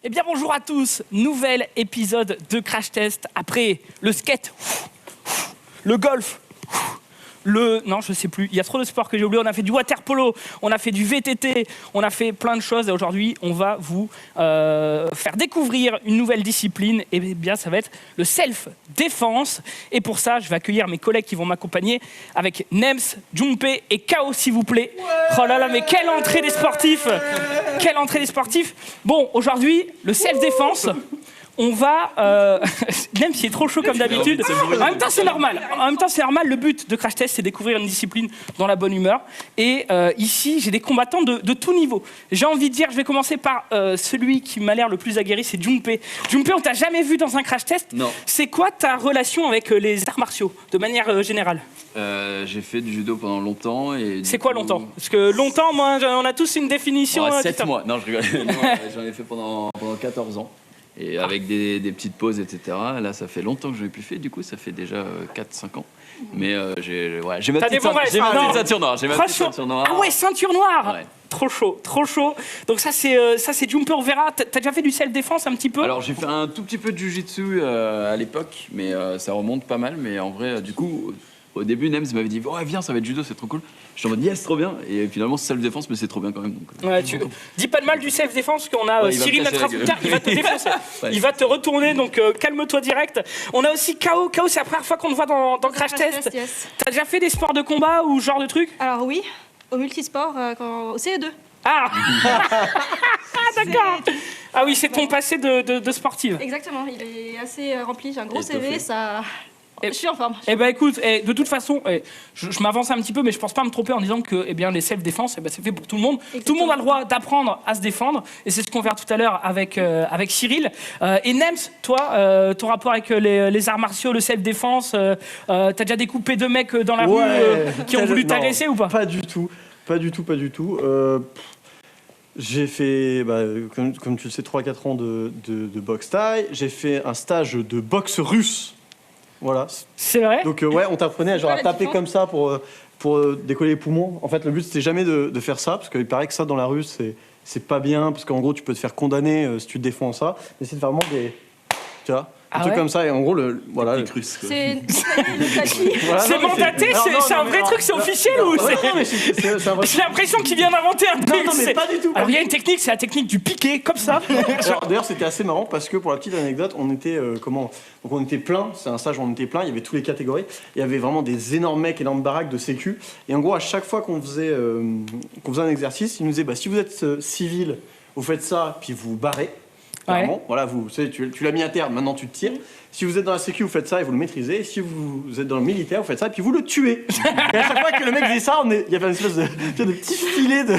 Eh bien bonjour à tous, nouvel épisode de Crash Test après le skate, le golf, non je sais plus, il y a trop de sports que j'ai oublié, on a fait du water polo, on a fait du VTT, on a fait plein de choses et aujourd'hui on va vous faire découvrir une nouvelle discipline et bien ça va être le self-défense et pour ça je vais accueillir mes collègues qui vont m'accompagner avec Nems, Junpei et Kao s'il vous plaît. Oh là là mais quelle entrée des sportifs, quelle entrée des sportifs. Bon aujourd'hui le self-défense. On va, même s'il est trop chaud comme d'habitude, en même temps c'est normal. En même temps c'est normal. Le but de Crash Test c'est découvrir une discipline dans la bonne humeur. Et ici j'ai des combattants de tout niveau. J'ai envie de dire, je vais commencer par celui qui m'a l'air le plus aguerri, c'est Junpei. Junpei, on t'a jamais vu dans un Crash Test? Non. C'est quoi ta relation avec les arts martiaux de manière générale? J'ai fait du judo pendant longtemps et. C'est quoi longtemps? Parce que longtemps, moi, on a tous une définition. 7 mois. Non, je rigole. Non, j'en ai fait pendant 14 ans. Et avec des petites pauses, etc. Là, ça fait longtemps que je n'ai plus fait. Du coup, ça fait déjà 4-5 ans. Mais j'ai ma petite ceinture noire. Ah ouais, ceinture noire. Ouais. Trop chaud, trop chaud. Donc ça c'est Junpei, on verra. T'as déjà fait du self-défense un petit peu? Alors j'ai fait un tout petit peu de jiu-jitsu à l'époque, mais ça remonte pas mal. Mais en vrai, du coup, au début, Nems m'avait dit ouais, viens, ça va être judo, c'est trop cool. Je suis en mode yes, trop bien. Et finalement, c'est self-défense, mais c'est trop bien quand même. Donc, ouais, dis pas de mal du self-défense, parce qu'on a Cyril, notre instructeur, il va te défoncer. Ouais. Il va te retourner, donc calme-toi direct. On a aussi Kao. Kao, c'est la première fois qu'on te voit dans Crash Test. Yes. T'as déjà fait des sports de combat ou ce genre de trucs? Alors oui, au multisport, au CE2. Ah d'accord. Ah oui, c'est ton passé de sportive. Exactement, il est assez rempli, j'ai un gros CV, ça... Je suis en forme. Eh ben écoute, de toute façon, je m'avance un petit peu, mais je pense pas me tromper en disant que bien, les self-défense, c'est fait pour tout le monde. Exactement. Tout le monde a le droit d'apprendre à se défendre, et c'est ce qu'on verra tout à l'heure avec Cyril. Et Nems, toi, ton rapport avec les arts martiaux, le self-défense, t'as déjà découpé 2 mecs dans la rue qui ont voulu t'agresser ou pas? Pas du tout. J'ai fait, comme tu le sais, 3-4 ans de boxe thaï. J'ai fait un stage de boxe russe. Voilà. C'est vrai? Donc ouais, on t'apprenait à taper comme ça pour décoller les poumons. En fait, le but c'était jamais de faire ça parce qu'il paraît que ça dans la rue c'est pas bien parce qu'en gros tu peux te faire condamner si tu te défends ça. Mais c'est vraiment des, tu vois, un truc comme ça et en gros voilà. C'est c'est mandaté, c'est un vrai truc, c'est officiel ou c'est j'ai l'impression qu'il vient d'inventer un truc. Non mais pas du tout. Alors il y a une technique, c'est la technique du piqué comme ça. D'ailleurs c'était assez marrant parce que pour la petite anecdote, on était donc on était plein, c'est un stage où on était plein, il y avait toutes les catégories, il y avait vraiment des énormes mecs, énormes baraques de sécu et en gros à chaque fois qu'on faisait un exercice, ils nous disaient si vous êtes civil, vous faites ça puis vous vous barrez. Clairement, voilà, tu l'as mis à terre, maintenant tu te tires. Si vous êtes dans la sécu, vous faites ça et vous le maîtrisez. Si vous êtes dans le militaire, vous faites ça et puis vous le tuez. Et à chaque fois que le mec disait ça, il y avait une espèce de petit filet de...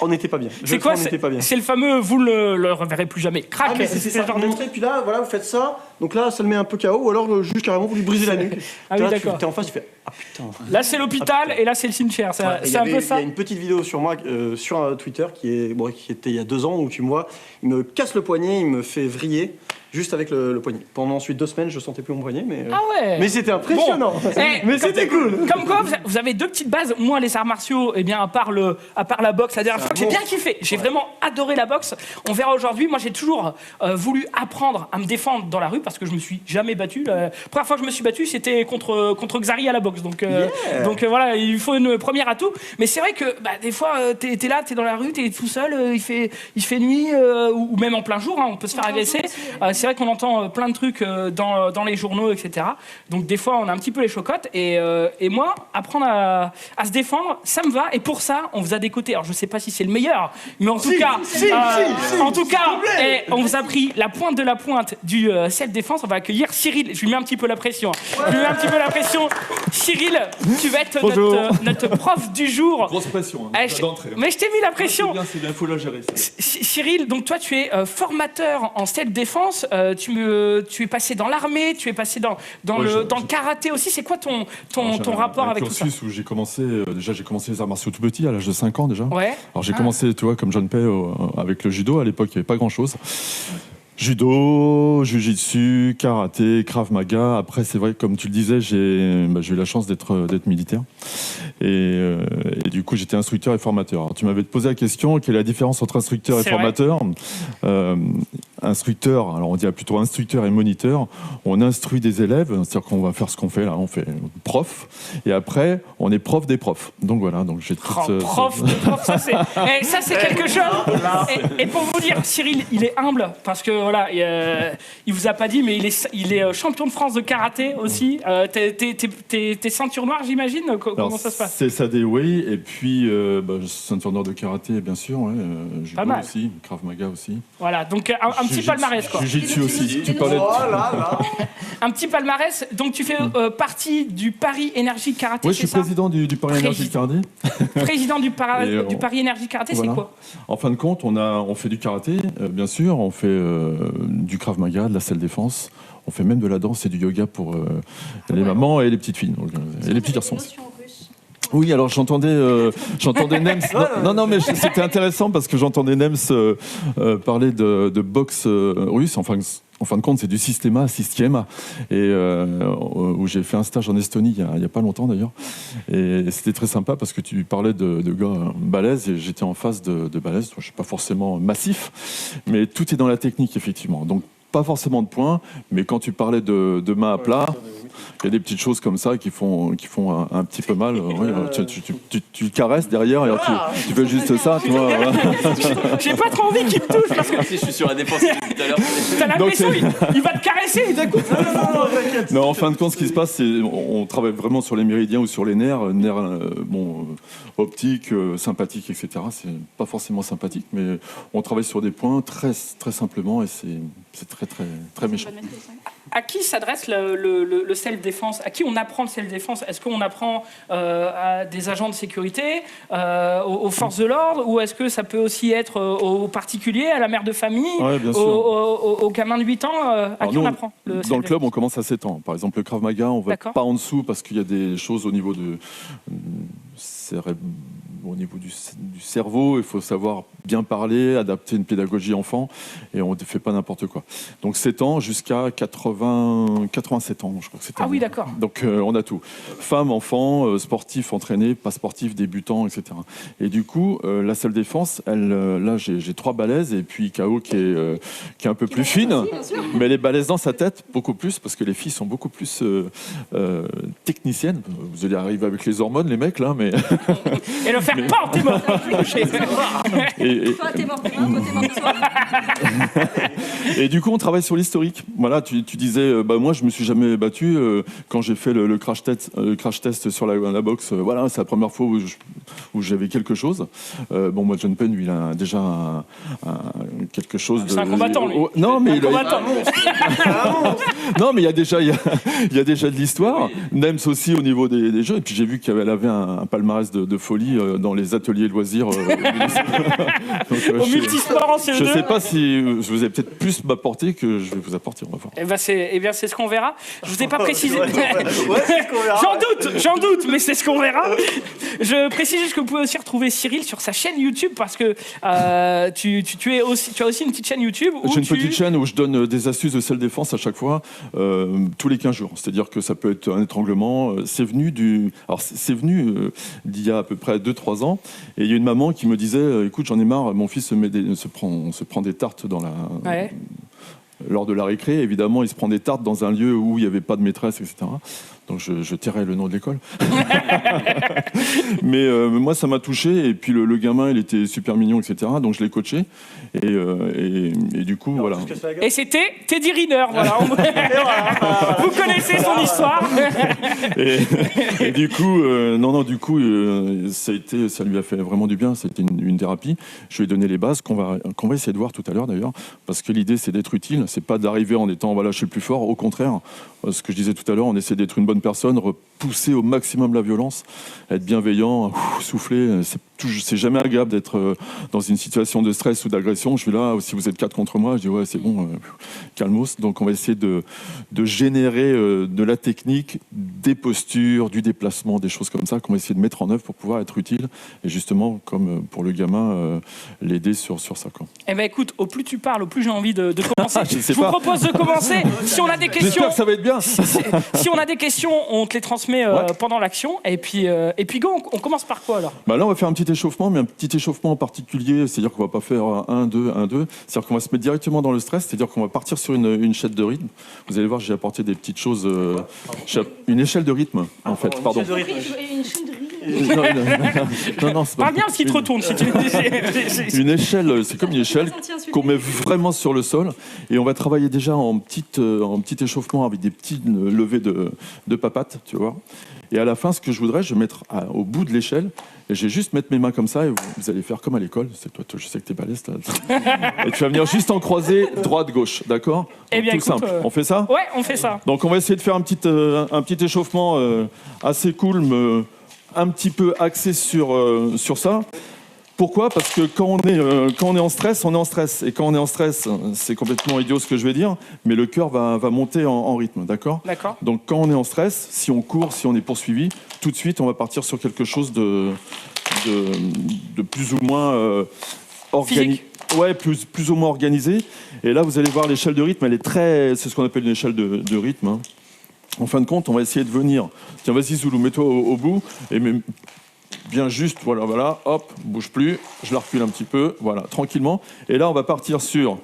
On n'était pas bien. C'est quoi? C'est le fameux vous le reverrez plus jamais. Crac. Mais c'est ça, montrer, puis là, voilà, vous faites ça. Donc là, ça le met un peu KO ou alors juste carrément vous lui brisez la nuque. Ah oui, d'accord. T'es en face, tu fais ah putain. Là, c'est l'hôpital et là, c'est le cimetière. C'est un peu ça. Il y a une petite vidéo sur moi, sur Twitter, qui était il y a 2 ans où tu me vois, il me casse le poignet, il me fait vriller. Juste avec le poignet. Pendant ensuite 2 semaines, je sentais plus mon poignet, mais... Ah ouais. Mais c'était impressionnant. Bon. Mais c'était cool. Comme quoi, vous avez 2 petites bases. Moi, les arts martiaux, eh bien, à part la boxe, la dernière fois, j'ai bien kiffé. J'ai vraiment adoré la boxe. On verra aujourd'hui. Moi, j'ai toujours voulu apprendre à me défendre dans la rue parce que je me suis jamais battu. La première fois que je me suis battu, c'était contre Xari à la boxe. Donc voilà, il faut une première atout. Mais c'est vrai que des fois, t'es là, t'es dans la rue, t'es tout seul, il fait nuit, ou même en plein jour, hein, on peut se faire agresser. C'est vrai qu'on entend plein de trucs dans les journaux, etc. Donc des fois, on a un petit peu les chocottes. Et moi, apprendre à se défendre, ça me va. Et pour ça, on vous a des côtés. Alors je sais pas si c'est le meilleur, mais en tout cas, on vous a pris la pointe de la pointe du self-défense. On va accueillir Cyril. Je lui mets un petit peu la pression. Cyril, tu vas être notre prof du jour. Grosse pression, d'entrée. Mais je t'ai mis la pression. C'est bien, faut la gérer. Ça. Cyril, donc toi, tu es formateur en self-défense. Tu es passé dans l'armée, tu es passé dans le karaté aussi. C'est quoi ton rapport avec tout ça? Où j'ai commencé les arts martiaux tout petit, à l'âge de 5 ans déjà. Ouais. Alors j'ai commencé, tu vois, comme Junpei avec le judo. À l'époque, il n'y avait pas grand-chose. Judo, Jiu-Jitsu, karaté, Krav Maga. Après, c'est vrai, comme tu le disais, j'ai eu la chance d'être militaire. Et du coup, j'étais instructeur et formateur. Alors, tu m'avais posé la question, quelle est la différence entre instructeur et formateur ? Instructeur, alors on dirait plutôt instructeur et moniteur. On instruit des élèves, c'est-à-dire qu'on va faire ce qu'on fait là, on fait prof. Et après, on est prof des profs. Donc voilà, donc j'ai prof des profs, ça c'est quelque chose. Et pour vous dire, Cyril, il est humble parce que voilà, il vous a pas dit, mais il est champion de France de karaté aussi. T'es ceinture noire, j'imagine. Comment ça se passe ? C'est SAD, oui. Et puis ceinture noire de karaté, bien sûr. Ouais. Judo aussi, Krav Maga aussi. Voilà, donc un petit palmarès quoi. Jiu-Jitsu aussi. Tu parlais un petit palmarès. Donc tu fais partie du Paris Énergie Karaté. Oui, je suis président du Paris Énergie Karaté. Président du Paris Énergie Karaté, voilà. C'est quoi ? En fin de compte, on fait du karaté, bien sûr. On fait du Krav Maga, de la self-défense. On fait même de la danse et du yoga pour les mamans et les petites filles. Donc, et les petits garçons. Oui, alors j'entendais Nems. Non, mais c'était intéressant parce que j'entendais Nems parler de boxe russe. Enfin, en fin de compte, c'est du systéma, et où j'ai fait un stage en Estonie il y a pas longtemps d'ailleurs. Et c'était très sympa parce que tu parlais de gars balèzes et j'étais en face de balèzes. Je suis pas forcément massif, mais tout est dans la technique effectivement. Donc pas forcément de points, mais quand tu parlais de main à plat, il y a des petites choses comme ça qui font un petit peu mal. Tu le caresses derrière et tu fais juste ça, tu vois. J'ai pas trop envie qu'il me touche parce que je suis sur la défense depuis tout à l'heure. T'as l'impression il va te caresser et d'un coup. Non, en fin de compte, ce qui se passe, c'est on travaille vraiment sur les méridiens ou sur les nerfs optiques, sympathiques, etc. C'est pas forcément sympathique, mais on travaille sur des points très très simplement et c'est très très très méchant. À qui s'adresse le self-défense ? À qui on apprend le self-défense ? Est-ce qu'on apprend à des agents de sécurité, aux forces de l'ordre, ou est-ce que ça peut aussi être aux particuliers, à la mère de famille, aux gamins de 8 ans à qui on apprend dans le club, on commence à 7 ans. Par exemple, le Krav Maga, on ne va pas en dessous parce qu'il y a des choses au niveau du cerveau, il faut savoir bien parler, adapter une pédagogie enfant, et on ne fait pas n'importe quoi. Donc 7 ans jusqu'à 87 ans, je crois que c'était. Ah oui, d'accord. Donc on a tout. Femmes, enfants, sportifs, entraînés, pas sportifs, débutants, etc. Et du coup, la seule défense, là j'ai 3 balaises, et puis KO qui est un peu plus fine, mais elle est balaise dans sa tête, beaucoup plus, parce que les filles sont beaucoup plus techniciennes. Vous allez arriver avec les hormones, les mecs, là, mais... Et le faire pas, t'es mort. Et du coup, on travaille sur l'historique. Voilà, tu disais, moi, je me suis jamais battu quand j'ai fait le crash test sur la boxe. Voilà, c'est la première fois où j'avais quelque chose. Moi, John Penn, lui, il a déjà quelque chose de... C'est un combattant, lui. Non, mais non, mais il y a déjà de l'histoire. Nems aussi au niveau des jeux. Et puis j'ai vu qu'elle avait un palmarès de folie dans les ateliers loisirs. Donc, au multisport en CE2. Je ne sais pas si je vous ai peut-être plus m'apporter que je vais vous apporter. On va voir. C'est ce qu'on verra. Je vous ai pas précisé. J'en doute, mais c'est ce qu'on verra. Je précise juste que vous pouvez aussi retrouver Cyril sur sa chaîne YouTube parce que tu as aussi une petite chaîne YouTube. J'ai une petite chaîne où je donne des astuces de self-défense à chaque fois, tous les 15 jours. C'est-à-dire que ça peut être un étranglement. C'est venu d'il y a à peu près 2-3 ans. Et il y a une maman qui me disait, écoute, j'en ai marre, mon fils se prend des tartes lors de la récré. Évidemment, il se prend des tartes dans un lieu où il n'y avait pas de maîtresse, etc. Donc je tairai le nom de l'école. Mais moi, ça m'a touché. Et puis le gamin, il était super mignon, etc. Donc je l'ai coaché. Et du coup, voilà. Et c'était Teddy Riner. Voilà. Vous connaissez son histoire. et du coup, ça lui a fait vraiment du bien. C'était une thérapie. Je lui ai donné les bases qu'on va essayer de voir tout à l'heure d'ailleurs. Parce que l'idée, c'est d'être utile. C'est pas d'arriver en étant voilà, je suis le plus fort. Au contraire, ce que je disais tout à l'heure, on essaie d'être une bonne personne, repousser au maximum la violence, être bienveillant, souffler. C'est c'est jamais agréable d'être dans une situation de stress ou d'agression. Je suis là, si vous êtes 4 contre moi, je dis ouais, c'est bon, calmos. Donc on va essayer de générer de la technique, des postures, du déplacement, des choses comme ça qu'on va essayer de mettre en œuvre pour pouvoir être utile. Et justement, comme pour le gamin, l'aider sur ça, quoi. Eh ben écoute, au plus tu parles, au plus j'ai envie de commencer. Je vous propose de commencer. Si on a des questions, j'espère que ça va être bien. Si on a des questions, on te les transmet pendant l'action. Et puis go, on commence par quoi alors? Là, on va faire un petit échauffement, mais un petit échauffement en particulier, c'est-à-dire qu'on va pas faire 1, 2, 1, 2. C'est-à-dire qu'on va se mettre directement dans le stress, c'est-à-dire qu'on va partir sur une chaîne de rythme. Vous allez voir, j'ai apporté des petites choses, une échelle de rythme, en fait. Pardon. Une chaîne de rythme. Non, c'est pas... Parle bien parce qu'il te retourne. Si tu... Une échelle, c'est comme une échelle qu'on met vraiment sur le sol, et on va travailler déjà en petit échauffement avec des petites levées de papates, tu vois. Et à la fin, ce que je voudrais, je vais mettre au bout de l'échelle, et je vais juste mettre mes mains comme ça, et vous allez faire comme à l'école. Toi, je sais que t'es balèze, et tu vas venir juste en croiser droite-gauche, d'accord? Eh bien, tout écoute, simple. On fait ça? Ouais, on fait ça. Donc on va essayer de faire un petit échauffement assez cool, un petit peu axé sur ça. Pourquoi ? Parce que quand on est en stress, on est en stress. Et quand on est en stress, c'est complètement idiot ce que je vais dire, mais le cœur va monter en rythme, d'accord ? D'accord. Donc quand on est en stress, si on court, si on est poursuivi, tout de suite, on va partir sur quelque chose de plus ou moins organisé. Ouais, plus ou moins organisé. Et là, vous allez voir l'échelle de rythme, c'est ce qu'on appelle une échelle de rythme, hein. En fin de compte, on va essayer de venir. Tiens, vas-y Zoulou, mets-toi au bout. Et bien juste, voilà, hop, bouge plus. Je la recule un petit peu, voilà, tranquillement. Et là, on va partir sur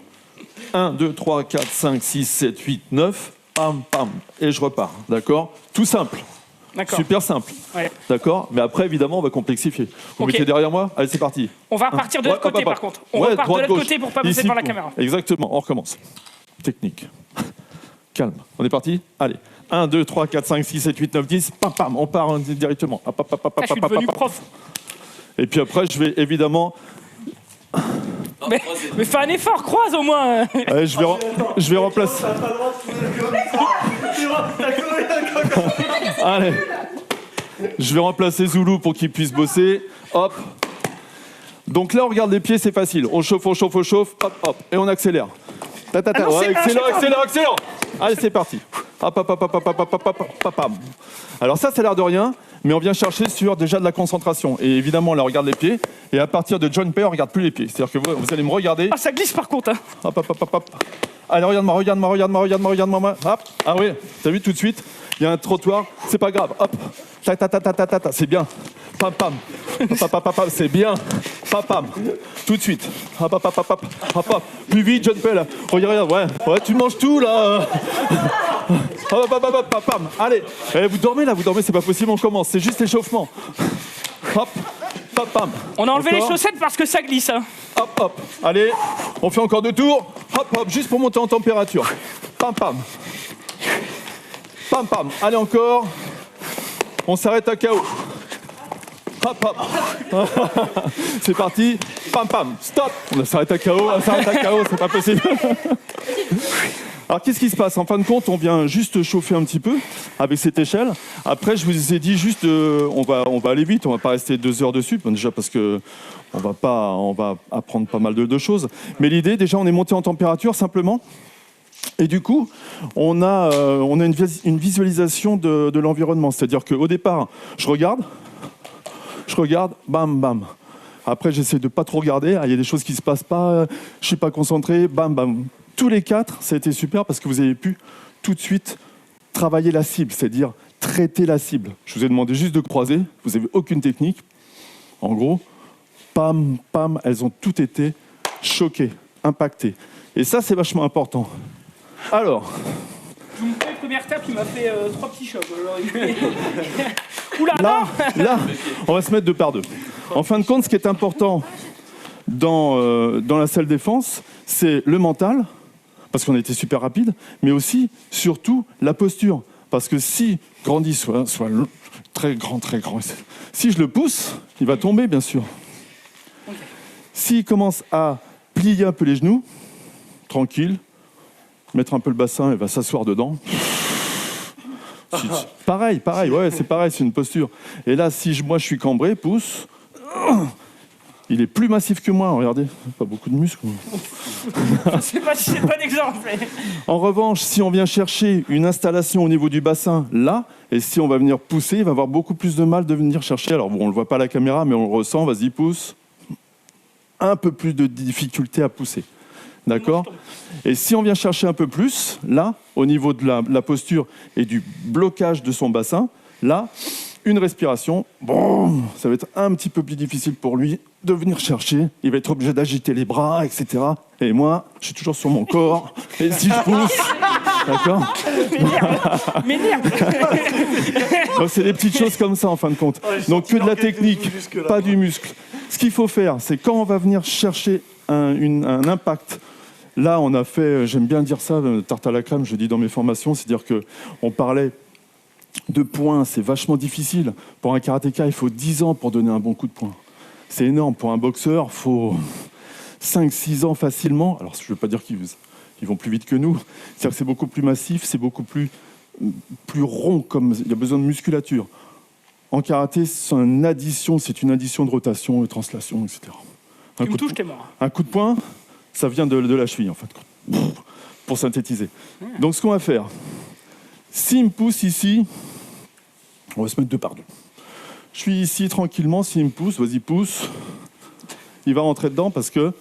1, 2, 3, 4, 5, 6, 7, 8, 9. Pam, pam. Et je repars, d'accord ? Tout simple. D'accord. Super simple. Ouais. D'accord ? Mais après, évidemment, on va complexifier. Vous mettez derrière moi ? Allez, c'est parti. On va partir de l'autre côté, par contre. On repart de l'autre côté pour pas passer devant la caméra. Exactement, on recommence. Technique. Calme. On est parti ? Allez. 1, 2, 3, 4, 5, 6, 7, 8, 9, 10, pam, pam, on part directement. Je suis devenu prof. Et puis après, je vais évidemment... Mais fais un effort, croise au moins. Allez, je vais remplacer... Allez, je vais remplacer Zoulou pour qu'il puisse bosser. Hop. Donc là, on regarde les pieds, c'est facile. On chauffe, hop, et on accélère. Ah non, ouais, accélère. Allez, c'est parti. Hop. Alors ça a l'air de rien, mais on vient chercher sur déjà de la concentration. Et évidemment, là, on regarde les pieds. Et à partir de John Pay, on regarde plus les pieds. C'est-à-dire que vous allez me regarder. Ah, ça glisse par contre. Hein. Hop. Allez, regarde-moi. Hop. Ah oui, t'as vu tout de suite, il y a un trottoir. C'est pas grave. Hop. Ta. C'est bien. Pam. C'est bien. Pam. Tout de suite. Hop. Plus vite, John Pell. Regarde. Ouais, tu manges tout, là. Hop. Pam. Allez. Vous dormez, c'est pas possible, on commence. C'est juste l'échauffement. Hop. Pam. On a enlevé les chaussettes parce que ça glisse. Hein. Hop. Allez, on fait encore 2 tours. Hop. Juste pour monter en température. Pam. Allez, encore. On s'arrête à KO. Hop. C'est parti. Pam. Stop. On s'arrête à KO, c'est pas possible. Alors, qu'est-ce qui se passe ? En fin de compte, on vient juste chauffer un petit peu avec cette échelle. Après, je vous ai dit juste, on va aller vite, on va pas rester 2 heures dessus, déjà parce que on va apprendre pas mal de choses. Mais l'idée, déjà, on est monté en température simplement. Et du coup, on a une visualisation de l'environnement. C'est-à-dire qu'au départ, je regarde, bam. Après, j'essaie de pas trop regarder. Il y a des choses qui se passent pas, je suis pas concentré, bam. Tous les 4, ça a été super parce que vous avez pu tout de suite travailler la cible, c'est-à-dire traiter la cible. Je vous ai demandé juste de croiser, vous n'avez aucune technique. En gros, pam, elles ont toutes été choquées, impactées. Et ça, c'est vachement important. Alors... Vous me faites la première tape, il m'a fait 3 petits chocs. Oula, là, on va se mettre 2 par 2. En fin de compte, ce qui est important dans la salle défense, c'est le mental, parce qu'on a été super rapide, mais aussi, surtout, la posture. Parce que si Grandi soit très grand, si je le pousse, il va tomber, bien sûr. Okay. S'il commence à plier un peu les genoux, tranquille, mettre un peu le bassin, il va s'asseoir dedans. Pareil, ouais, c'est pareil, c'est une posture. Et là, si moi je suis cambré, pousse, Il est plus massif que moi, regardez, pas beaucoup de muscles. Je sais pas si c'est le bon exemple. Mais... En revanche, si on vient chercher une installation au niveau du bassin, là, et si on va venir pousser, il va avoir beaucoup plus de mal de venir chercher. Alors bon, on le voit pas à la caméra, mais on le ressent, vas-y, pousse. Un peu plus de difficulté à pousser. D'accord ? Et si on vient chercher un peu plus, là, au niveau de la posture et du blocage de son bassin, là, une respiration, bon, ça va être un petit peu plus difficile pour lui de venir chercher. Il va être obligé d'agiter les bras, etc. Et moi, je suis toujours sur mon corps. Et si je pousse, d'accord ? M'énerve. Donc, c'est des petites choses comme ça, en fin de compte. Donc, que de la technique, pas du muscle. Ce qu'il faut faire, c'est quand on va venir chercher un impact. Là, on a fait, j'aime bien dire ça, tarte à la crème, je dis dans mes formations, c'est-à-dire qu'on parlait de points, c'est vachement difficile. Pour un karatéka, il faut 10 ans pour donner un bon coup de poing. C'est énorme. Pour un boxeur, il faut 5-6 ans facilement. Alors, je ne veux pas dire qu'ils vont plus vite que nous. C'est-à-dire que c'est beaucoup plus massif, c'est beaucoup plus rond, comme il y a besoin de musculature. En karaté, c'est une addition de rotation, de translation, etc. Tu me touches, t'es mort. Un coup de poing, ça vient de la cheville, en fait, pour synthétiser. Donc, ce qu'on va faire, s'il me pousse ici, on va se mettre 2 par 2. Je suis ici tranquillement, s'il me pousse, vas-y, pousse. Il va rentrer dedans parce que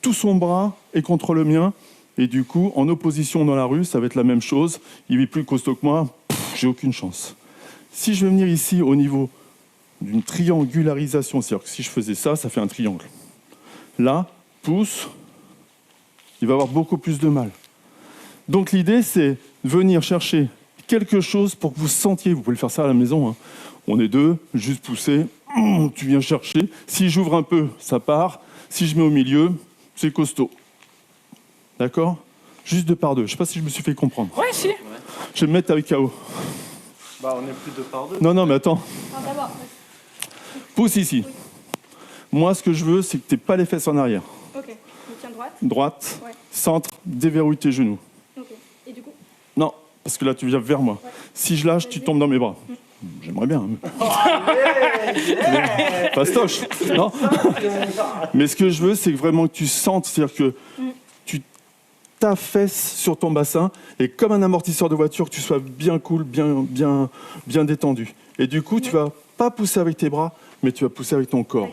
tout son bras est contre le mien. Et du coup, en opposition dans la rue, ça va être la même chose. Il est plus costaud que moi, j'ai aucune chance. Si je vais venir ici au niveau d'une triangularisation, c'est-à-dire que si je faisais ça, ça fait un triangle. Là, pousse, il va avoir beaucoup plus de mal. Donc l'idée, c'est venir chercher quelque chose pour que vous sentiez, vous pouvez le faire ça à la maison, hein. On est 2, juste pousser, tu viens chercher. Si j'ouvre un peu, ça part. Si je mets au milieu, c'est costaud. D'accord ? Juste 2 par 2. Je ne sais pas si je me suis fait comprendre. Ouais, si. Je vais me mettre avec KO. Bah, on est plus 2 par 2. Non, mais attends. Ah, d'abord. Pousse ici. Moi, ce que je veux, c'est que tu n'aies pas les fesses en arrière. Ok. Je tiens droite. Droite, Ouais. centre, déverrouille tes genoux. Ok. Et du coup Non, parce que là, tu viens vers moi. Ouais. Si je lâche, tu tombes dans mes bras. J'aimerais bien. Fastoche, non. Mais ce que je veux, c'est vraiment que tu sentes, c'est-à-dire que tu t'affaisses sur ton bassin et comme un amortisseur de voiture, que tu sois bien cool, bien détendu. Et du coup, tu vas pas pousser avec tes bras, mais tu vas pousser avec ton corps,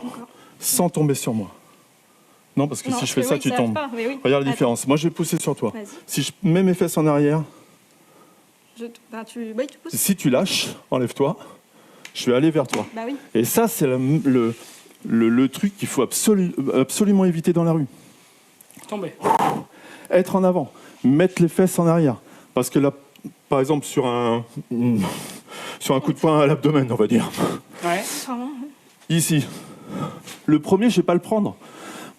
sans tomber sur moi. Non, parce que si je fais ça, tu tombes. Pas, mais oui. Regarde la différence. Moi, je vais pousser sur toi. Vas-y. Si je mets mes fesses en arrière, tu pousses. si tu lâches, enlève-toi, je vais aller vers toi. Bah oui. Et ça, c'est le truc qu'il faut absolument éviter dans la rue. Tomber. Être en avant, mettre les fesses en arrière. Parce que là, par exemple, sur un coup de poing à l'abdomen, on va dire. Ouais. Ici, le premier, je ne vais pas le prendre.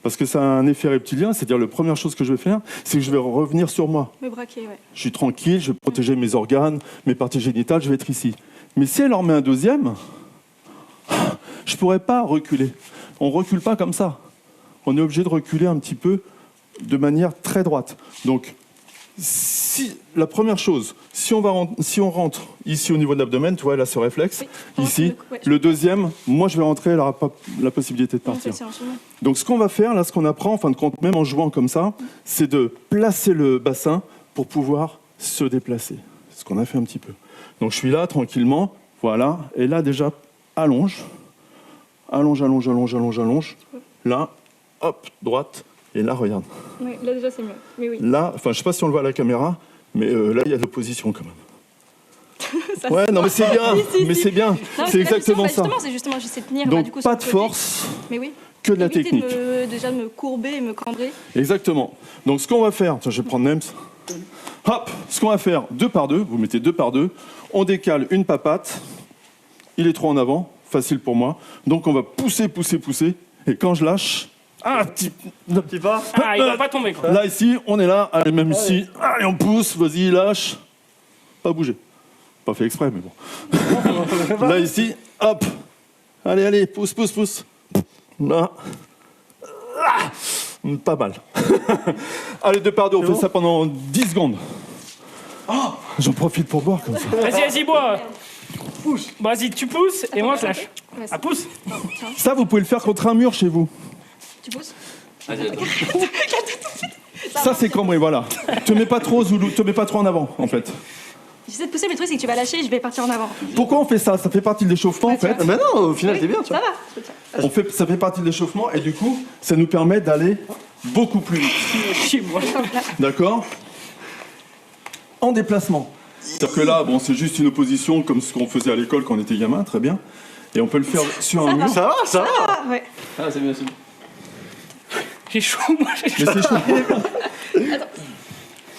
Parce que ça a un effet reptilien, c'est-à-dire la première chose que je vais faire, c'est que je vais revenir sur moi. Me braquer, ouais. Je suis tranquille, je vais protéger mes organes, mes parties génitales, je vais être ici. Mais si elle en met un deuxième, je ne pourrais pas reculer. On ne recule pas comme ça. On est obligé de reculer un petit peu de manière très droite. Donc, la première chose, si on rentre ici au niveau de l'abdomen, tu vois, là, ce réflexe, Oui. ici. Ouais. Le deuxième, moi, je vais rentrer, elle n'aura pas la possibilité de partir. Donc, ce qu'on va faire, là, ce qu'on apprend, en fin de compte, même en jouant comme ça, c'est de placer le bassin pour pouvoir se déplacer. C'est ce qu'on a fait un petit peu. Donc, je suis là, tranquillement, voilà. Et là, déjà, allonge. Allonge. Là, hop, droite. Et là, regarde. Oui, là, déjà, c'est mieux. Mais oui. Là, enfin, je sais pas si on le voit à la caméra, mais là, il y a de l'opposition quand même. Ça Ouais, non, mais c'est bien. Mais c'est bien. Non, C'est exactement ça. Justement, c'est justement, j'essaie de tenir. Donc, du coup, pas sur de le côté. force, Mais oui. que de la Éviter technique. déjà de me courber et me cambrer. Exactement. Donc, ce qu'on va faire, tiens, je vais prendre Nems. Hop, ce qu'on va faire, 2 par 2, vous mettez 2 par 2, on décale une papate, il est trop en avant, facile pour moi. Donc, on va pousser, et quand je lâche, petit pas. Ah, il va pas tomber, quoi. Là, ici, on est là, allez, même ici, allez, on pousse, vas-y, lâche. Pas bouger. Pas fait exprès, mais bon. Là, ici, hop. Allez, pousse. Là. Ah, pas mal. Allez, 2 par 2, on fait ça pendant 10 secondes. J'en profite pour boire comme ça. Vas-y, bois. Pousse. Vas-y, tu pousses et moi je lâche. Ouais, Ah, pousse. Ça, vous pouvez le faire contre un mur chez vous. Tu pousses. Vas-y, attends. Ça, c'est comme, oui, voilà. Te mets pas trop, Zoulou, te mets pas trop en avant, en fait. J'essaie de pousser, mais le truc c'est que tu vas lâcher et je vais partir en avant. Pourquoi on fait ça? Ça fait partie de l'échauffement, en Ouais, tu fait. vois. Ah bah non, au final, t'es bien, tu Ça vois. va. Ça fait partie de l'échauffement, et du coup, ça nous permet d'aller beaucoup plus vite. Chez moi. D'accord? En déplacement. C'est-à-dire que là, bon, c'est juste une opposition comme ce qu'on faisait à l'école quand on était gamin, très bien. Et on peut le faire sur un mur. Ça va. Ah, ouais. Ah, c'est bien, c'est bien. J'ai chaud, moi j'ai chaud. Mais c'est chaud.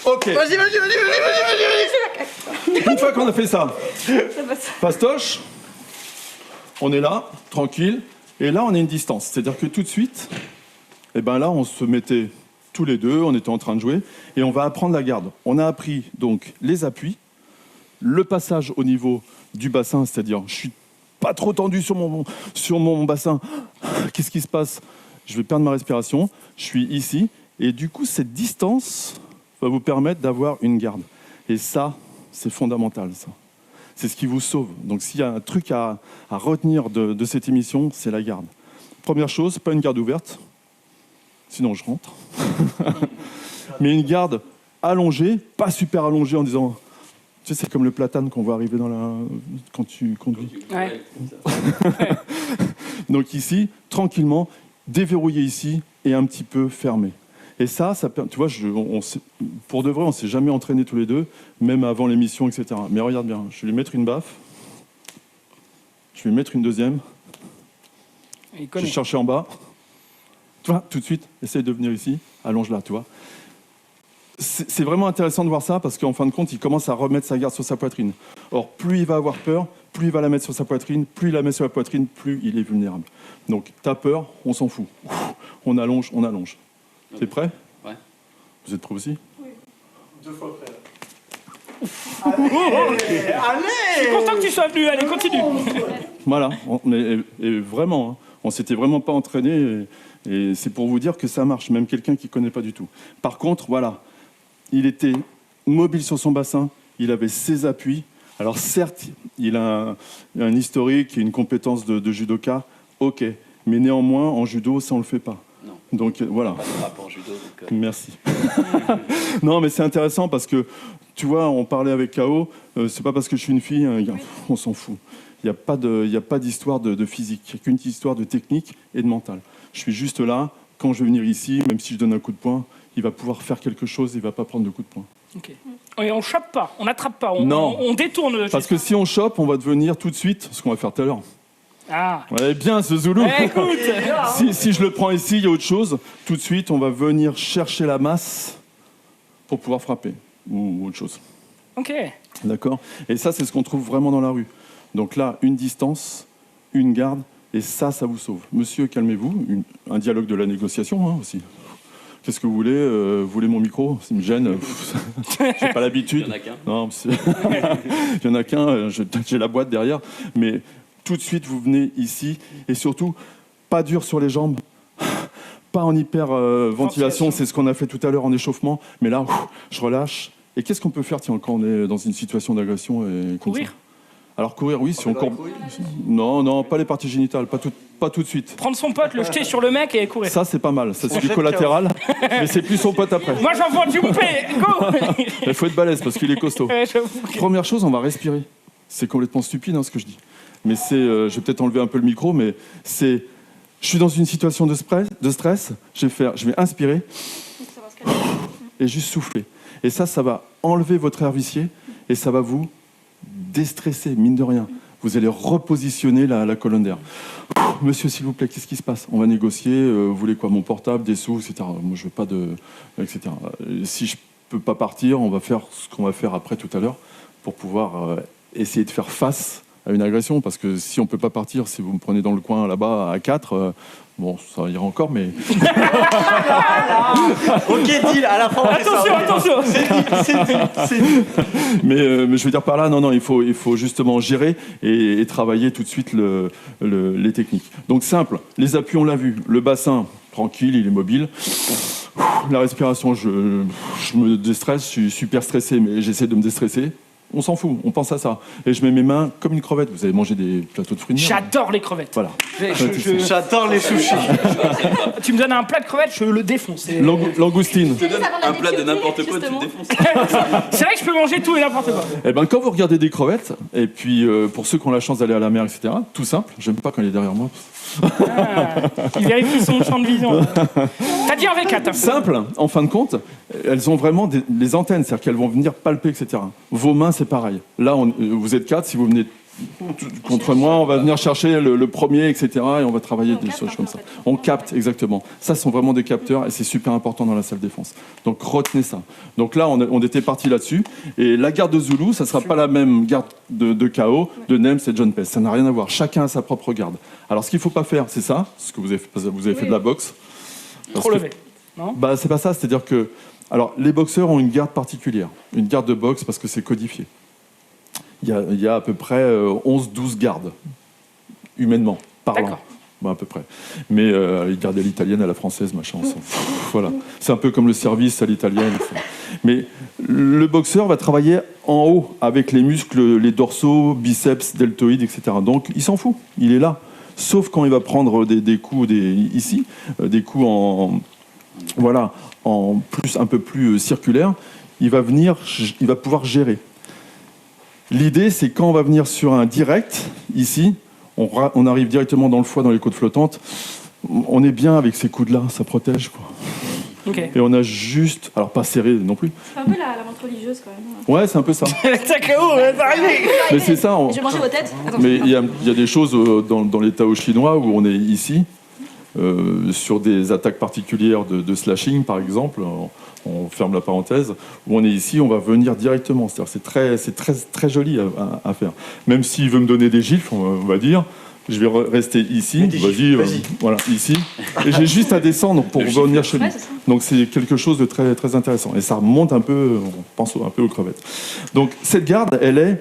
Ok. Vas-y. Une fois qu'on a fait ça, Ça passe. fastoche, on est là, tranquille, et là on a une distance. C'est-à-dire que tout de suite, eh ben là on se mettait tous les deux, on était en train de jouer, et on va apprendre la garde. On a appris donc les appuis, le passage au niveau du bassin, c'est-à-dire je suis pas trop tendu sur mon bassin. Qu'est-ce qui se passe? Je vais perdre ma respiration, je suis ici, et du coup cette distance va vous permettre d'avoir une garde. Et ça, c'est fondamental, ça. C'est ce qui vous sauve. Donc s'il y a un truc à retenir de cette émission, c'est la garde. Première chose, pas une garde ouverte, sinon je rentre. Mais une garde allongée, pas super allongée en disant... Tu sais, c'est comme le platane qu'on voit arriver quand tu conduis. Ouais. Donc ici, tranquillement, déverrouiller ici et un petit peu fermer. Et ça tu vois, pour de vrai, on ne s'est jamais entraînés tous les deux, même avant l'émission, etc. Mais regarde bien, je vais lui mettre une baffe, je vais lui mettre une deuxième, Il je vais connaît. chercher en bas, tu vois, tout de suite, essaye de venir ici, allonge-la, tu vois. C'est vraiment intéressant de voir ça, parce qu'en fin de compte, il commence à remettre sa garde sur sa poitrine. Or, plus il va avoir peur, plus il va la mettre sur sa poitrine, plus il la met sur la poitrine, plus il est vulnérable. Donc, t'as peur, on s'en fout. On allonge, on allonge. T'es prêt? Ouais. Vous êtes prêts aussi? 2 fois près. Je suis content que tu sois venu, allez, continue. Voilà, et vraiment, hein, on s'était vraiment pas entraîné, et c'est pour vous dire que ça marche, même quelqu'un qui connaît pas du tout. Par contre, voilà, il était mobile sur son bassin, il avait ses appuis. Alors certes, il a un historique et une compétence de judoka, ok, mais néanmoins, en judo, ça on le fait pas. Non. Donc voilà. Pas de rapport en judo, donc... Merci. Non, mais c'est intéressant parce que, tu vois, on parlait avec K.O., c'est pas parce que je suis une fille, un gars, on s'en fout. Il n'y a pas d'histoire de physique, il n'y a qu'une histoire de technique et de mental. Je suis juste là, quand je vais venir ici, même si je donne un coup de poing, il va pouvoir faire quelque chose, il ne va pas prendre de coup de poing. Ok. Et on chope pas, on n'attrape pas, Non. on détourne. Parce que si on chope, on va devenir tout de suite ce qu'on va faire tout à l'heure. Ah. Ouais, bien ce Zoulou. Écoute. Si je le prends ici, il y a autre chose. Tout de suite, on va venir chercher la masse pour pouvoir frapper ou autre chose. Ok. D'accord? Et ça, c'est ce qu'on trouve vraiment dans la rue. Donc là, une distance, une garde, et ça vous sauve. Monsieur, calmez-vous. Un dialogue de la négociation hein, aussi. Qu'est-ce que vous voulez? Vous voulez mon micro? Ça me gêne. J'ai pas l'habitude. Il y en a qu'un. Non, il y en a qu'un. J'ai la boîte derrière. Mais tout de suite, vous venez ici. Et surtout, pas dur sur les jambes. Pas en hyper-ventilation. C'est ce qu'on a fait tout à l'heure en échauffement. Mais là, je relâche. Et qu'est-ce qu'on peut faire quand on est dans une situation d'agression et comme Courir. ça? Alors courir, oui, si on court. Non, pas les parties génitales, pas tout de suite. Prendre son pote, le jeter sur le mec et courir. Ça, c'est pas mal. Ça, c'est du collatéral. Mais c'est plus son pote après. Moi j'envoie du poupée, go. Il faut être balèze parce qu'il est costaud. Ouais, j'avoue que- Première chose, on va respirer. C'est complètement stupide hein, ce que je dis. Mais c'est, je vais peut-être enlever un peu le micro, mais c'est, je suis dans une situation de stress. Je vais inspirer Ça va se calmer. et juste souffler. Et ça va enlever votre air vicié et ça va vous déstresser, mine de rien. Vous allez repositionner la colonne d'air. Monsieur, s'il vous plaît, qu'est-ce qui se passe? On va négocier. Vous voulez quoi? Mon portable, des sous, etc. Moi, je veux pas de, etc. Si je peux pas partir, on va faire ce qu'on va faire après tout à l'heure pour pouvoir essayer de faire face à une agression. Parce que si on peut pas partir, si vous me prenez dans le coin là-bas à 4, bon, ça ira encore, mais Ok, deal, à la fin, on fait ça. Attention. C'est dit. mais je veux dire par là, non, il faut justement gérer et travailler tout de suite les techniques. Donc simple, les appuis, on l'a vu. Le bassin, tranquille, il est mobile. La respiration, je me déstresse, je suis super stressé, mais j'essaie de me déstresser. On s'en fout, on pense à ça. Et je mets mes mains comme une crevette. Vous avez mangé des plateaux de fruits de mer? J'adore les crevettes. Voilà. J'adore les sushis. Tu me donnes un plat de crevettes, je le défonce. Langoustine. Je te donne un plat de n'importe quoi, tu le défonces. C'est vrai que je peux manger tout et n'importe quoi. Eh ben, quand vous regardez des crevettes, et puis pour ceux qui ont la chance d'aller à la mer, etc., tout simple, j'aime pas quand il est derrière moi. Il vérifie son champ de vision. T'as dit en V4. Simple, en fin de compte, elles ont vraiment les antennes, c'est-à-dire qu'elles vont venir palper, etc. Vos mains, c'est pareil. Là, vous êtes 4, si vous venez contre moi, on va venir chercher le premier, etc. Et on va travailler des choses comme ça. On capte, exactement. Ça, ce sont vraiment des capteurs et c'est super important dans la salle défense. Donc, retenez ça. Donc là, on était parti là-dessus. Et la garde de Zulu, ça ne sera pas la même garde de KO, de Nems et John Pest. Ça n'a rien à voir. Chacun a sa propre garde. Alors, ce qu'il ne faut pas faire, c'est ça, ce que vous avez fait, parce que vous avez fait de la boxe. Trop levé, non ? Bah, c'est pas ça. C'est-à-dire que... Alors, les boxeurs ont une garde particulière. Une garde de boxe parce que c'est codifié. Il y a à peu près 11-12 gardes, humainement, parlant. Bon, à peu près. Mais ils gardaient l'italienne à la française, machin. Voilà. C'est un peu comme le service à l'italienne. Mais le boxeur va travailler en haut, avec les muscles, les dorsaux, biceps, deltoïdes, etc. Donc, il s'en fout. Il est là. Sauf quand il va prendre des coups ici, des coups un peu plus circulaires, il va pouvoir gérer. L'idée, c'est quand on va venir sur un direct, ici, on arrive directement dans le foie, dans les côtes flottantes, on est bien avec ces coudes-là, ça protège, quoi. Okay. Et on a juste... Alors, pas serré non plus. C'est un peu la menthe religieuse, quand même. Ouais, c'est un peu ça. T'as KO, c'est arrivé. Mais c'est ça. Je vais manger vos têtes. Mais il y a des choses dans les Tao chinois où on est ici, sur des attaques particulières de slashing, par exemple, on ferme la parenthèse, où on est ici, on va venir directement. C'est très joli à faire. Même s'il veut me donner des gifles, on va dire, je vais rester ici, vas-y. Voilà, ici. Et j'ai juste à descendre pour venir chez lui. Donc c'est quelque chose de très, très intéressant. Et ça remonte un peu, on pense un peu aux crevettes. Donc cette garde, elle est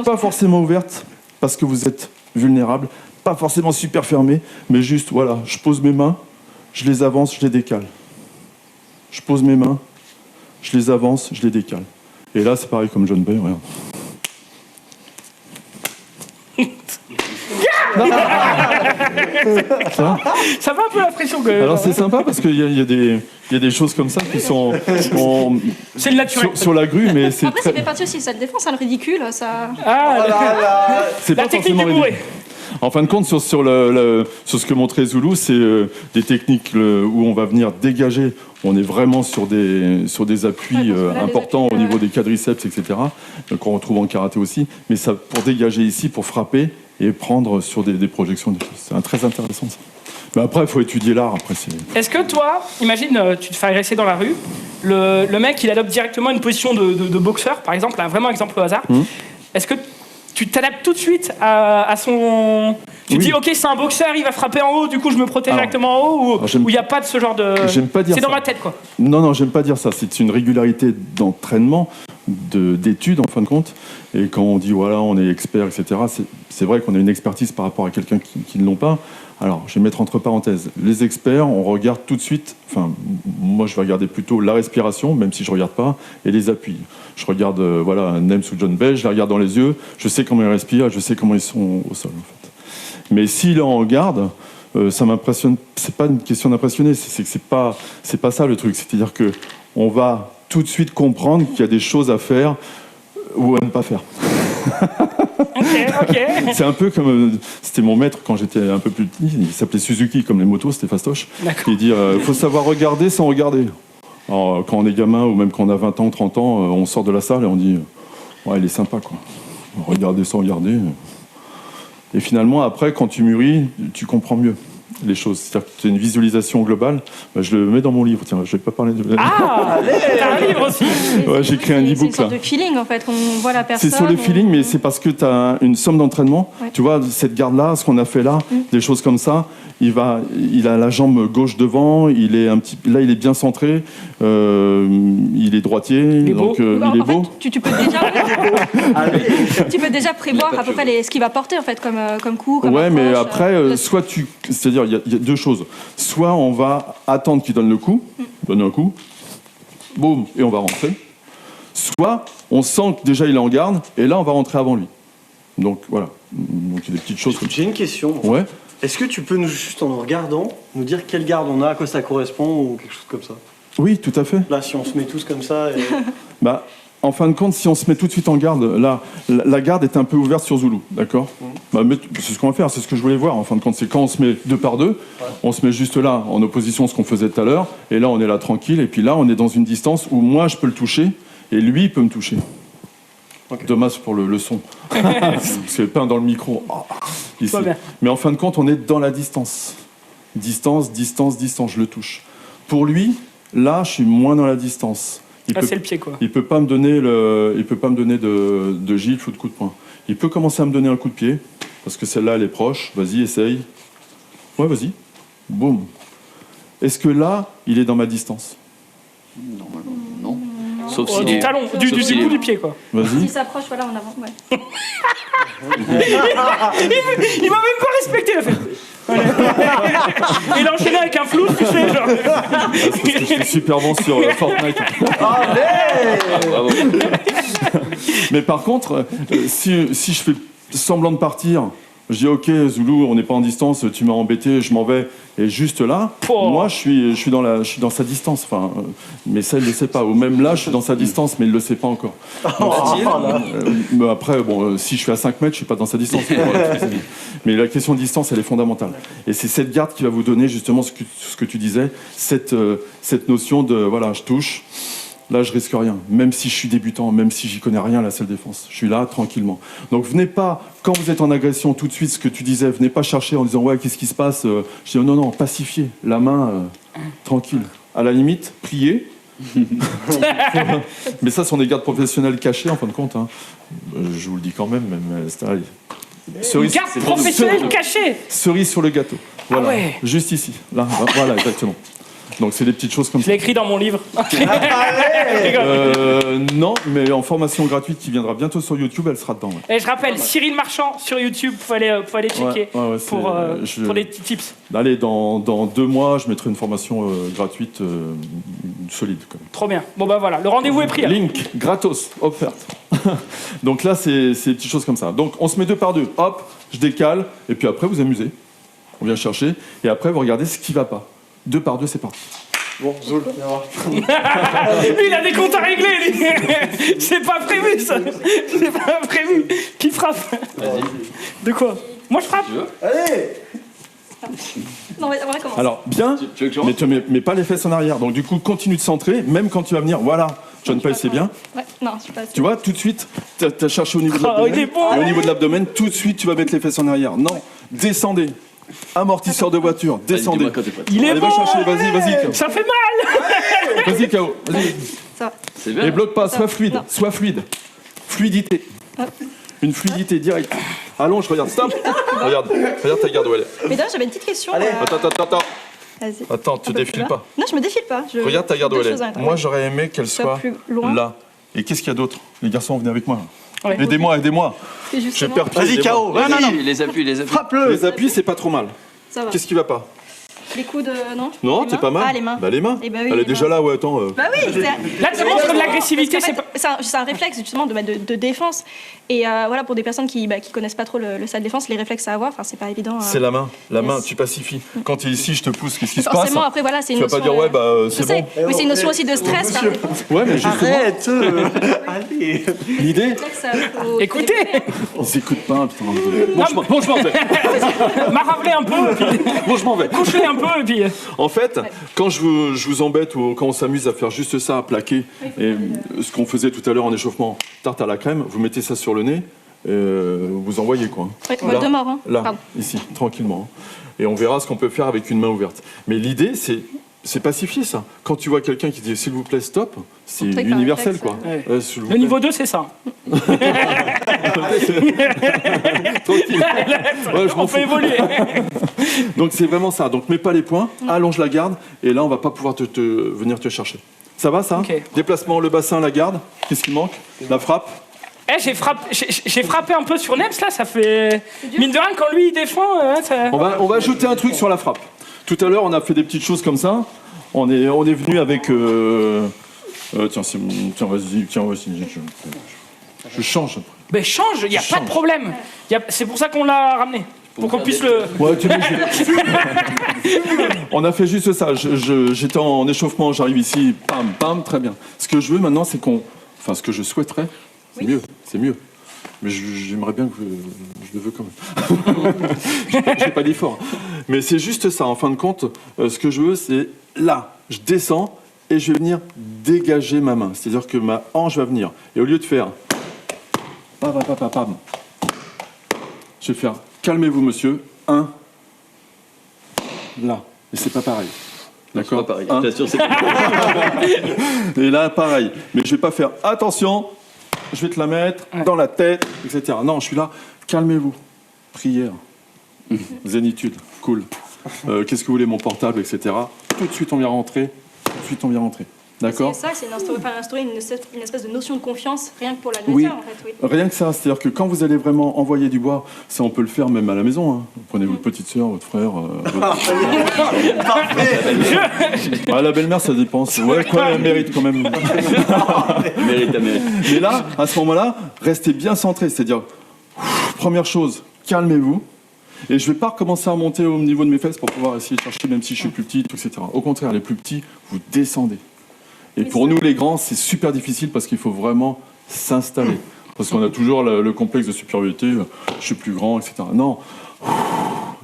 pas forcément ouverte, parce que vous êtes vulnérable, pas forcément super fermée, mais juste, voilà, je pose mes mains, je les avance, je les décale. Je pose mes mains, je les avance, je les décale. Et là, c'est pareil comme John Bay, regarde. Ça va un peu la pression que... Alors c'est sympa parce qu'il y a des choses comme ça qui sont c'est le naturel. Sur la grue, mais c'est après ça fait partie aussi, ça le défend, ça le ridicule, ça... C'est la pas technique forcément du bourré. En fin de compte, sur ce que montrait Zulu, c'est des techniques où on va venir dégager. On est vraiment sur des appuis importants au niveau des quadriceps, etc., qu'on retrouve en karaté aussi. Mais ça, pour dégager ici, pour frapper et prendre sur des projections. C'est très intéressant, ça. Mais après, il faut étudier l'art. Est-ce que toi, imagine, tu te fais agresser dans la rue, le mec, il adopte directement une position de boxeur, par exemple, un vraiment exemple au hasard. Est-ce que tu t'adaptes tout de suite à son... Tu te dis, ok, c'est un boxeur, il va frapper en haut, du coup je me protège directement en haut, ou il n'y a pas de ce genre de... J'aime pas dire c'est ça. dans ma tête, quoi. Non, j'aime pas dire ça. C'est une régularité d'entraînement, d'études, en fin de compte. Et quand on dit, voilà, on est expert, etc., c'est vrai qu'on a une expertise par rapport à quelqu'un qui ne l'ont pas. Alors, je vais mettre entre parenthèses. Les experts, on regarde tout de suite... Enfin, moi, je vais regarder plutôt la respiration, même si je ne regarde pas, et les appuis. Je regarde, Nems ou John Bay, je les regarde dans les yeux, je sais comment ils respirent, je sais comment ils sont au sol, en fait. Mais s'il est en garde, ça m'impressionne. C'est pas une question d'impressionner, c'est pas ça le truc. C'est-à-dire que on va tout de suite comprendre qu'il y a des choses à faire ou à ne pas faire. Ok. C'est un peu comme c'était mon maître quand j'étais un peu plus petit. Il s'appelait Suzuki comme les motos, c'était fastoche. Il dit faut savoir regarder sans regarder. Alors, quand on est gamin ou même quand on a 20 ans, 30 ans, on sort de la salle et on dit ouais, il est sympa, quoi. Regarder sans regarder. Et finalement, après, quand tu mûris, tu comprends mieux les choses. C'est-à-dire que tu as une visualisation globale. Je le mets dans mon livre. Tiens, je vais pas parler de... Ah, t'as un livre aussi. Ouais, j'ai écrit un e-book. C'est une sorte de feeling, en fait. On voit la personne. C'est sur le feeling, mais c'est parce que tu as une somme d'entraînement. Ouais. Tu vois, cette garde-là, ce qu'on a fait là, des choses comme ça, il a la jambe gauche devant, là, il est bien centré, il est droitier, il est beau. Il est beau. Fait, tu peux déjà prévoir à peu près ce qu'il va porter, en fait, comme coup, comme approche, mais après, c'est-à-dire, il y a deux choses. Soit on va attendre qu'il donne le coup, donne un coup, boum, et on va rentrer. soit on sent que déjà il est en garde, et là on va rentrer avant lui. Donc voilà, donc il y a des petites choses comme ça. J'ai une question. Ouais. Est-ce que tu peux juste en nous regardant, nous dire quelle garde on a, à quoi ça correspond ou quelque chose comme ça? Oui, tout à fait. Là, si on se met tous comme ça... Et... Bah, en fin de compte, si on se met tout de suite en garde, là, la garde est un peu ouverte sur Zulu, d'accord? Bah, c'est ce qu'on va faire, c'est ce que je voulais voir. En fin de compte, c'est quand on se met 2 par 2, on se met juste là, en opposition à ce qu'on faisait tout à l'heure, et là, on est là tranquille, et puis là, on est dans une distance où moi, je peux le toucher, et lui, il peut me toucher. Okay. Dommage pour le son. C'est peint dans le micro. Oh, ici. Mais en fin de compte, on est dans la distance. Distance, je le touche. Pour lui, là, je suis moins dans la distance. C'est le pied, quoi. Il peut pas me donner de gifle ou de coup de poing. Il peut commencer à me donner un coup de pied, parce que celle-là, elle est proche. Vas-y, essaye. Ouais, vas-y. Boum. Est-ce que là, il est dans ma distance? Normalement, non. Sauf du talon, du bout du pied, quoi. Vas-y. S'il s'approche, voilà, en avant, ouais. Il m'a même pas respecté, la fait. Il a enchaîné avec un flou, tu sais, genre. Parce que je suis super bon sur Fortnite. Bravo. Mais par contre, si je fais semblant de partir, je dis ok Zulu, on n'est pas en distance, tu m'as embêté, je m'en vais, et juste là, moi je suis dans sa distance, enfin, mais ça il le sait pas, ou même là je suis dans sa distance, mais il le sait pas encore. Mais après bon, si je suis à 5 mètres, je suis pas dans sa distance. Mais la question de distance, elle est fondamentale, et c'est cette garde qui va vous donner justement ce que tu disais, cette notion de voilà, je touche. Là, je risque rien, même si je suis débutant, même si j'y connais rien à la salle défense. Je suis là, tranquillement. Donc, venez pas, quand vous êtes en agression, tout de suite, ce que tu disais, venez pas chercher en disant, ouais, qu'est-ce qui se passe? Je dis, non, pacifiez, la main, tranquille. À la limite, priez. Mais ça, ce sont des gardes professionnels cachés, en fin de compte. Hein. Je vous le dis quand même, cerise, garde professionnelle cachée. Cerise sur le gâteau. Voilà, juste ici. Là, voilà, exactement. Donc c'est des petites choses comme ça. Je l'ai écrit dans mon livre. Non, mais en formation gratuite qui viendra bientôt sur YouTube, elle sera dedans. Ouais. Et je rappelle, Cyril Marchand sur YouTube, faut aller checker pour des petits tips. Allez, dans 2 mois, je mettrai une formation gratuite solide. Quand même. Trop bien. Bon bah voilà, le rendez-vous est pris. Link, gratos, offerte. Donc là, c'est des petites choses comme ça. Donc on se met 2 par 2, hop, je décale, et puis après vous amusez. On vient chercher, et après vous regardez ce qui va pas. 2 par 2, c'est parti. Bon, Zol, viens voir. Lui, il a des comptes à régler, lui. C'est pas prévu, ça. C'est pas prévu. Qui frappe? Vas-y. De quoi? Moi, je frappe. Allez. Non, on va commencer. Alors, bien, tu veux que je rentre? mais mets pas les fesses en arrière. Donc, du coup, continue de centrer, même quand tu vas venir. Voilà, John Paul, c'est bien. Ouais, non, je suis pas. Tu vois, tout de suite, t'as cherché au niveau de l'abdomen. Il est bon. Et au niveau de l'abdomen, tout de suite, tu vas mettre les fesses en arrière. Non, descendez. Amortisseur de voiture, descendez. Il est allez, bon. va chercher, vas-y. Ça fait mal. Vas-y, KO. Vas-y. Ça va. C'est bien. Et bloque pas, sois Non. fluide. Fluidité. Une fluidité directe. Allonge, regarde, stop. Regarde ta garde où elle est. Mais d'ailleurs, j'avais une petite question. Attends. Vas-y. Attends, tu défiles pas. Non, je me défile pas. Regarde ta garde où elle est. Moi, j'aurais aimé qu'elle soit plus loin. là. Et qu'est-ce qu'il y a d'autre? Les garçons, venez avec moi. Ouais. Aidez-moi. C'est J'ai justement. perdu. Vas-y, KO. Non. Les appuis. Frappe-le. Les appuis, c'est pas trop mal. Ça va. Qu'est-ce qui va pas? Les coups de. Non. Non, Les c'est mains pas mal. Ah, les mains. Bah, les mains. Eh ben oui, Elle est les déjà mains. là, ouais, attends. Bah oui, c'est. Là, tu montres de l'agressivité, Parce qu'en fait, c'est un réflexe justement de défense. Et voilà, pour des personnes qui connaissent pas trop le salle défense, les réflexes à avoir, enfin, c'est pas évident. C'est la main. La main, Yes. tu pacifies. Quand tu es ici, je te pousse, qu'est-ce qui se passe? Forcément, après, voilà, c'est Tu une vas pas notion. dire, ouais, bah, Je c'est sais, bon. mais c'est une notion aussi de stress. Monsieur. Ouais, mais justement, Arrête. Allez. l'idée, Écoutez. ils écoutent pas, putain. Bon, je m'en vais. M'arravelez un peu, puis Bon, je m'en vais. couchez un peu, et puis. En fait, quand je vous embête ou quand on s'amuse à faire juste ça, à plaquer, et ce qu'on faisait tout à l'heure en échauffement, tarte à la crème, vous mettez ça sur le nez, vous envoyez quoi. Ouais, vol de mort. Hein. Là, Pardon. ici, tranquillement. Et on verra ce qu'on peut faire avec une main ouverte. Mais l'idée, c'est pacifier ça. Quand tu vois quelqu'un qui dit s'il vous plaît stop, c'est Montrer que t'as un universel réflexe, quoi. ouais. S'il vous Le plaît. niveau 2, c'est ça. Tranquille. Ouais, je m'en On fous. fait évoluer. Donc c'est vraiment ça. Donc mets pas les poings, allonge la garde, et là on va pas pouvoir venir te chercher. Ça va ça? Ok. Déplacement, le bassin, la garde. Qu'est-ce qui manque? La frappe. J'ai frappé un peu sur Nems, là, ça fait. Mine de rien, quand lui il défend, ça. On va ajouter un truc sur la frappe. Tout à l'heure on a fait des petites choses comme ça. On est venu avec Tiens, vas-y, je change. Ben change, il n'y a pas de problème. C'est pour ça qu'on l'a ramené. Pour qu'on puisse le... Ouais, on a fait juste ça. J'étais en échauffement, j'arrive ici, pam, pam, très bien. Ce que je veux maintenant, c'est ce que je souhaiterais, c'est mieux. Mais j'aimerais bien que je le veux quand même. J'ai pas d'effort. Mais c'est juste ça, en fin de compte, ce que je veux, c'est là, je descends et je vais venir dégager ma main. C'est-à-dire que ma hanche va venir. Et au lieu de faire... Pam, je vais faire... Calmez-vous, monsieur. 1. Là. Et c'est pas pareil. D'accord ? C'est pas pareil. Je t'assure, c'est pas Et là, pareil. Mais je vais pas faire attention, je vais te la mettre dans la tête, etc. Non, je suis là. Calmez-vous. Prière. Zénitude. Cool. Qu'est-ce que vous voulez, mon portable, etc. Tout de suite, on vient rentrer. D'accord ? C'est ça, c'est instaurer une espèce de notion de confiance, rien que pour l'adversaire, en fait. Oui. Rien que ça. C'est-à-dire que quand vous allez vraiment envoyer du bois, ça, on peut le faire même à la maison. Hein. Vous prenez votre petite sœur, votre frère... la belle-mère, ça dépend. Ouais, quoi, elle mérite quand même. mérite. Mais là, à ce moment-là, restez bien centré. C'est-à-dire, première chose, calmez-vous. Et je ne vais pas recommencer à monter au niveau de mes fesses pour pouvoir essayer de chercher, même si je suis plus petit, etc. Au contraire, les plus petits, vous descendez. Et pour nous, les grands, c'est super difficile parce qu'il faut vraiment s'installer. Parce qu'on a toujours le complexe de supériorité, je suis plus grand, etc. Non,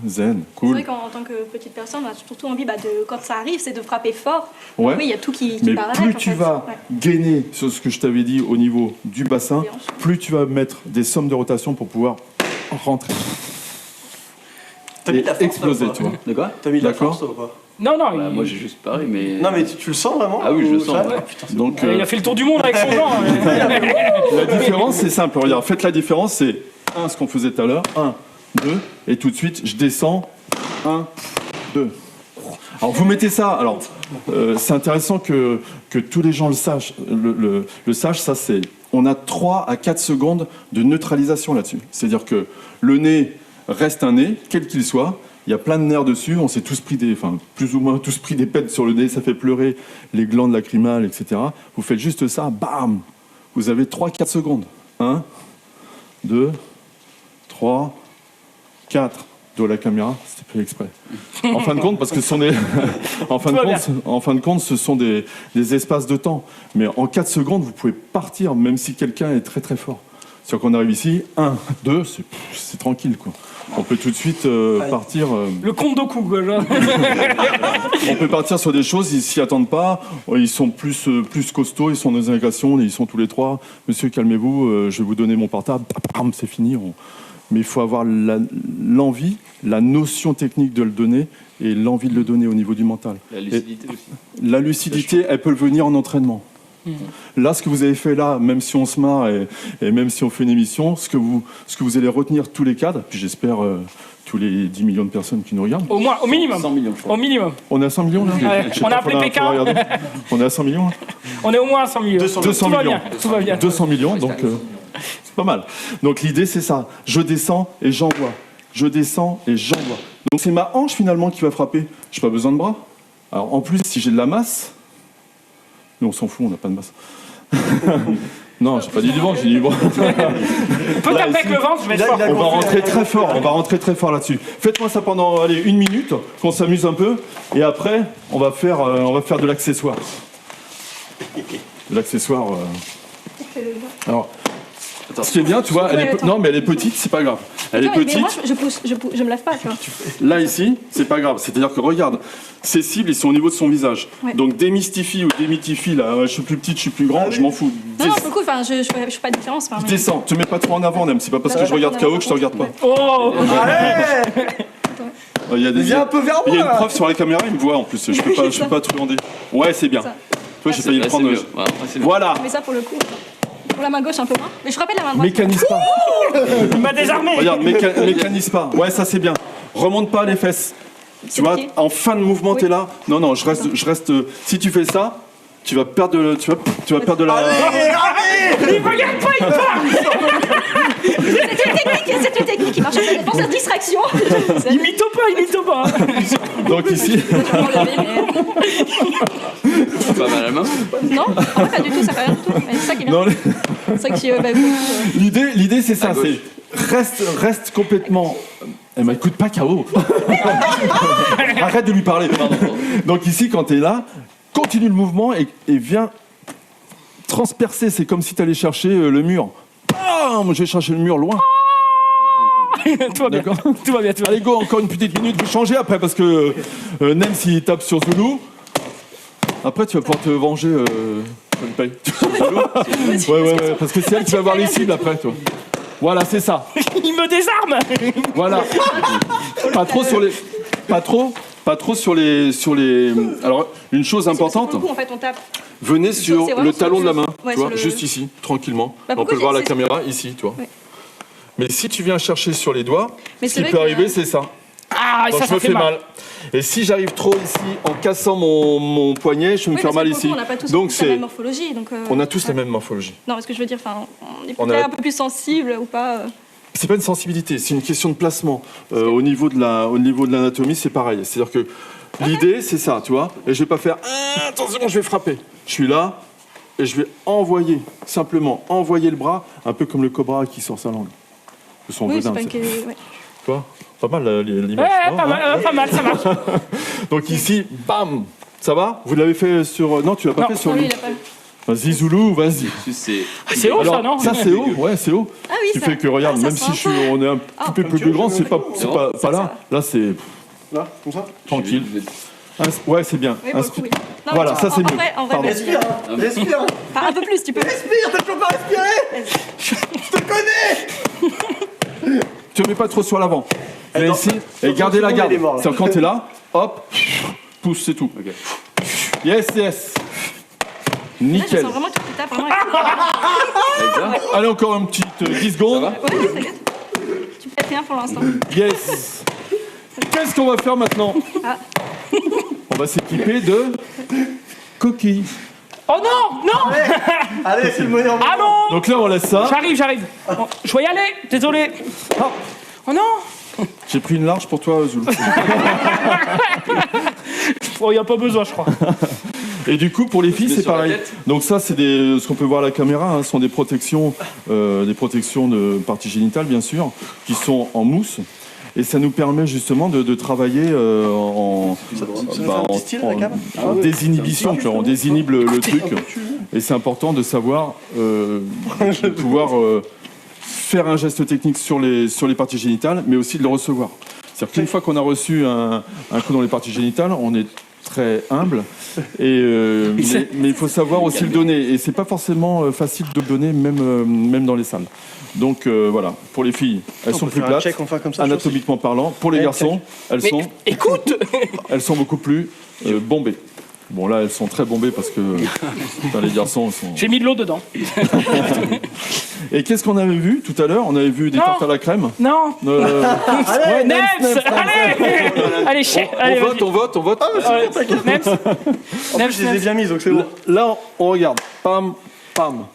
zen, cool. C'est vrai qu'en tant que petite personne, on a surtout envie, quand ça arrive, c'est de frapper fort. Ouais. Oui, il y a tout qui Mais part avec. plus tu vas gainer sur ce que je t'avais dit au niveau du bassin, plus tu vas mettre des sommes de rotation pour pouvoir rentrer. T'as mis de la force, exploser, là, ou pas tu vois. De quoi? T'as mis de la D'accord. force ou pas? Non, Moi, j'ai juste parlé, mais... Non, mais tu le sens vraiment? Ah oui, je le sens. Ça Ouais. Putain, Donc, Il a fait le tour du monde avec son genre. la différence, c'est simple. Regarde, faites la différence, c'est 1, ce qu'on faisait tout à l'heure, 1, 2, et tout de suite, je descends, 1, 2. Alors, vous mettez ça, alors, c'est intéressant que tous les gens le sachent. Le sachent, ça, c'est... On a 3 à 4 secondes de neutralisation là-dessus. C'est-à-dire que le nez reste un nez, quel qu'il soit. Il y a plein de nerfs dessus, on s'est tous pris plus ou moins tous pris des pètes sur le nez, ça fait pleurer les glandes lacrymales, etc. Vous faites juste ça, bam. Vous avez 3-4 secondes. 1, 2, 3, 4. De la caméra, c'était fait exprès. En fin de compte, parce que ce sont des... en fin de compte, ce sont des espaces de temps. Mais en 4 secondes, vous pouvez partir, même si quelqu'un est très très fort. C'est-à-dire qu'on arrive ici, 1, 2, c'est tranquille, quoi. On peut tout de suite partir... Le compte de coups, quoi. Genre. On peut partir sur des choses, ils s'y attendent pas, ils sont plus costauds, ils sont dans une agression, ils sont tous les 3. Monsieur, calmez-vous, je vais vous donner mon portable, bam, c'est fini. Mais il faut avoir l'envie, la notion technique de le donner et l'envie de le donner au niveau du mental. La lucidité aussi. La lucidité, elle peut venir en entraînement. Là, ce que vous avez fait là, même si on se marre et même si on fait une émission, ce que vous allez retenir tous les cadres, puis j'espère tous les 10 millions de personnes qui nous regardent. Au moins, au minimum. 100 millions, je crois. Au minimum. On est à 100 millions là Ouais. Je sais On a pas, appelé faudra Pékin. regarder. On est à 100 millions là On est au moins à 100 millions. 200 Tout va millions. bien. Tout va bien. 200 millions, donc c'est pas mal. Donc l'idée, c'est ça. Je descends et j'envoie. Je descends et j'envoie. Donc c'est ma hanche finalement qui va frapper. Je n'ai pas besoin de bras. Alors en plus, si j'ai de la masse, nous on s'en fout, on n'a pas de masse. Non, j'ai pas dit du ventre, j'ai dit du bras. On peut taper avec le ventre, je vais être fort. On va rentrer très fort, on va rentrer très fort là-dessus. Faites-moi ça pendant 1 minute, qu'on s'amuse un peu, et après on va faire de l'accessoire. L'accessoire. Alors, ce qui est bien, tu vois, non mais elle est petite, c'est pas grave. Elle est petite. Mais moi, je pousse, je me lève pas, tu vois. Là ici, c'est pas grave. C'est-à-dire que regarde, ces cibles, ils sont au niveau de son visage. Ouais. Donc démystifie ou démythifie. Là, je suis plus petite, je suis plus grand, je m'en fous. Non, pour le coup, je fais pas de différence. Je descends. Te mets pas trop en avant, même. C'est pas parce que je regarde KO que je te regarde pas. Oh. Il y a Viens un peu vers il y a moi, une là. prof sur la caméra, il me voit en plus. Je peux pas truander. Ouais, c'est bien. Ça. Toi, j'ai failli le Là, c'est prendre. mieux. Ouais, après, c'est mieux. Voilà. Mais ça, pour le coup, pour la main gauche, un peu moins. Mais je rappelle la main droite. Mécanise pas. Il m'a désarmé. Regarde, mécanise pas. Ouais, ça c'est bien. Remonte pas les fesses. Tu vois, bloqué. en fin de mouvement, Oui. t'es là. Non, je reste. Si tu fais ça, tu vas perdre de, tu vas perdre de la... Il me regarde pas, il part. C'est une technique qui marche à défense, c'est distraction. Il mytho pas. Donc ici... C'est pas mal à la main. Non, en fait, pas du tout, ça fait rien du tout. C'est ça qui est bien. Non, C'est ça qui l'idée c'est ça, c'est reste complètement... Elle m'écoute pas KO. Arrête de lui parler. Donc ici, quand tu es là, continue le mouvement et viens transpercer. C'est comme si tu allais chercher le mur. Je vais chercher le mur loin. Tout va bien. D'accord. Tout va bien. Allez, go, encore une petite minute. Vous changez après parce que Nem, s'il tape sur Zulu, après tu vas pouvoir te venger. Sur Zulu. Ouais, parce que c'est elle qui va avoir les cibles après, toi. Voilà, c'est ça. Il me désarme. Voilà. Pas trop sur les. Alors, une chose importante. En fait, on tape. Venez sur C'est vraiment le sur talon le de la main, genou. Ouais, tu vois, sur le- juste ici, tranquillement. Bah, On pourquoi peut voir la c'est- caméra ici, tu vois. Ouais. Mais si tu viens chercher sur les doigts, Mais ce c'est qui vrai peut que- arriver, c'est ça. Ah, Donc ça je me fait fais mal. mal. Et si j'arrive trop ici, en cassant mon poignet, je vais me Oui, faire parce mal que pour ici. le coup, on n'a pas tous Donc la même c'est, morphologie. Donc, on a tous la ouais. même morphologie. Non, parce que je veux dire, enfin, on est On peut-être a- un peu plus sensible ou pas. C'est pas une sensibilité, c'est une question de placement. Au niveau de l'anatomie, c'est pareil. C'est-à-dire que l'idée, c'est ça, tu vois. Et je vais pas faire attention, je vais frapper. Je suis là et je vais simplement envoyer le bras, un peu comme le cobra qui sort sa langue. De son Oui, c'est venin, pas une. tu sais. Ouais. Tu vois, pas mal l'image. Ouais, non, pas hein mal, ça marche. Donc ici, bam, ça va. Vous l'avez fait sur. Non, tu l'as pas Non. fait sur Ah oui, lui. il a pas. Vas-y, Zoulou, vas-y. C'est C'est haut, ça, non? Ça c'est haut, ouais, c'est haut. Ah oui, Ce qui ça- fait que regarde, ah, ça même se si sent un peu. on est un Ah, peu plus grand, c'est pas C'est là. Là c'est Là, comme ça. tranquille. Ouais, c'est bien. Oui, pour le coup, oui. Non, Voilà, mais ça, c'est en mieux. vrai, Pardon. vas-y. Respire, respire, Enfin, un peu plus, tu peux. respire, t'as toujours pas respiré. Je te connais. Tu ne mets pas trop sur l'avant. Viens Attends, ici et donc, gardez la tout le monde, garde. il est mort, là. C'est quand t'es là, hop, pousse, c'est tout. Yes. Là, je Nickel. sens vraiment que tu tapes vraiment. Allez, encore une petite 10 secondes. Ouais, t'inquiète. Tu peux être rien pour l'instant. Yes. Qu'est-ce qu'on va faire maintenant? Ah. On va s'équiper de coquilles. Oh non. Allez, c'est le meilleur moment. Allô. Donc là, on laisse ça. J'arrive. Bon, je vais y aller. Désolé. Oh non. J'ai pris une large pour toi, Zoulou. Oh, y a pas besoin, je crois. Et du coup, pour les filles, Mais c'est sur la pareil. tête. Donc ça, c'est ce qu'on peut voir à la caméra, hein, ce sont des protections de parties génitales, bien sûr, qui sont en mousse. Et ça nous permet justement de travailler en désinhibition, tu vois, on désinhibe le truc. Et c'est important de savoir de pouvoir faire un geste technique sur les parties génitales, mais aussi de le recevoir. C'est-à-dire qu'une fois qu'on a reçu un coup dans les parties génitales, on est très humble, mais il faut savoir aussi le donner. Et c'est pas forcément facile de le donner, même dans les salles. Donc voilà, pour les filles, elles sont plus plates, anatomiquement parlant. Pour les garçons, elles Mais sont écoute. elles sont beaucoup plus bombées. Bon là, elles sont très bombées parce que enfin, les garçons sont... J'ai mis de l'eau dedans. Et qu'est-ce qu'on avait vu tout à l'heure? On avait vu des Non. tartes à la crème. Non. Ouais, Nems, Nems. allez, chef. Allez, On vote. Nems. En plus, je les ai bien mises, donc c'est bon. Là, on regarde. Pam, pam.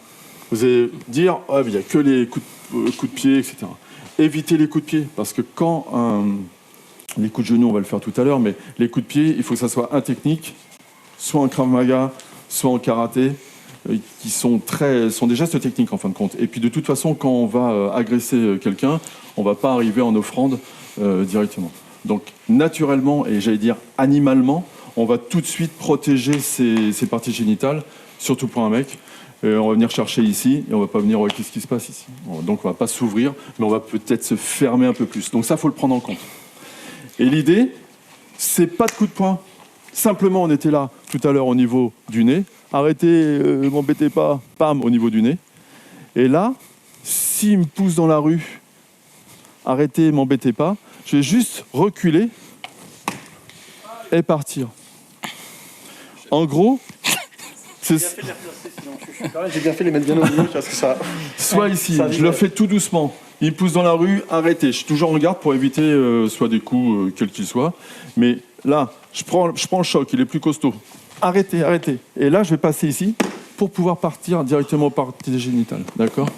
Vous allez dire, ah, il n'y a que les coups de pied, etc. Évitez les coups de pied, parce que quand les coups de genoux, on va le faire tout à l'heure, mais les coups de pied, il faut que ça soit un technique, soit en Krav Maga, soit en karaté, qui sont des gestes techniques en fin de compte. Et puis de toute façon, quand on va agresser quelqu'un, on ne va pas arriver en offrande directement. Donc naturellement, et j'allais dire animalement, on va tout de suite protéger ses parties génitales, surtout pour un mec. On va venir chercher ici et on va pas venir qu'est-ce qui se passe ici. Donc on va pas s'ouvrir, mais on va peut-être se fermer un peu plus. Donc ça, faut le prendre en compte. Et l'idée, c'est pas de coup de poing. Simplement, on était là tout à l'heure au niveau du nez. Arrêtez, m'embêtez pas, pam, au niveau du nez. Et là, s'il me pousse dans la rue, arrêtez, m'embêtez pas. Je vais juste reculer et partir. En gros, c'est J'ai bien fait de les mettre bien au milieu parce que ça. soit ici, Ça je le fais tout doucement. Il me pousse dans la rue, arrêtez. Je suis toujours en garde pour éviter soit des coups, quels qu'ils soient. Mais là, je prends le choc, il est plus costaud. arrêtez. Et là, je vais passer ici pour pouvoir partir directement aux parties génitales. D'accord ?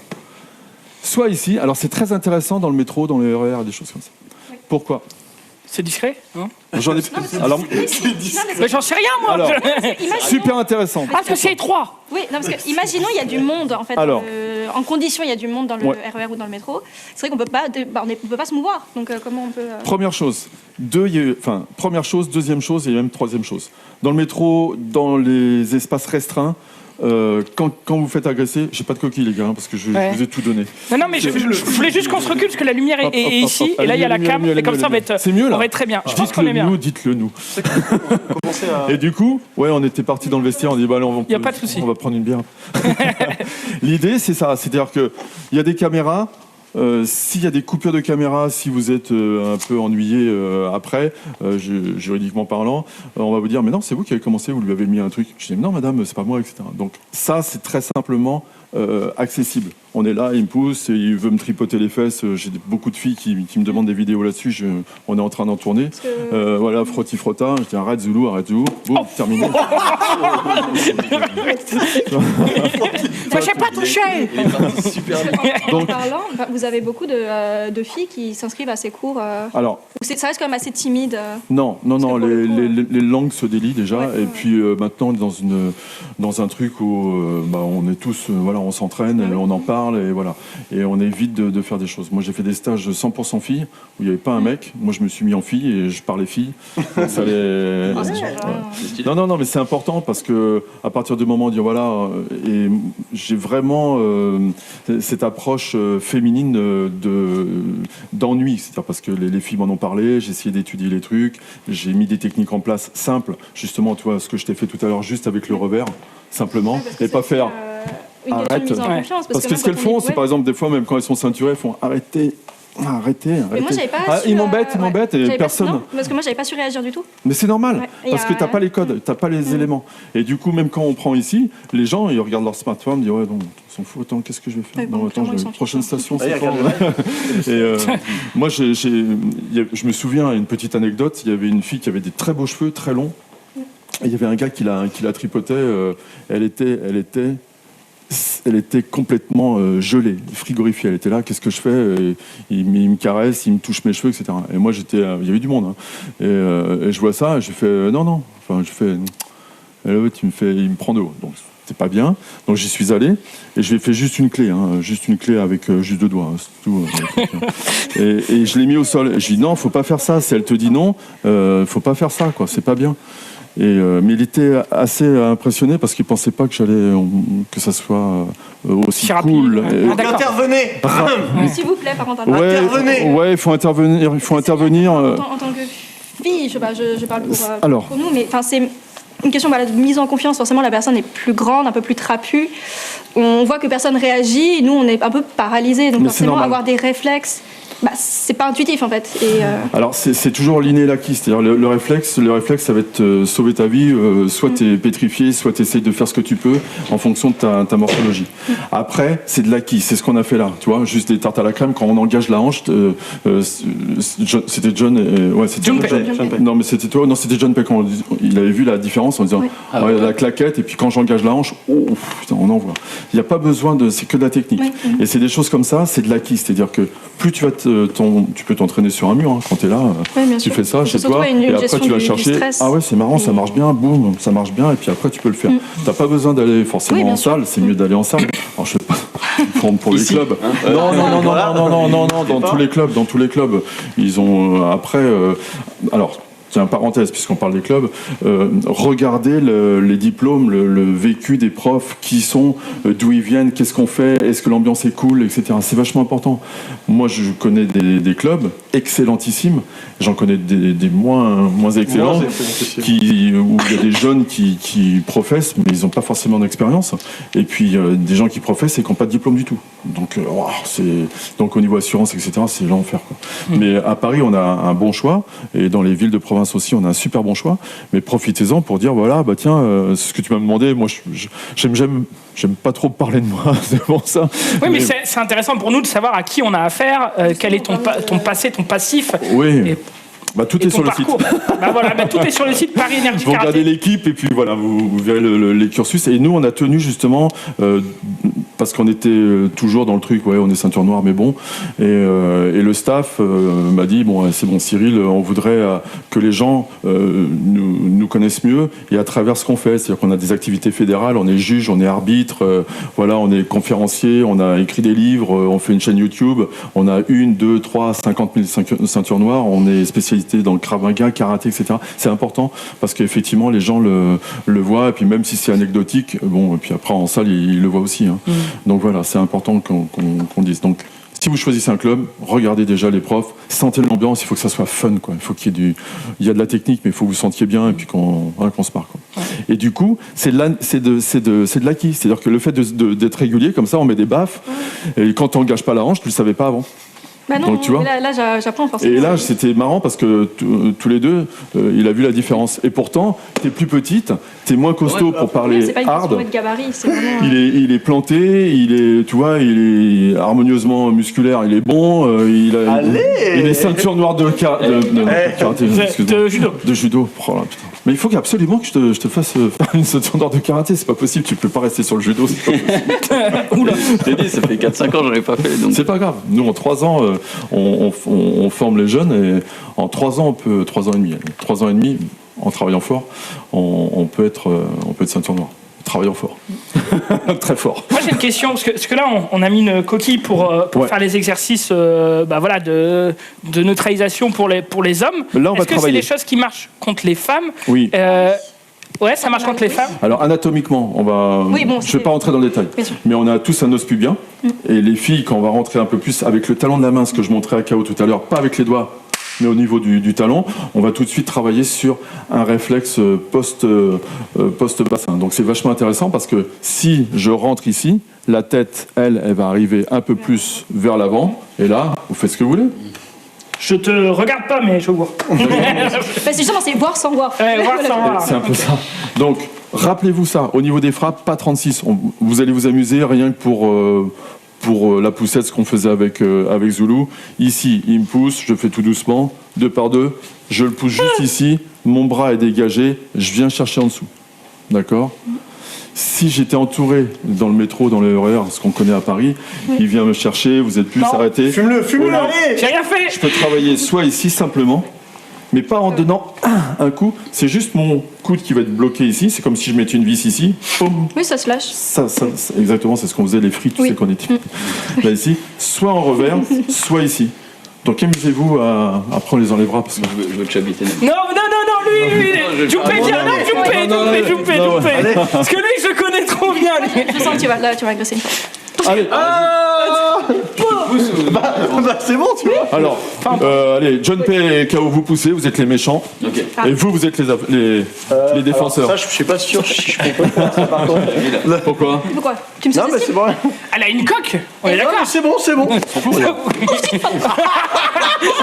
Soit ici, alors c'est très intéressant dans le métro, dans le RER, des choses comme ça. Pourquoi ? C'est discret, hein? J'en ai... Alors, mais j'en sais rien, moi. alors super intéressant. Ah, parce que c'est étroit. Oui, non, parce que imaginons il y a du monde en fait. Alors. En condition, il y a du monde dans le RER ou dans le métro. C'est vrai qu'on peut pas, on peut pas se mouvoir. Donc comment on peut Première chose, deuxième chose et même troisième chose. Dans le métro, dans les espaces restreints. Quand vous faites agresser, j'ai pas de coquille les gars, parce que je vous ai tout donné. Non, mais je voulais juste qu'on se recule parce que la lumière est ici et là il y a la cam et comme ça on va être. C'est mieux là. On va être très bien. Je pense qu'on est bien. Dites-le nous. Et du coup, on était partis dans le vestiaire, on dit y a pas de souci. On va prendre une bière. L'idée c'est ça, c'est-à-dire que il y a des caméras. S'il y a des coupures de caméra, si vous êtes un peu ennuyé après, juridiquement parlant, on va vous dire mais non, c'est vous qui avez commencé, vous lui avez mis un truc. Je dis non madame, c'est pas moi, etc. Donc ça c'est très simplement accessible. On est là, il me pousse, et il veut me tripoter les fesses. J'ai beaucoup de filles qui me demandent des vidéos là-dessus. On est en train d'en tourner. Voilà, frotti-frotta. Je dis arrête Zoulou, boum, terminé. Moi j'ai pas touché. En parlant, vous avez beaucoup de filles qui s'inscrivent à ces cours. Alors, ça reste quand même assez timide. Non, les langues se délient déjà. Et puis maintenant, dans un truc où on est tous, on s'entraîne, on en parle. Et voilà, et on évite de faire des choses. Moi j'ai fait des stages 100% filles où il n'y avait pas un mec. Moi je me suis mis en fille et je parlais filles. Donc, ça les... Non, mais c'est important parce que à partir du moment où on dit et j'ai vraiment cette approche féminine d'ennui, c'est-à-dire parce que les filles m'en ont parlé, j'ai essayé d'étudier les trucs, j'ai mis des techniques en place simples, justement, tu vois ce que je t'ai fait tout à l'heure juste avec le revers, simplement, et pas faire. Arrête. Parce que ce qu'elles font, c'est par exemple des fois même quand elles sont ceinturées, elles font arrêtez. Mais moi, j'avais pas ils m'embêtent et personne. Non, parce que moi, j'avais pas su réagir du tout. Mais c'est normal, parce que t'as pas les codes, t'as pas les éléments. Et du coup, même quand on prend ici, les gens, ils regardent leur smartphone, ils disent on s'en fout, attends, qu'est-ce que je vais faire prochaine station, c'est quoi? Et moi, je me souviens, une petite anecdote, il y avait une fille qui avait des très beaux cheveux, très longs, et il y avait un gars qui la tripotait, elle était complètement gelée, frigorifiée. Elle était là, qu'est-ce que je fais? Il me caresse, il me touche mes cheveux, etc. Et moi, il y avait du monde. Hein. Et je vois ça, et j'ai fait non. Enfin, je fais. Et l'autre, il me prend de haut. Donc, c'était pas bien. Donc, j'y suis allé, et je lui ai fait juste une clé avec juste 2 doigts. Hein, c'est tout. Et je l'ai mis au sol. Et je lui ai dit non, faut pas faire ça. Si elle te dit non, faut pas faire ça, quoi. C'est pas bien. Mais il était assez impressionné parce qu'il pensait pas que ça soit aussi cool. Intervenez. S'il vous plaît, par contre. Intervenez. Ouais, il faut intervenir. En tant que fille, je parle pour nous, mais c'est une question de mise en confiance. Forcément, la personne est plus grande, un peu plus trapue. On voit que personne réagit. Et nous, on est un peu paralysés. Donc forcément, avoir des réflexes. C'est pas intuitif en fait. Alors c'est toujours l'inné et l'acquis, c'est-à-dire le réflexe ça va être sauver ta vie, soit t'es pétrifié, soit t'essayes de faire ce que tu peux en fonction de ta morphologie. Après c'est de l'acquis, c'est ce qu'on a fait là, tu vois, juste des tartes à la crème quand on engage la hanche. C'était John, non mais c'était toi, non c'était John Peck, il avait vu la différence en disant la claquette et puis quand j'engage la hanche, putain on en voit. Il n'y a pas besoin c'est que de la technique. Et c'est des choses comme ça, c'est de l'acquis, c'est-à-dire que plus tu peux t'entraîner sur un mur hein, quand tu es là, tu fais ça chez toi et après tu vas chercher. Ah ouais, c'est marrant, ça marche bien, boum, ça marche bien et puis après tu peux le faire. T'as pas besoin d'aller forcément en salle, c'est mieux d'aller en salle. Alors je sais pas prendre pour les clubs. Non, dans tous les clubs, ils ont après. Alors. Tiens, parenthèse, puisqu'on parle des clubs, regardez les diplômes, le vécu des profs, qui sont, d'où ils viennent, qu'est-ce qu'on fait, est-ce que l'ambiance est cool, etc. C'est vachement important. Moi, je connais des clubs excellentissimes, j'en connais des moins excellents, où il y a des jeunes qui professent, mais ils n'ont pas forcément d'expérience, et puis des gens qui professent et qui n'ont pas de diplôme du tout. Donc, donc au niveau assurance, etc., c'est l'enfer. Mais à Paris, on a un bon choix, et dans les villes de province aussi, on a un super bon choix, mais profitez-en pour dire voilà, ce que tu m'as demandé, moi j'aime pas trop parler de moi, c'est pour ça. Oui, mais c'est intéressant pour nous de savoir à qui on a affaire, quel est ton passé, ton passif. Oui. Tout est sur le site. Tout est sur le site Paris Énergie Vous regardez Karaté. l'équipe et puis voilà, vous verrez les cursus. Et nous, on a tenu justement, parce qu'on était toujours dans le truc, on est ceinture noire, mais bon. Et le staff m'a dit, c'est bon Cyril, on voudrait que les gens nous connaissent mieux et à travers ce qu'on fait. C'est-à-dire qu'on a des activités fédérales, on est juge, on est arbitre, on est conférencier, on a écrit des livres, on fait une chaîne YouTube, on a 1, 2, 3, 50 000 ceintures noires, on est spécialisé dans le Krav Maga, karaté, etc. C'est important parce qu'effectivement les gens le voient et puis même si c'est anecdotique, et puis après en salle ils le voient aussi. Hein. Donc voilà, c'est important qu'on dise. Donc si vous choisissez un club, regardez déjà les profs, sentez l'ambiance, il faut que ça soit fun, quoi. Il faut il y a de la technique, mais il faut que vous sentiez bien et puis qu'on se marre, quoi. Et du coup, c'est de l'acquis, c'est-à-dire que le fait d'être régulier comme ça, on met des baffes et quand on engage pas la hanche, tu le savais pas avant. Donc, tu vois. Là, j'apprends forcément. Et là, c'était marrant parce que tous les deux, il a vu la différence. Et pourtant, t'es plus petite, t'es moins costaud pour parler c'est pas une hard. question de gabarit, c'est vraiment... Il est planté, il est harmonieusement musculaire, il est bon, il est ceinture noire de karaté, de judo. Oh là, putain. Mais il faut absolument que je te fasse faire une ceinture noire de karaté, c'est pas possible, tu peux pas rester sur le judo. Oula, je t'ai dit, ça fait 4-5 ans que j'en ai pas fait. Donc. C'est pas grave, nous en 3 ans, on forme les jeunes et en 3 ans, 3 ans et demi, en travaillant fort, on peut être ceinture noire. Travaillant fort. Très fort. Moi j'ai une question, parce que là on a mis une coquille pour faire les exercices de neutralisation pour les hommes. Là, est-ce que c'est des choses qui marchent contre les femmes? Oui. Ça marche contre les femmes. Alors anatomiquement, je vais pas rentrer dans le détail, mais on a tous un os pubien et les filles, quand on va rentrer un peu plus avec le talon de la main, ce que je montrais à K.O. tout à l'heure, pas avec les doigts, mais au niveau du talon, on va tout de suite travailler sur un réflexe post-bassin. Donc c'est vachement intéressant parce que si je rentre ici, la tête, elle va arriver un peu plus vers l'avant, et là, vous faites ce que vous voulez. Je te regarde pas, mais je vois. C'est justement, c'est voir sans voir. Voir sans voir. C'est un peu ça. Donc, rappelez-vous ça. Au niveau des frappes, pas 36. Vous allez vous amuser rien que pour la poussette, ce qu'on faisait avec Zulu. Ici, il me pousse, je fais tout doucement, 2 par 2. Je le pousse juste ici. Mon bras est dégagé. Je viens chercher en dessous. D'accord ? Si j'étais entouré dans le métro, dans le RER, ce qu'on connaît à Paris, il vient me chercher, vous êtes plus arrêté. Fume-le, allez. J'ai rien fait. Je peux travailler soit ici simplement, mais pas en donnant un coup. C'est juste mon coude qui va être bloqué ici. C'est comme si je mettais une vis ici. Boum. Oui, ça se lâche. Ça, exactement, c'est ce qu'on faisait les frites, tu sais qu'on était là ici. Soit en revers, soit ici. Donc amusez-vous à prendre les enlèvera parce que je veux te chabiter. Non, lui, Joupé. Parce que lui, je connais trop bien. Je sens que tu vas agresser une fois. Allez. C'est bon, tu vois. Alors, allez, John P et K.O. vous poussez, vous êtes les méchants. Okay. Et vous êtes les défenseurs. Alors ça, je suis pas sûr si je comprends pas ça par contre. Pourquoi Tu me Non, mais c'est bon. Elle a une coque. On est Non, d'accord. mais c'est bon.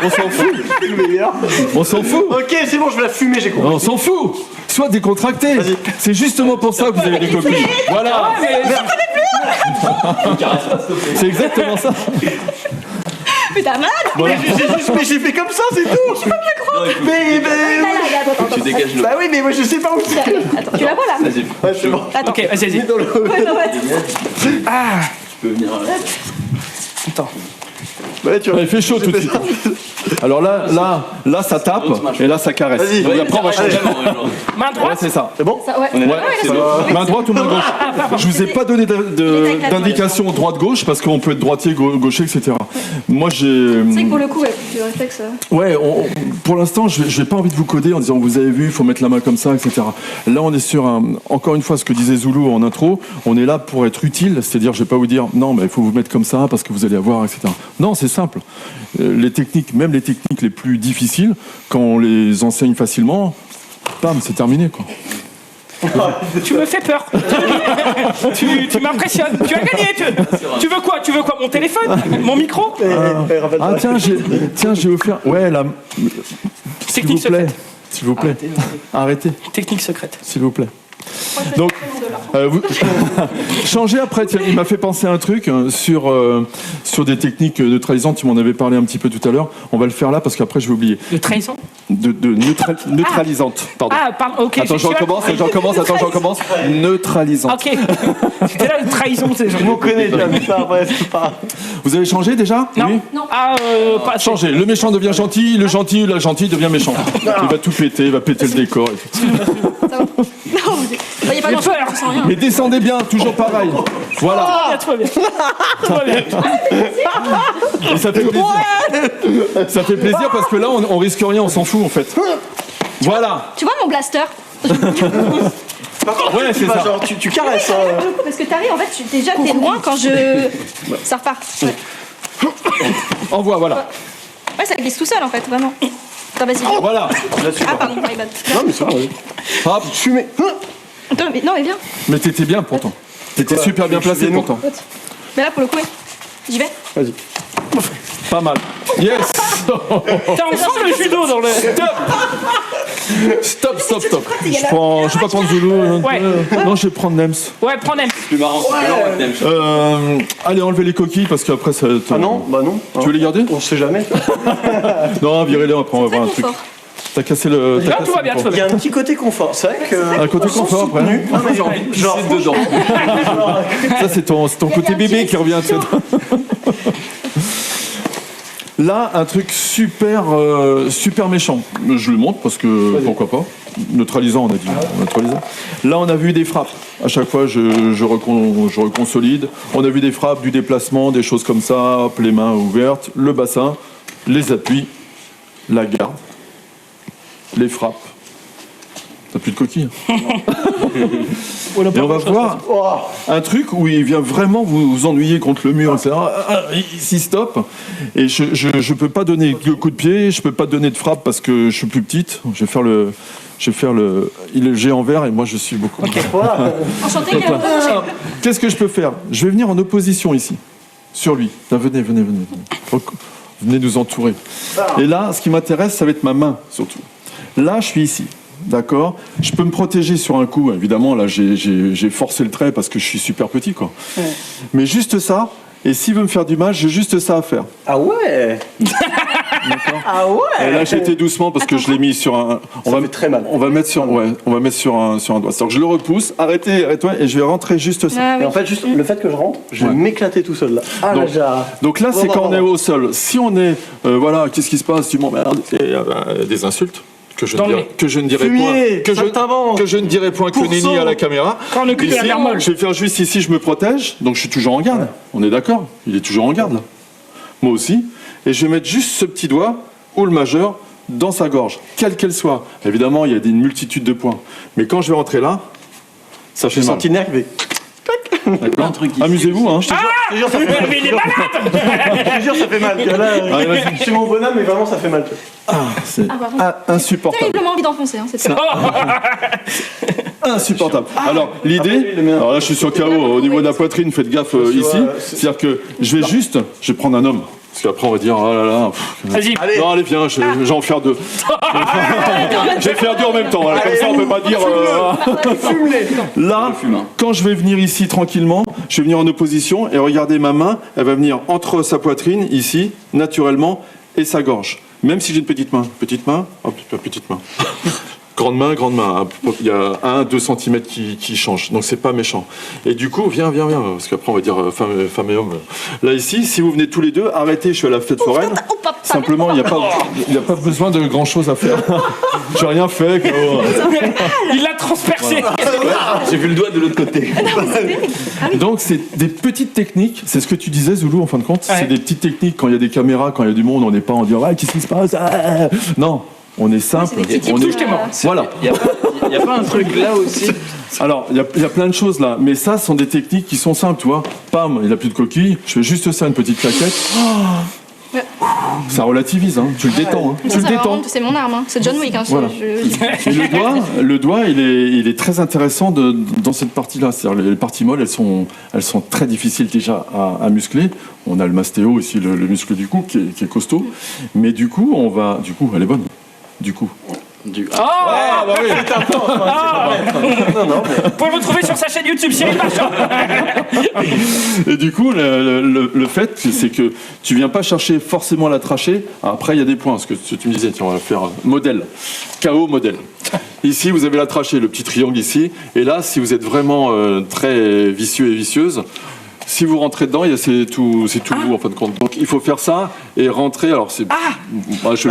On s'en fout. On s'en fout. Ok, c'est bon, je vais la fumer, j'ai compris. On s'en fout. Sois décontracté. C'est justement pour ça que vous avez des copines. Voilà. C'est exactement ça. Mais t'as malade. Mais j'ai fait comme ça, c'est tout. Je peux bien croire. Mais Tu dégages le. bah oui, mais moi je sais pas où c'est. Attends, tu la vois là? Vas-y. Ouais, c'est bon. Attends. Ok, vas-y. Dans le... Ah, Tu peux venir. attends. Ouais, tu vois. Il fait chaud tout de suite. Alors là, ça tape et là, ça caresse. Vas-y. Donc après, on va changer. Main Ouais, droite. c'est ça. C'est bon? Ouais. C'est bon. Main droite ou main gauche? Je vous ai pas donné d'indication droite-gauche parce qu'on peut être droitier, gaucher, etc. Moi, j'ai. C'est vrai que pour le coup, tu réflexes. Ouais, pour l'instant, je n'ai pas envie de vous coder en disant vous avez vu, il faut mettre la main comme ça, etc. Là, on est sur encore une fois, ce que disait Zulu en intro, on est là pour être utile, c'est-à-dire, je vais pas vous dire non, mais il faut vous mettre comme ça parce que vous allez avoir, etc. Non, c'est simple. Les techniques, même les techniques les plus difficiles, quand on les enseigne facilement, bam, c'est terminé, quoi. Tu me fais peur. tu m'impressionnes. Tu as gagné. Tu veux quoi? Mon téléphone? Mon micro? Ah tiens, j'ai offert. Ouais, la. Technique secrète. S'il vous plaît. Arrêtez. Technique secrète. S'il vous plaît. Donc, changer après, tiens, il m'a fait penser à un truc sur des techniques neutralisantes, tu m'en avais parlé un petit peu tout à l'heure. On va le faire là parce qu'après je vais oublier. De trahison? neutralisante. Pardon. Ah, pardon, ok. Attends, j'en recommence. Neutralisante. Ok. C'était là une trahison, c'est genre. Je m'en connais déjà, mais ça, après, c'est pas... Vous avez changé déjà? Non. Oui. Non. Ah, pas Changé. Le méchant devient gentil, le gentil ou la gentille devient méchant. Il va tout péter, il va péter le décor. Et tout. Ça va. Non, il n'y a pas J'ai grand-chose, peur. je sens rien. Mais descendez bien, toujours pareil. Voilà. Tout va bien. Tout va bien. Et ça fait plaisir. Ça fait plaisir parce que là, on risque rien, on s'en fout en fait. Voilà. Tu vois mon blaster? Ouais, c'est ça. Genre, tu caresses. Parce que t'arrives, en fait, déjà t'es loin quand je. Ça repart. Ouais. Envoie, voilà. Ouais, ça glisse tout seul en fait, vraiment. Attends, vas-y. Voilà. Ah, pardon, my bad. Non, mais c'est bon, oui. Hop. Fumée. Attends, mais non, mais viens. Mais t'étais bien pourtant. T'étais super bien placé pourtant. Mais là, pour le coup, j'y vais. Vas-y. Pas mal. Yes. T'as ensemble le judo dans le. Stop. Je vais pas prendre Zulu. Ouais. Non, je vais prendre Nems. Ouais, prends Nem. Plus marrant, c'est plus long, Allez, enlevez les coquilles parce qu'après ça. Ah non, bah non. Tu veux les garder? On sait jamais. Non, virez-les, après on va Très voir un truc. confort. T'as cassé le. Là, tout va bien, tout va Il y bien. a un petit côté confort. C'est vrai que. Un côté confort après. Non, mais genre dedans. Ça, c'est ton côté bébé qui revient. Là, un truc super méchant. Je le montre parce que pourquoi pas. Neutralisant, on a dit. Neutralisant. Là, on a vu des frappes. À chaque fois, je reconsolide. On a vu des frappes, du déplacement, des choses comme ça. Hop, les mains ouvertes, le bassin, les appuis, la garde, les frappes. T'as plus de coquilles. Et on va voir un truc où il vient vraiment vous ennuyer contre le mur, etc. Ici, stop. Et je peux pas donner de coup de pied, je peux pas donner de frappe parce que je suis plus petite. Je vais faire le il est géant vert et moi je suis beaucoup. Enchanté, Qu'est-ce que je peux faire? Je vais venir en opposition ici, sur lui. Là, venez. Venez nous entourer. Et là, ce qui m'intéresse, ça va être ma main, surtout. Là, je suis ici. D'accord. Je peux me protéger sur un coup. Évidemment, là, j'ai forcé le trait parce que je suis super petit, quoi. Ouais. Mais juste ça. Et s'il veut me faire du mal, j'ai juste ça à faire. Ah ouais. Ah ouais. Et là, j'ai été doucement parce que je l'ai mis sur un. Ça fait très mal. On va mettre sur un doigt. C'est-à-dire que je le repousse. Arrête-toi, et je vais rentrer juste ça. Ah, oui. Et en fait, juste le fait que je rentre, je vais m'éclater tout seul là. Ah, donc là, c'est quand on est au sol. Si on est, voilà, qu'est-ce qui se passe? Tu m'emmerdes. Des insultes. Que je ne dirai point que nenni à la caméra. Quand on occupe la garmole. Je vais faire juste ici, je me protège, donc je suis toujours en garde. Ouais. On est d'accord? Il est toujours en garde là. Moi aussi. Et je vais mettre juste ce petit doigt, ou le majeur, dans sa gorge, quelle qu'elle soit. Évidemment, il y a une multitude de points. Mais quand je vais rentrer là, ça fait mal. Senti nervé. D'accord. Amusez-vous, hein. Je te jure, ça fait mal. Mais il est malade. Je te jure, ça fait mal. Là, c'est mon bonhomme, mais vraiment, ça fait mal. C'est insupportable. Terriblement envie d'enfoncer, hein, c'est insupportable. Alors, l'idée, alors là, je suis sur KO au niveau de la poitrine, faites gaffe ici. C'est-à-dire que je vais prendre un homme. Parce qu'après, on va dire, oh là là. Vas-y. Non, allez, viens, je vais en faire deux. Je vais faire deux en même temps. Voilà, comme ça, on peut pas dire. Là, quand je vais venir ici tranquillement, je vais venir en opposition et regardez ma main, elle va venir entre sa poitrine, ici, naturellement, et sa gorge. Même si j'ai une petite main. Petite main, hop, petite main. Grande main. Il y a 1-2 cm qui changent, donc c'est pas méchant. Et du coup, viens, parce qu'après on va dire femme et homme. Là ici, si vous venez tous les deux, arrêtez, je suis à la fête foraine. Simplement, il n'y a pas besoin de grand chose à faire. J'ai rien fait. Il l'a transpercé. J'ai vu le doigt de l'autre côté. Donc c'est des petites techniques, c'est ce que tu disais Zoulou en fin de compte, c'est des petites techniques quand il y a des caméras, quand il y a du monde, on n'est pas en disant qu'est-ce qui se passe? Non. On est simple. Voilà. Il n'y a pas un truc là aussi? Alors, il y a plein de choses là, mais ça, ce sont des techniques qui sont simples, tu vois. Pam, il n'a plus de coquille, je fais juste ça, une petite claquette. Ça relativise, hein. Tu le détends. Hein. Tu le détends. C'est mon arme, hein. C'est John Wick. Hein. Voilà. Et le doigt, il est très intéressant dans cette partie-là. C'est-à-dire les parties molles, elles sont très difficiles déjà à muscler. On a le mastéo ici, le muscle du cou qui est costaud. Mais du coup, elle est bonne. Du coup, Ah bah oui. Vous pouvez le retrouver sur sa chaîne YouTube, Cyril Marchand. Et du coup, le fait, c'est que tu viens pas chercher forcément la trachée. Après, il y a des points. Ce que tu me disais, on va faire modèle. KO modèle. Ici, vous avez la trachée, le petit triangle ici. Et là, si vous êtes vraiment très vicieux et vicieuse, si vous rentrez dedans, c'est tout vous en fin de compte. Donc il faut faire ça et rentrer. Alors c'est.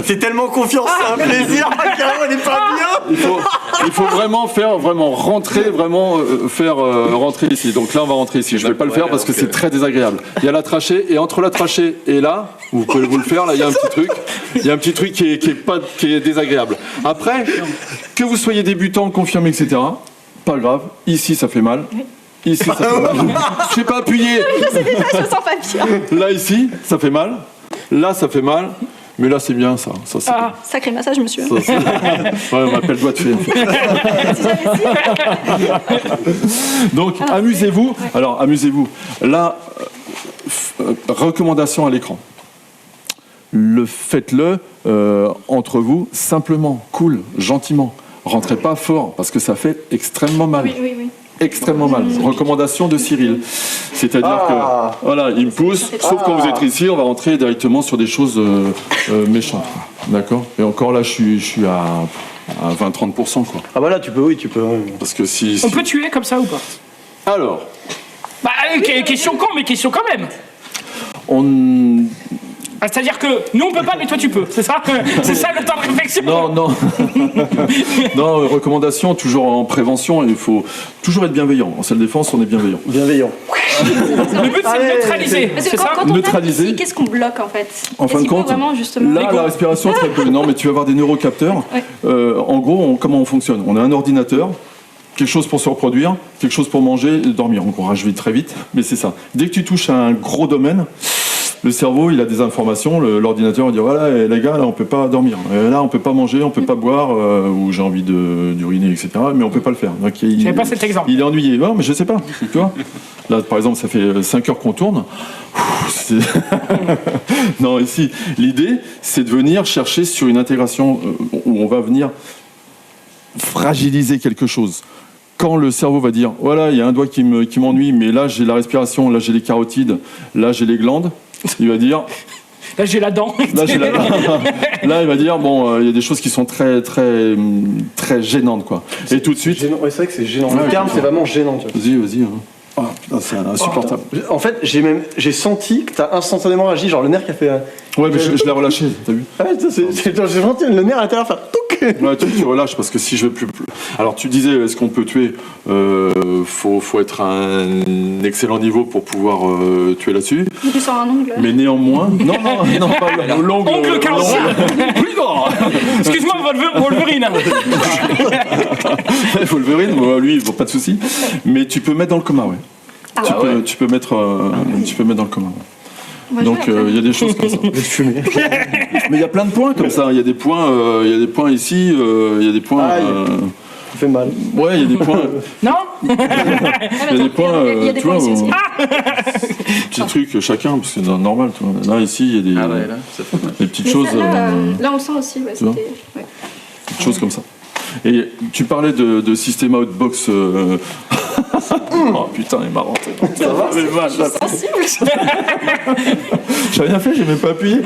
T'es tellement confiant, c'est un plaisir. Caro, elle est pas bien. Il faut vraiment rentrer rentrer ici. Donc là, on va rentrer ici. Je vais pas le faire parce que c'est très désagréable. Il y a la trachée et entre la trachée et là, vous pouvez vous le faire. Là, il y a un petit truc. Il y a un petit truc qui est désagréable. Après, que vous soyez débutant, confirmé, etc. Pas grave. Ici, ça fait mal. Ici, ça fait mal. Je sais pas appuyer. Je sais déjà, je sens pas bien. Là, ici, ça fait mal. Là, ça fait mal. Mais là, c'est bien, ça. C'est bien. Sacré massage, monsieur. Ouais, on m'appelle doigt de fée. En fait. Donc, amusez-vous. Ouais. Alors, amusez-vous. Là, recommandation à l'écran. Faites-le entre vous, simplement, cool, gentiment. Rentrez pas fort, parce que ça fait extrêmement mal. Oui. Extrêmement mal. Recommandation de Cyril. C'est-à-dire que, voilà, il me pousse, sauf quand vous êtes ici, on va rentrer directement sur des choses méchantes. D'accord ? Et encore là, je suis à 20-30%, quoi. Ah bah là, tu peux. Parce que si... On peut tuer comme ça ou pas ? Alors... Bah, question con, mais question quand même. C'est-à-dire que nous on peut pas, mais toi tu peux. C'est ça le temps de réflexion. Non, recommandation, toujours en prévention, il faut toujours être bienveillant. En salle de défense, on est bienveillant. Le but c'est de neutraliser. Parce que c'est ça quand on neutraliser. Ici, qu'est-ce qu'on bloque en fait ? En fin de compte, vraiment, justement... là la respiration très peu. Non, mais tu vas avoir des neurocapteurs. Ouais. En gros, comment on fonctionne ? On a un ordinateur. Quelque chose pour se reproduire, quelque chose pour manger et dormir. Donc on rage très vite, mais c'est ça. Dès que tu touches à un gros domaine, le cerveau, il a des informations, l'ordinateur va dire voilà, les gars, là, on peut pas dormir. Là, on peut pas manger, on peut pas boire, ou j'ai envie d'uriner, etc. Mais on peut pas le faire. Donc, j'avais pas cet exemple. Il est ennuyé. Non, mais je sais pas. Tu vois. Là, par exemple, ça fait 5 heures qu'on tourne. Non, ici, l'idée, c'est de venir chercher sur une intégration où on va venir fragiliser quelque chose. Quand le cerveau va dire voilà, il y a un doigt qui m'ennuie, mais là, j'ai la respiration, là, j'ai les carotides, là, j'ai les glandes. Il va dire... Là, j'ai la dent. Là, il va dire, bon, il y a des choses qui sont très, très, très gênantes, quoi. Et tout de suite... Gênant. Ouais, c'est vrai que c'est gênant. Le terme, c'est vraiment gênant. Tu vois. Vas-y. Oh, putain, c'est insupportable. En fait, j'ai senti que t'as instantanément agi, genre le nerf qui a fait... Ouais, mais je l'ai relâché, t'as vu ? J'ai senti le nerf à l'intérieur faire touc. Ouais, tu relâches, parce que si je veux plus... Alors, tu disais, est-ce qu'on peut tuer ? Faut être à un excellent niveau pour pouvoir tuer là-dessus. Tu sors un ongle. Mais néanmoins... Non, pas l'ongle. Ongle carotide. Excuse-moi, Wolverine. Wolverine, lui, pas de souci. Mais tu peux mettre dans le coma, ouais. Tu peux mettre dans le coma. Donc il y a des choses comme ça. Mais il y a plein de points comme ça. Il y a des points ici. Il y a des points. Ça fait mal. Ouais, il y a des points. Non. Il y a des points. Il y a des points ici aussi. Petits trucs chacun, parce que c'est normal. Tu vois. Là ici, il y a des. Là, ça fait mal. Des petites choses. Là, on le sent aussi. Ouais, c'était. Ouais. Des choses comme ça. Et tu parlais de système outbox. Oh putain, il m'a rentré. Ça va, mais mal. Sensible. J'ai rien fait, j'ai même pas appuyé.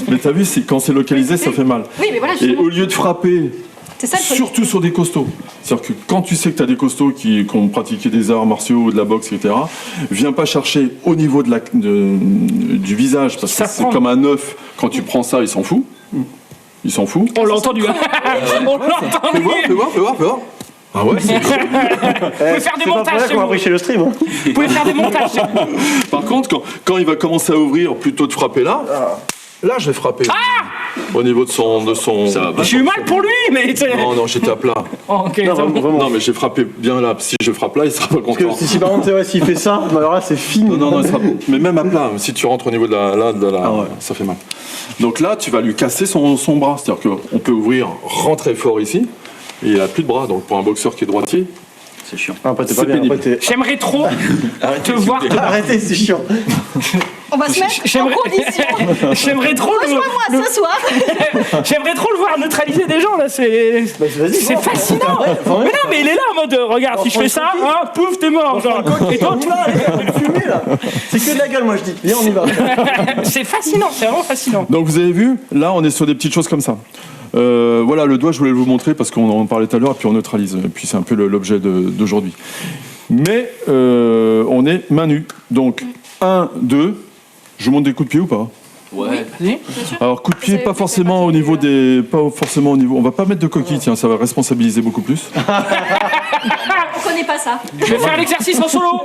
Mais t'as vu, quand c'est localisé, ça fait mal. Oui, mais voilà. Et au lieu de frapper, ça, surtout sur des costauds. C'est-à-dire que quand tu sais que t'as des costauds qui ont pratiqué des arts martiaux ou de la boxe, etc., viens pas chercher au niveau du visage, parce que c'est comme un œuf. Quand tu prends ça, il s'en fout. Il s'en fout. On l'a entendu. On l'a entendu. Fais voir. Ah ouais, c'est Vous pouvez faire des montages. C'est pas qu'on a chez le stream. Hein. Vous pouvez faire des montages. Par contre, quand il va commencer à ouvrir, plutôt de frapper là je vais frapper. Au niveau de son... Ça va. J'ai eu mal pour lui, mais... Non, j'étais à plat. Oh, ok. Non, mais j'ai frappé bien là. Si je frappe là, il sera pas content. Parce que si par exemple, s'il fait ça, alors là, c'est fini. Non, mais même à plat, si tu rentres au niveau de la ça fait mal. Donc là, tu vas lui casser son bras. C'est-à-dire qu'on peut rentrer fort ici, et il a plus de bras. Donc pour un boxeur qui est droitier, c'est chiant. Après, t'es pas bien. J'aimerais trop te voir. Arrêtez, c'est chiant. On va se mettre en condition. J'aimerais trop Rejoins-moi ce soir. J'aimerais trop le voir neutraliser des gens là, c'est fascinant. Mais non, mais il est là en mode regarde, si je fais ça, hein, pouf, t'es mort. Genre. Et toi, fumé là. C'est que de la gueule, moi je dis. Viens, on y va. c'est fascinant, c'est vraiment fascinant. Donc vous avez vu, là on est sur des petites choses comme ça. Voilà, le doigt, je voulais vous montrer parce qu'on en parlait tout à l'heure, et puis on neutralise. Et puis c'est un peu l'objet d'aujourd'hui. Mais on est main nue. Donc 1, 2, je monte des coups de pied ou pas? Ouais. Alors coup de pied, pas forcément au niveau des, on va pas mettre de coquille, tiens, ça va responsabiliser beaucoup plus. On connaît pas ça. Je vais faire l'exercice en solo.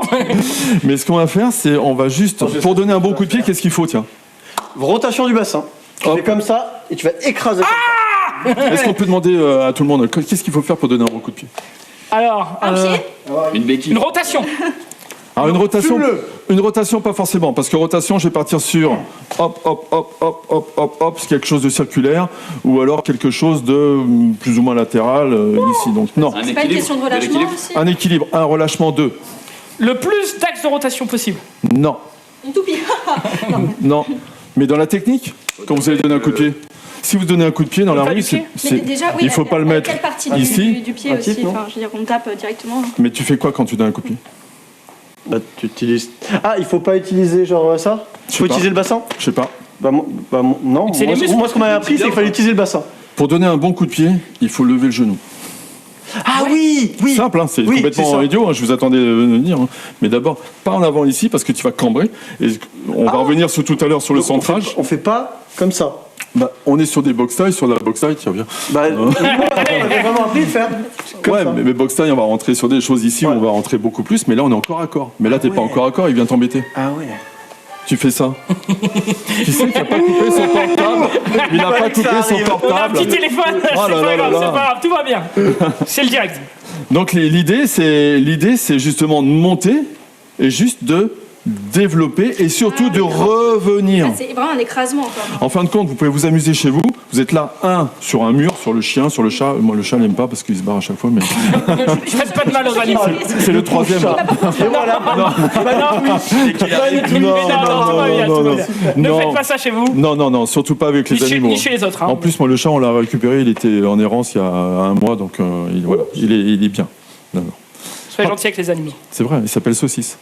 Mais ce qu'on va faire, c'est on va juste, pour donner un bon coup de pied, qu'est-ce qu'il faut, tiens? Rotation du bassin. Tu fais comme ça et tu vas écraser. Est-ce qu'on peut demander à tout le monde, qu'est-ce qu'il faut faire pour donner un bon coup de pied? Alors, Un pied. Une béquille. une rotation. Alors une rotation pas forcément, parce que rotation je vais partir sur hop hop hop hop hop hop hop, c'est quelque chose de circulaire, ou alors quelque chose de plus ou moins latéral ici. Donc non. C'est pas une question de relâchement aussi. Un équilibre, un relâchement, 2. Le plus d'axes de rotation possible. Non. Une toupie. Non. Mais dans la technique, quand vous allez donner un coup de pied, si vous donnez un coup de pied dans la Pas rue, du pied. Mais déjà, oui, il faut pas le mettre quelle partie ici. du pied aussi. Enfin, je veux dire, on tape directement. Mais tu fais quoi quand tu donnes un coup de pied? Bah, tu utilises. Ah, il faut pas utiliser genre ça? Il faut utiliser le bassin? Je sais pas. Non. C'est les muscles. Moi, ce qu'on m'avait appris, c'est qu'il fallait utiliser le bassin. Pour donner un bon coup de pied, il faut lever le genou. Ah oui. Simple, hein, c'est complètement ça. idiot, hein, je vous attendais venir. Hein. Mais d'abord, pas en avant ici, parce que tu vas cambrer. Et on va revenir sur tout à l'heure sur le centrage. On fait pas comme ça. Bah, on est sur des box taille, sur la box taille, tiens, viens. Bah, on avait vraiment appris de faire. Comme Ouais, ça. mais box taille, on va rentrer sur des choses ici où on va rentrer beaucoup plus, mais là on est encore à corps. Mais là t'es pas encore à corps, il vient t'embêter. Ah ouais. Tu fais ça. Tu sais qu'il n'a pas coupé son portable. Il n'a pas coupé son On a un portable. petit téléphone, c'est Oh là pas là grave, là c'est là. pas grave, tout va bien. C'est le direct. Donc l'idée c'est justement de monter et juste de développer et surtout de revenir. C'est vraiment un écrasement encore. En fin de compte, vous pouvez vous amuser chez vous. Vous êtes là, sur un mur, sur le chien, sur le chat. Moi, le chat, n'aime pas parce qu'il se barre à chaque fois. Mais Je fais pas de mal aux animaux. c'est le troisième. Et voilà. Ne Non. faites pas ça chez vous. Non, surtout pas avec les animaux. Ni chez les autres. Hein. En plus, moi, le chat, on l'a récupéré. Il était en errance il y a un mois, donc il est bien. Non. Soyez gentils avec les animaux. C'est vrai, il s'appelle Saucisse.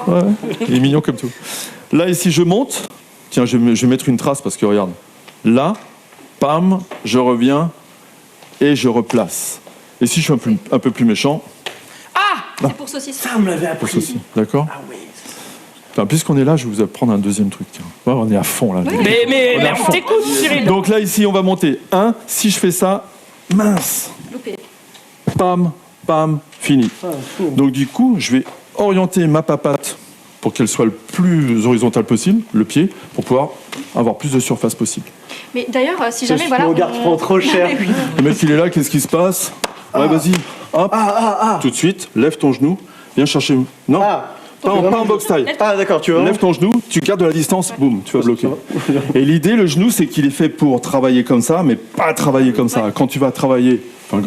Ouais, il est mignon comme tout. Là, ici, je monte. Tiens, je vais mettre une trace parce que regarde. Là, pam, je reviens et je replace. Et si je suis un peu plus méchant, C'est pour saucisse. Ça, on me l'avait pour appris. ceci, d'accord? Ah oui. Enfin, puisqu'on est là, je vais vous apprendre un deuxième truc. Tiens. Ouais, on est à fond là. Mais on t'écoute, Cyril. Donc là, ici, on va monter. Si je fais ça, mince. Loupé. Pam, pam, fini. Donc du coup, je vais orienter ma papate pour qu'elle soit le plus horizontale possible, le pied, pour pouvoir avoir plus de surface possible. Mais d'ailleurs, si jamais, voilà. Mon regard prend trop cher. Le mec, il est là, qu'est-ce qui se passe? Ouais, vas-y, hop, tout de suite, lève ton genou, viens chercher... Non, pas en box taille. Ah d'accord, tu vois. Lève ton genou, tu gardes de la distance, boum, tu vas bloquer. Et l'idée, le genou, c'est qu'il est fait pour travailler comme ça, mais pas travailler comme ça. Quand tu vas travailler... Enfin,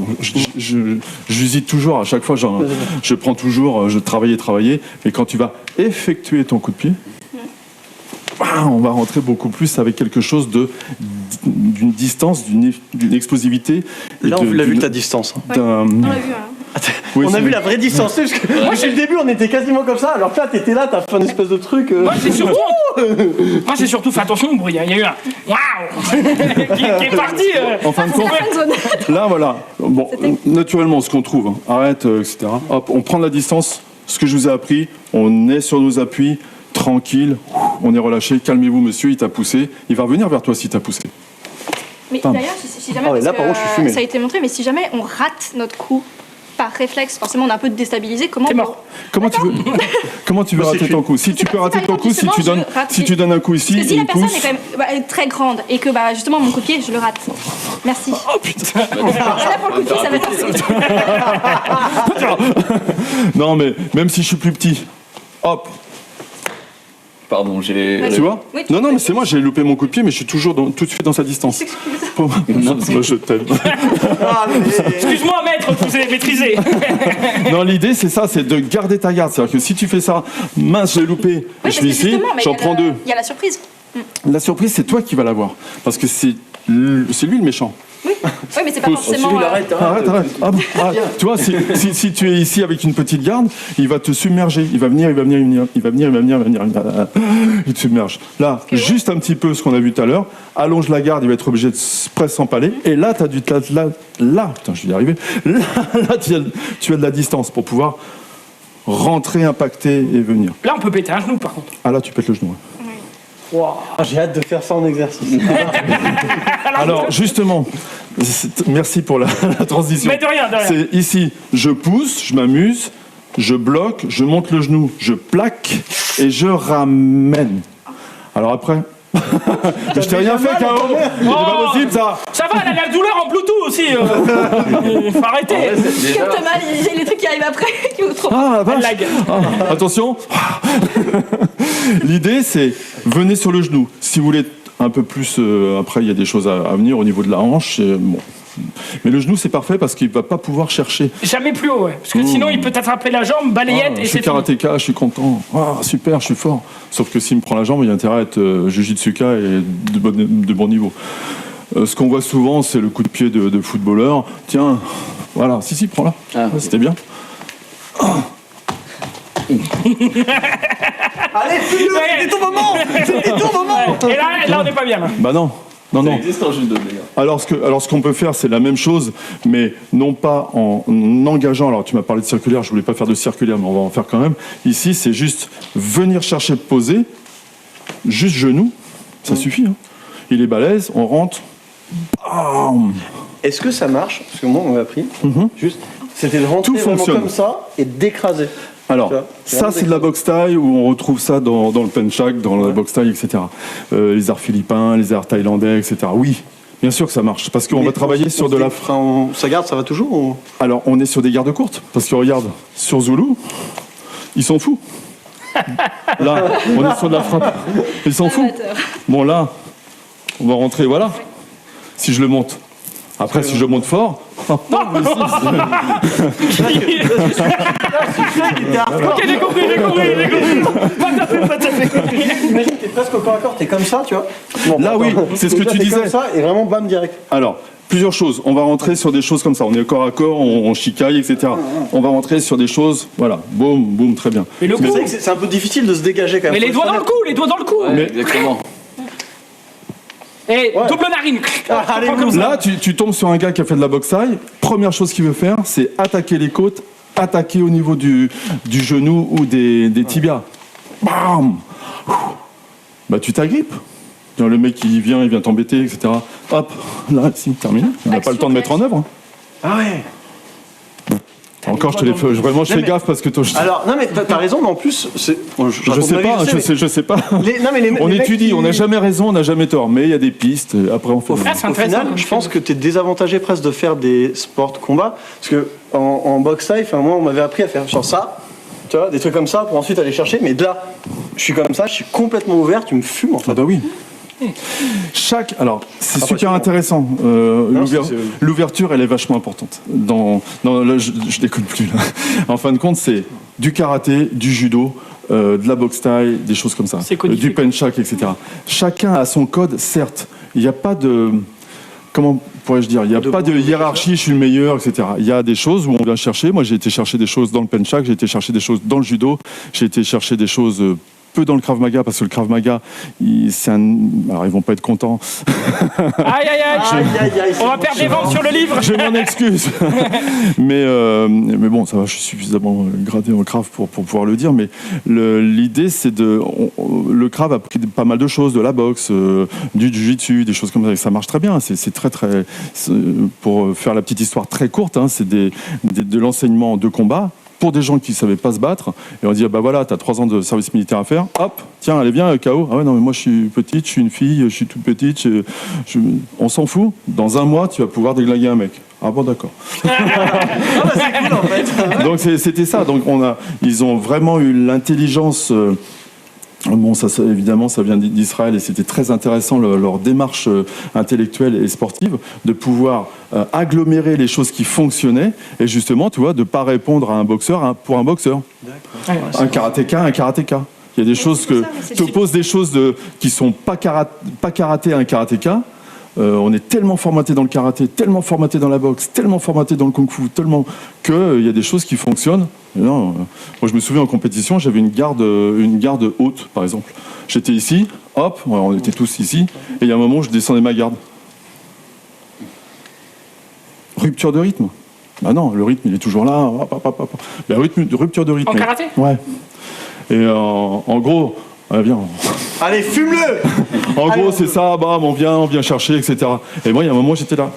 j'hésite toujours, à chaque fois, je prends toujours, je travailler, mais quand tu vas effectuer ton coup de pied, on va rentrer beaucoup plus avec quelque chose d'une distance, d'une explosivité. Là, on l'a vu ta distance. On l'a vu, hein. Oui, On a vu la vraie distance. Parce que moi, chez le début, on était quasiment comme ça. Alors que là, t'étais là, t'as fait un espèce de truc. Moi, j'ai surtout fait attention au bruit. Il y a eu un waouh qui est parti. En fin de compte, là, voilà. Bon, naturellement, ce qu'on trouve, hein, arrête, etc. Hop, on prend la distance, ce que je vous ai appris, on est sur nos appuis, tranquille, on est relâché, calmez-vous, monsieur, il t'a poussé. Il va revenir vers toi s'il t'a poussé. Mais d'ailleurs, si jamais, Ah ouais, parce là, par que, contre, je suis fumé. ça a été montré, mais si jamais on rate notre coup par réflexe, forcément on est un peu déstabilisé, comment T'es mort. Comment tu veux rater ton coup? Si tu peux rater ton coup, si tu donnes un coup ici, Parce que si la une personne pousse. est quand même très grande et que justement mon coup de pied, je le rate. Merci. Oh putain. Là pour le coup de pied, ça va être un Non, mais même si je suis plus petit, hop, Pardon, j'ai... Tu vois? Oui, Non, mais c'est moi, j'ai loupé mon coup de pied, mais je suis toujours tout de suite dans sa distance. Non, Moi, je t'aime. Excuse-moi, maître, vous avez maîtrisé. Non, l'idée, c'est ça, c'est de garder ta garde. C'est-à-dire que si tu fais ça, mince, j'ai loupé, je suis ici, j'en prends deux. Il y a la surprise. La surprise, c'est toi qui vas l'avoir. Parce que c'est lui le méchant. Oui, mais c'est pas forcément. Arrête. Tu vois, si tu es ici avec une petite garde, il va te submerger. Il va venir. Il te submerge. Là, juste un petit peu ce qu'on a vu tout à l'heure. Allonge la garde, il va être obligé de presque s'empaler. Et là, putain, je vais y arriver. Là, tu as de la distance pour pouvoir rentrer, impacter et venir. Là, on peut péter un genou, par contre. Ah là, tu pètes le genou. Wow. J'ai hâte de faire ça en exercice. Alors, justement, merci pour la transition. Mais de rien. C'est ici, je pousse, je m'amuse, je bloque, je monte le genou, je plaque et je ramène. Alors après... je t'ai rien fait, K.O. C'est pas possible, ça. Ça va, elle a la douleur en Bluetooth aussi. Faut arrêter. Capte mal, j'ai les trucs qui arrivent après qui vous trop. Ah, la vache. lag. Attention. L'idée, c'est venez sur le genou. Si vous voulez un peu plus, après, il y a des choses à venir au niveau de la hanche. Bon. Mais le genou, c'est parfait parce qu'il ne va pas pouvoir chercher. Jamais plus haut, ouais. Parce que sinon, il peut t'attraper la jambe, balayette, et je c'est suis karatéka, je suis content. Ah, super, je suis fort. Sauf que s'il me prend la jambe, il y a intérêt à être jujitsuka et de bon niveau. Ce qu'on voit souvent, c'est le coup de pied de footballeur. Tiens, voilà, si, prends-la. C'était bien. Allez, c'était ton moment. Et là, on n'est pas bien. Là. Bah non. Ça existe en judo, d'ailleurs. Alors ce qu'on peut faire, c'est la même chose, mais non pas en engageant. Alors tu m'as parlé de circulaire, je voulais pas faire de circulaire, mais on va en faire quand même. Ici, c'est juste venir chercher, poser, juste genou, ça suffit. Hein. Il est balèze, on rentre. Est-ce que ça marche? Parce que moi, on m'a appris. Juste, c'était de rentrer Tout vraiment fonctionne. comme ça et d'écraser. Alors, ça, c'est de la boxe thaï où on retrouve ça dans le penchak, dans la boxe thaï, etc. Les arts philippins, les arts thaïlandais, etc. Oui, bien sûr que ça marche, parce qu'on va travailler sur de la... Ça garde, ça va toujours ou... Alors, on est sur des gardes courtes, parce que regarde, sur Zulu, ils s'en foutent. Là, on est sur de la frappe. Ils s'en foutent. Bon, là, on va rentrer, voilà. Si je le monte. Après, si je le monte fort... Ok, j'ai compris. Pas tout à fait. Imagine, t'es presque au corps à corps, t'es comme ça, tu vois. Bon, là, oui, c'est ce que tu t'es disais. comme ça et vraiment bam direct. Alors, plusieurs choses. On va rentrer sur des choses comme ça. On est corps à corps, on chicaille, etc. On va rentrer sur des choses, voilà, boum, boum, très bien. Mais le coup, C'est un peu difficile de se dégager quand même. mais les doigts dans le cou, Ouais, exactement. Et double narine. allez, Comme ça. Là, tu tombes sur un gars qui a fait de la boxe thaï. Première chose qu'il veut faire, c'est attaquer les côtes, attaquer au niveau du genou ou des tibias. Bam! Bah, tu t'agrippes. Le mec, il vient t'embêter, etc. Hop, là, si, terminé. On n'a pas le temps de mettre en œuvre. Ah ouais. Encore, je fais gaffe parce que toi, Alors, non mais t'as raison, mais en plus, je sais pas. On étudie, on n'a jamais raison, on n'a jamais tort, mais il y a des pistes. Après, on fait. Au final, je pense que t'es désavantagé presque de faire des sports de combat, parce que en boxe thaï, moi, on m'avait appris à faire genre ça, tu vois, des trucs comme ça pour ensuite aller chercher. Mais de là, je suis comme ça, je suis complètement ouvert, tu me fumes en fait. Ah bah oui. Alors, c'est super intéressant. L'ouverture, elle est vachement importante. Je déconne plus là. En fin de compte, c'est du karaté, du judo, de la boxe thaï, des choses comme ça, du penchak, etc. Chacun a son code, certes. Il n'y a pas de... Comment pourrais-je dire? Il n'y a pas de hiérarchie, je suis le meilleur, etc. Il y a des choses où on vient chercher. Moi, j'ai été chercher des choses dans le penchak, j'ai été chercher des choses dans le judo, j'ai été chercher des choses... peu dans le Krav Maga, parce que le Krav Maga, alors ils vont pas être contents. Aïe. On va perdre des ventes sur le livre. Je m'en excuse. mais bon, ça va, je suis suffisamment gradé en Krav pour pouvoir le dire. Mais l'idée, c'est le Krav a pris pas mal de choses, de la boxe, du jiu-jitsu, des choses comme ça. Et ça marche très bien. C'est très, pour faire la petite histoire très courte, hein, c'est de l'enseignement de combat. Pour des gens qui ne savaient pas se battre, et on dit, bah voilà, t'as 3 ans de service militaire à faire, hop, tiens, allez, viens, KO. Ah ouais, non, mais moi, je suis petite, je suis une fille, je suis toute petite, on s'en fout. Dans 1 mois, tu vas pouvoir déglinguer un mec. Ah bon, d'accord. C'est cool en fait. Donc, c'était ça. Donc, ils ont vraiment eu l'intelligence Bon, évidemment, ça vient d'Israël et c'était très intéressant leur démarche intellectuelle et sportive de pouvoir agglomérer les choses qui fonctionnaient et justement, tu vois, de ne pas répondre à un boxeur pour un boxeur. Un karatéka, un karatéka. Il y a des choses que tu opposes des choses qui sont pas karaté à un karatéka. On est tellement formaté dans le karaté, tellement formaté dans la boxe, tellement formaté dans le kung-fu, tellement qu'il y a des choses qui fonctionnent. Non, moi, je me souviens en compétition, j'avais une garde haute, par exemple. J'étais ici, hop, on était tous ici, et il y a un moment où je descendais ma garde. Rupture de rythme. Bah non, le rythme, il est toujours là. Mais rupture de rythme. En karaté ? Ouais. Et en gros, viens. Allez, fume-le. En gros, c'est ça, bam, on vient chercher, etc. Et moi, il y a un moment, j'étais là.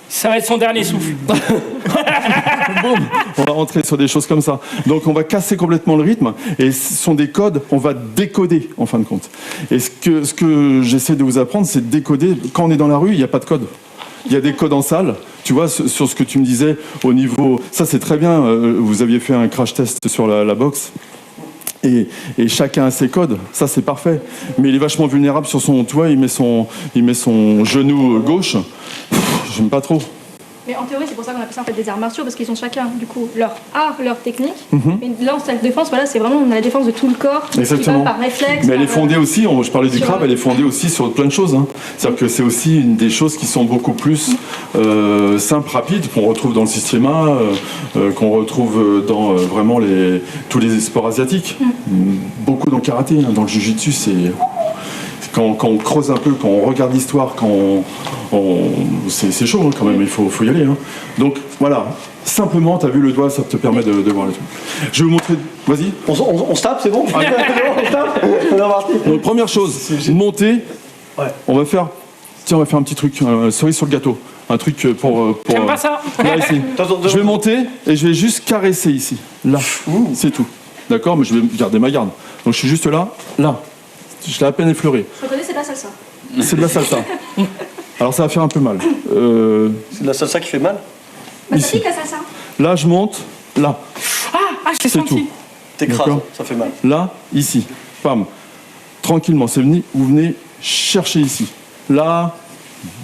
Ça va être son dernier souffle. Boum, on va rentrer sur des choses comme ça. Donc, on va casser complètement le rythme. Et ce sont des codes, on va décoder, en fin de compte. Et ce que j'essaie de vous apprendre, c'est de décoder. Quand on est dans la rue, il n'y a pas de code. Il y a des codes en salle. Tu vois, sur ce que tu me disais, au niveau... Ça, c'est très bien. Vous aviez fait un crash test sur la boxe. Et chacun a ses codes, ça c'est parfait. Mais il est vachement vulnérable sur son toit, il met son genou gauche. J'aime pas trop. Mais en théorie, c'est pour ça qu'on appelle ça en fait des arts martiaux, parce qu'ils ont chacun, du coup, leur art, leur technique. Mais là, en self-défense, voilà, c'est vraiment, on a la défense de tout le corps, exactement. qui va par réflexe. Mais elle est fondée aussi, je parlais du crabe, elle est fondée aussi sur plein de choses. Hein. C'est-à-dire que c'est aussi une des choses qui sont beaucoup plus simples, rapides, qu'on retrouve dans le systéma, qu'on retrouve dans vraiment tous les sports asiatiques. Beaucoup dans le karaté, hein, dans le jiu-jitsu, c'est... Quand on creuse un peu, quand on regarde l'histoire, c'est chaud hein, quand même, il faut y aller. Hein. Donc voilà, simplement, tu as vu le doigt, ça te permet de voir le truc. Je vais vous montrer, vas-y. On se tape, c'est bon. On se tape. Donc, première chose, monter, on va faire un petit truc, cerise sur le gâteau. Un truc pour J'aime pas ça. Là, ici. Je vais monter et je vais juste caresser ici. Là, c'est tout. D'accord, mais je vais garder ma garde. Donc je suis juste là. Je l'ai à peine effleuré. Je reconnais, c'est de la salsa. C'est de la salsa. Alors ça va faire un peu mal. C'est de la salsa qui fait mal. Bah, ça pique la salsa. Là, je monte. Là. Ah, je l'ai senti. Tout. T'écrases, ça fait mal. Là, ici. Pam. Tranquillement. Vous venez chercher ici. Là,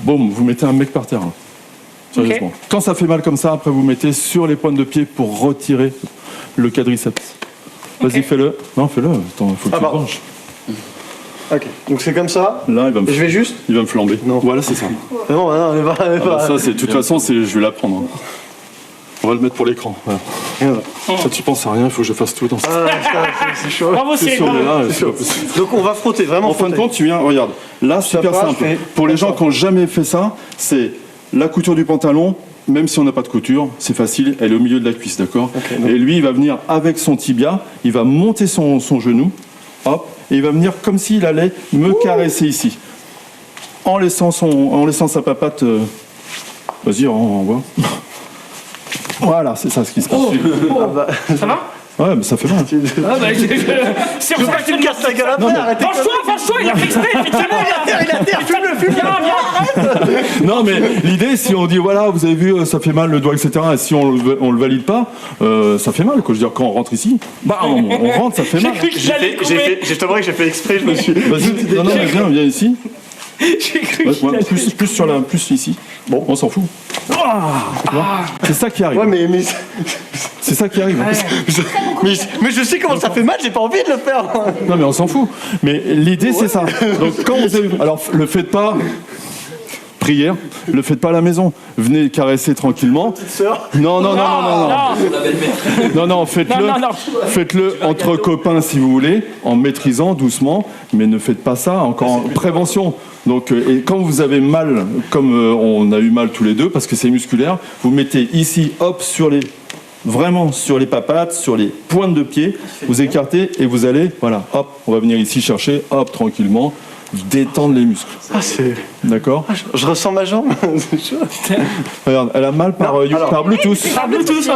boum, vous mettez un mec par terre. Hein. Sérieusement. Okay. Quand ça fait mal comme ça, après vous mettez sur les pointes de pied pour retirer le quadriceps. Vas-y, fais-le. Non, fais-le. Attends, il faut que tu te penches. Ok, donc c'est comme ça. Là, il va me flamber. Non. Voilà, c'est ça. Non, ça, c'est de toute façon, je vais l'apprendre. Hein. On va le mettre pour l'écran. Voilà. Ça, tu penses à rien, il faut que je fasse tout dans ça. C'est chaud. Bravo, c'est chaud. Donc on va frotter, vraiment. En fin de compte, tu viens, regarde. Là, super simple. Pour les gens qui n'ont jamais fait ça, c'est la couture du pantalon. Même si on n'a pas de couture, c'est facile, elle est au milieu de la cuisse, d'accord ? Et lui, il va venir avec son tibia, il va monter son genou, hop, et il va venir comme s'il allait me caresser ici. En laissant sa papate... Vas-y, on voit. Voilà, c'est ça ce qui se passe. Ça va ? Ouais, mais ça fait mal. C'est pour ça que tu me casses la gueule après. Penche-toi, il a fait exprès, il a terre, fume-le. Non, mais l'idée, si on dit, voilà, vous avez vu, ça fait mal le doigt, etc., et si on le valide pas, ça fait mal, quoi. Je veux dire, quand on rentre ici, bah, on rentre, ça fait mal. J'ai fait exprès, je me suis... Vas-y, non, mais viens ici. J'ai cru qu'il plus ici. Bon, on s'en fout. C'est ça qui arrive. Ouais, mais... C'est ça qui arrive. Ouais. Mais je sais comment ça fait mal, j'ai pas envie de le faire. Non, mais on s'en fout. Mais l'idée, c'est ça. Donc, quand vous avez... Alors, le faites pas... Prière, le faites pas à la maison. Venez caresser tranquillement. Non, faites-le entre copains si vous voulez, en maîtrisant doucement, mais ne faites pas ça encore en prévention. Donc, et quand vous avez mal, comme on a eu mal tous les deux, parce que c'est musculaire, vous mettez ici, hop, vraiment sur les papates, sur les pointes de pied, vous écartez et vous allez, voilà, hop, on va venir ici chercher, hop, tranquillement. Détendre les muscles. D'accord. Je ressens ma jambe. Regarde, elle a mal par Bluetooth. Par Bluetooth,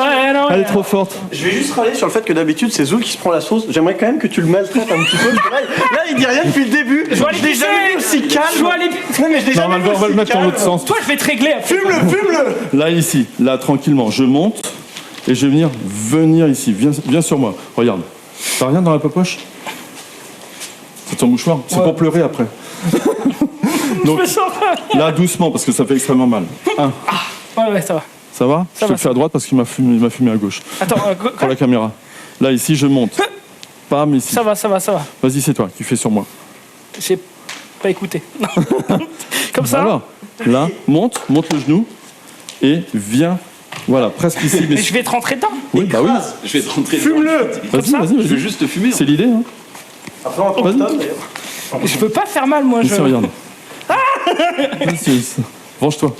elle est trop forte. Je vais juste râler sur le fait que d'habitude c'est Zoul qui se prend la sauce. J'aimerais quand même que tu le maltraites un petit peu. Là, il dit rien depuis le début. Je l'ai jamais vu aussi calme. On va le mettre dans l'autre sens. Toi, je vais te régler. Fume-le. Là, ici, là, tranquillement, je monte et je vais venir ici. Viens sur moi. Regarde. T'as rien dans la poche ? ton mouchoir. C'est pour pleurer après. Donc, là, doucement, parce que ça fait extrêmement mal. 1. Ouais, ça va. Ça va? Je te le fais à droite parce qu'il m'a fumé à gauche. Attends, pour la caméra. Là, ici, je monte. Pam, ici. Ça va. Vas-y, c'est toi qui fais sur moi. J'ai pas écouté. Comme ça. Voilà. Là, monte le genou et viens. Voilà, presque ici. Mais je vais te rentrer dedans. Oui, bah oui. Je vais te rentrer. Fume-le. Vas-y. Je vais juste te fumer. C'est l'idée, hein. Après, on va Vas-y. Je peux pas faire mal, moi. Ici, regarde. Venge-toi.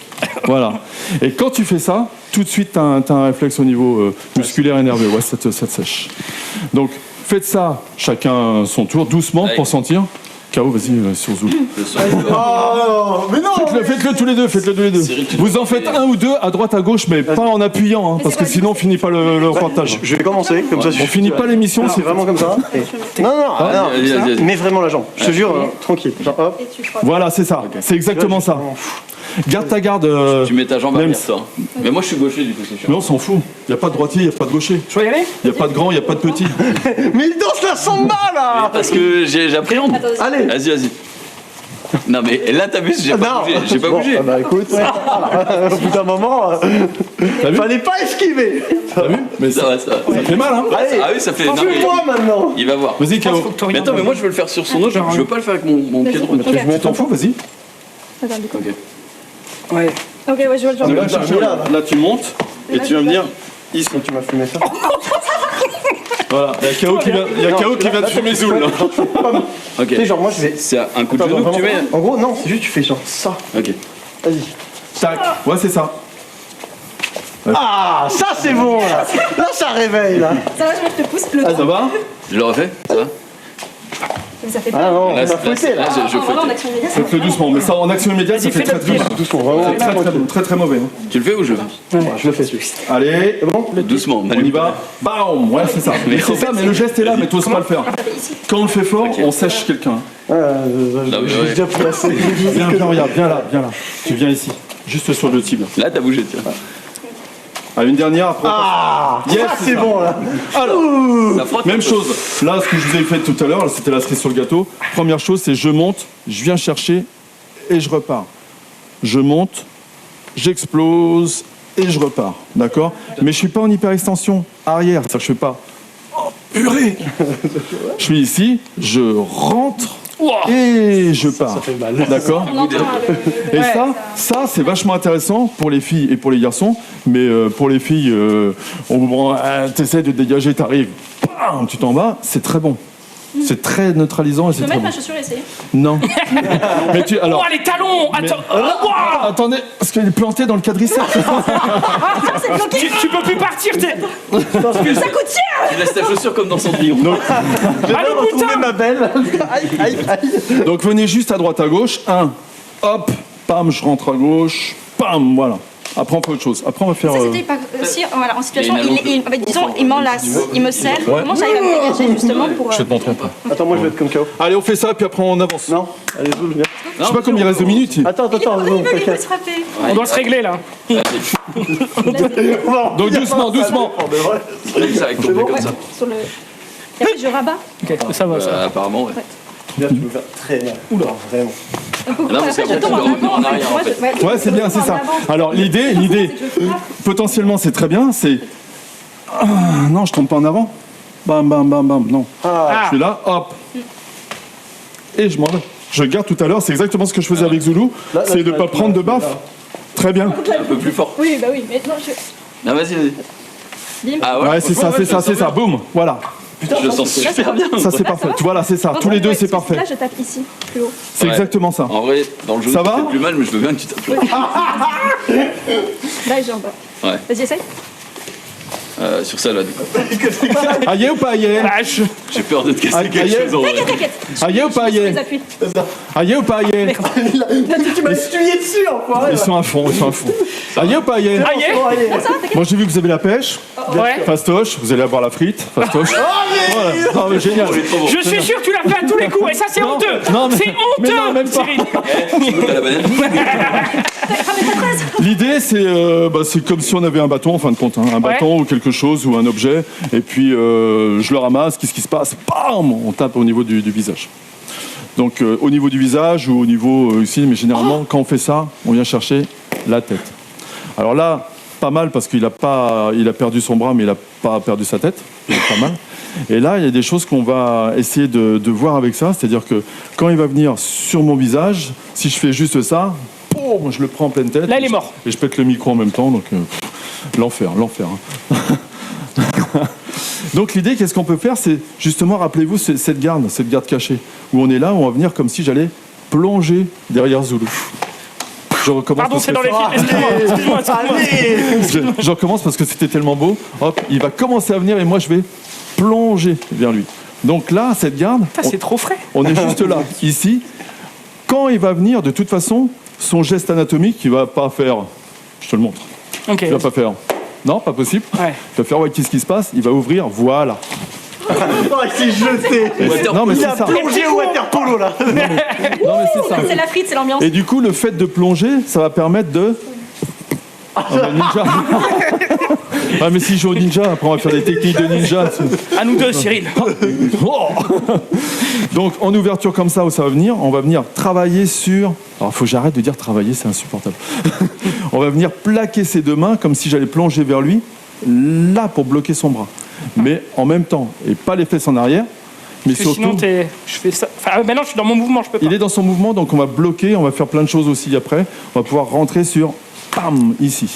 Voilà. Et quand tu fais ça, tout de suite, tu as un réflexe au niveau musculaire et nerveux. Ouais, ça te sèche. Donc, faites ça, chacun son tour, doucement, pour sentir. K.O., vas-y, sur Zoom. Oh, mais non. Faites-le tous les deux, Vous en faites un ou deux à droite, à gauche, mais pas en appuyant, hein, parce que sinon on finit pas le reportage. Je vais commencer, comme ça. On finit pas l'émission. C'est vraiment comme ça. Non, Vas-y. mets vraiment la jambe. Je te jure, tranquille. Genre, hop. Voilà, c'est ça. C'est exactement ça. Garde ta garde. Tu mets ta jambe même arrière, toi. Mais moi, je suis gaucher, du coup, c'est Mais sûr. on s'en fout. Il n'y a pas de droitier, il n'y a pas de gaucher. Je peux y aller? Il n'y a pas de grand, il n'y a pas de petit. Mais il danse la samba là. Parce que j'appréhende. Allez. Vas-y. Non, mais là, t'as vu, j'ai pas bougé. J'ai pas bougé. Ah bah écoute, au bout d'un moment, T'as vu? fallait pas esquiver. T'as vu? Mais Ça va. ça fait mal, hein. Allez, Ah oui, ça fait. Non, mais fume-moi maintenant. il va voir. Vas-y, K.O. Mais attends, mais moi, je veux le faire sur son dos. Je veux pas le faire avec mon pied droit. Tu t'en fous, vas-y. Attends, du coup. Ok. Ouais. Ok, ouais, je vois le genre. Là, tu montes et tu vas venir ici. Tu m'as fumé ça. Voilà, il y a K.O. qui vient de fumer Zoul, là. Ok. Tu sais, genre, moi je vais. C'est un coup de genou que tu mets. En gros, non, c'est juste tu fais genre ça. Ok. Vas-y. Tac. Ouais, c'est ça. Ah, ça c'est bon là. Là, ça réveille là. Ça va, je te pousse le Ça va? Je le refais. Ça va? Mais ça fait Ah pas. non, on Là, a fouetté là. je Vraiment, en fouette. action immédiate. Faites-le doucement, mais ça en action immédiate, ça Vas-y, fait très fais-le très Doucement, vraiment. très mauvais. Hein. Tu le fais ou je le fais? Je le fais celui. Allez, C'est bon. Doucement, on y va. Bam. Ouais, c'est ça. Mais c'est ça, mais le geste est là, mais t'oses pas le faire. Quand on le fait fort, on sèche quelqu'un. mais J'ai ouais. déjà pris assez. Viens, regarde, viens là. Tu viens ici, juste sur le tibia. Là, t'as bougé, tiens. Ah, une dernière après. Ah, Yes, ça c'est bon là. Alors, Ça frotte. même chose. Là, ce que je vous ai fait tout à l'heure, c'était la cerise sur le gâteau. Première chose, c'est je monte, je viens chercher et je repars. Je monte, j'explose et je repars. D'accord? Mais je suis pas en hyperextension arrière. C'est-à-dire que je fais pas. Oh, purée! Je suis ici, je rentre et je pars. Ça fait mal. D'accord? On entend le. Et ça c'est vachement intéressant pour les filles et pour les garçons. Mais pour les filles, t'essaies de te dégager, t'arrives, bam, tu t'en vas, c'est très bon. C'est très neutralisant et Je c'est peux très mettre bon. ma chaussure et essayer. Non. Mais alors, Oh, les talons! Attends! Ouah. attendez, parce qu'elle est plantée dans le quadriceps. C'est bloqué. Tu peux plus partir, Ça coûte cher. Tu laisses ta chaussure comme dans Cendrillon. J'ai Allô, retrouvé putain. ma belle. Aïe. Donc venez juste à droite à gauche. Hop, pam, je rentre à gauche. Pam, voilà. Après on fait autre chose. Après on va faire. Ça, c'était pas. Si, voilà, en situation, Il y a une disons, il m'enlace, il me serre. Comment j'arrive à me dégager justement pour. Je vais te montrer après. Attends, moi je vais être comme KO. Allez, on fait ça, puis après on avance. Non. Allez, Zoul, viens. Je sais pas combien il reste de minutes. Attends, Il Zoul, veut t'inquiète. se frapper. On doit se régler là. Donc doucement. Ça avec ton pied comme ça. Sur le. Et après, je rabats. Ok, ça va, ça. Apparemment, ouais. Là, tu peux faire très mal. Oula, vraiment. Un peu Non, parce après, je qu'après, tombe tu en dois revenir avant. en arrière, en fait. Ouais, c'est bien, c'est ça. Alors l'idée, potentiellement c'est très bien, c'est... Ah, non, je tombe pas en avant. Bam, non. Je suis là, hop. Et je m'en vais. Je garde tout à l'heure, c'est exactement ce que je faisais avec Zoulou, c'est de ne pas prendre de baffe. Très bien. Un peu plus fort. Oui, bah oui, mais non, je. Non, vas-y. Bim. Ah Ouais, c'est ça, boum, voilà. Je le sens super bien. Ça c'est parfait. Voilà, c'est ça. Tous les deux, c'est parfait. Là, je tape ici, plus haut. C'est Ouais. exactement ça. En vrai, dans le jeu, Ça ça va fait plus mal, mais je veux bien que tu tapes là. Là, j'ai en bas. Ouais. Vas-y, essaye. Sur ça, là, du coup. Aïe ou pas aïe? Lâche. J'ai peur de te casser quelque Aïe. chose en vrai. T'inquiète. Aïe ou pas Les aïe? appuis. Aïe ou pas aïe? Tu m'as essuyé dessus, enfoiré. Ils sont à fond. Aïe ou pas aïe? Aïe. Ça va, t'inquiète. Moi j'ai vu que vous avez la pêche. Ouais. Fastoche, vous allez avoir la frite. Fastoche. Voilà. Non, mais génial. Je suis sûr que tu l'as fait à tous les coups et ça c'est honteux. non, mais- C'est mais non, honteux, même pas. Cyril. T'as la banane? L'idée, c'est comme si on avait un bâton, en fin de compte. Hein. Un bâton ou quelque chose, ou un objet. Et puis, je le ramasse. Qu'est-ce qui se passe? Bam! On tape au niveau du visage. Donc au niveau du visage ou au niveau ici, mais généralement quand on fait ça, on vient chercher la tête. Alors là, pas mal parce il a perdu son bras mais il n'a pas perdu sa tête, il est pas mal. Et là, il y a des choses qu'on va essayer de voir avec ça, c'est-à-dire que quand il va venir sur mon visage, si je fais juste ça, boum, je le prends en pleine tête. Là, il est mort. Et je pète le micro en même temps, donc l'enfer. Hein. Donc l'idée, qu'est-ce qu'on peut faire, c'est justement, rappelez-vous, cette garde cachée, où on est là, où on va venir comme si j'allais plonger derrière Zulu. Je recommence. Pardon, c'est dans les films, excuse-moi. Je recommence parce que c'était tellement beau. Hop, il va commencer à venir et moi je vais plonger vers lui. Donc là, cette garde, c'est trop frais. On est juste là, ici. Quand il va venir, de toute façon, son geste anatomique, il va pas faire. Je te le montre. Ok. Il va pas faire. Non, pas possible. Ouais. Il va faire, ouais, qu'est-ce qui se passe? Il va ouvrir, voilà. Oh, il s'est jeté. Non, mais il c'est a ça. plongé au water polo là. Non, mais c'est ça. C'est la frite, c'est l'ambiance. Et du coup, le fait de plonger, ça va permettre de. Ah, bah, ninja. Ah, mais si je joue au ninja, après on va faire des techniques de ninja. À nous deux, Cyril. Oh. Donc en ouverture comme ça où ça va venir, on va venir travailler sur. Alors il faut que j'arrête de dire travailler, c'est insupportable. On va venir plaquer ses deux mains comme si j'allais plonger vers lui, là pour bloquer son bras. Mais en même temps, et pas les fesses en arrière, mais Parce que surtout. sinon, je fais ça. Enfin, maintenant, je suis dans mon mouvement, je peux pas. Il est dans son mouvement, donc on va bloquer, on va faire plein de choses aussi après. On va pouvoir rentrer sur. Pam, ici.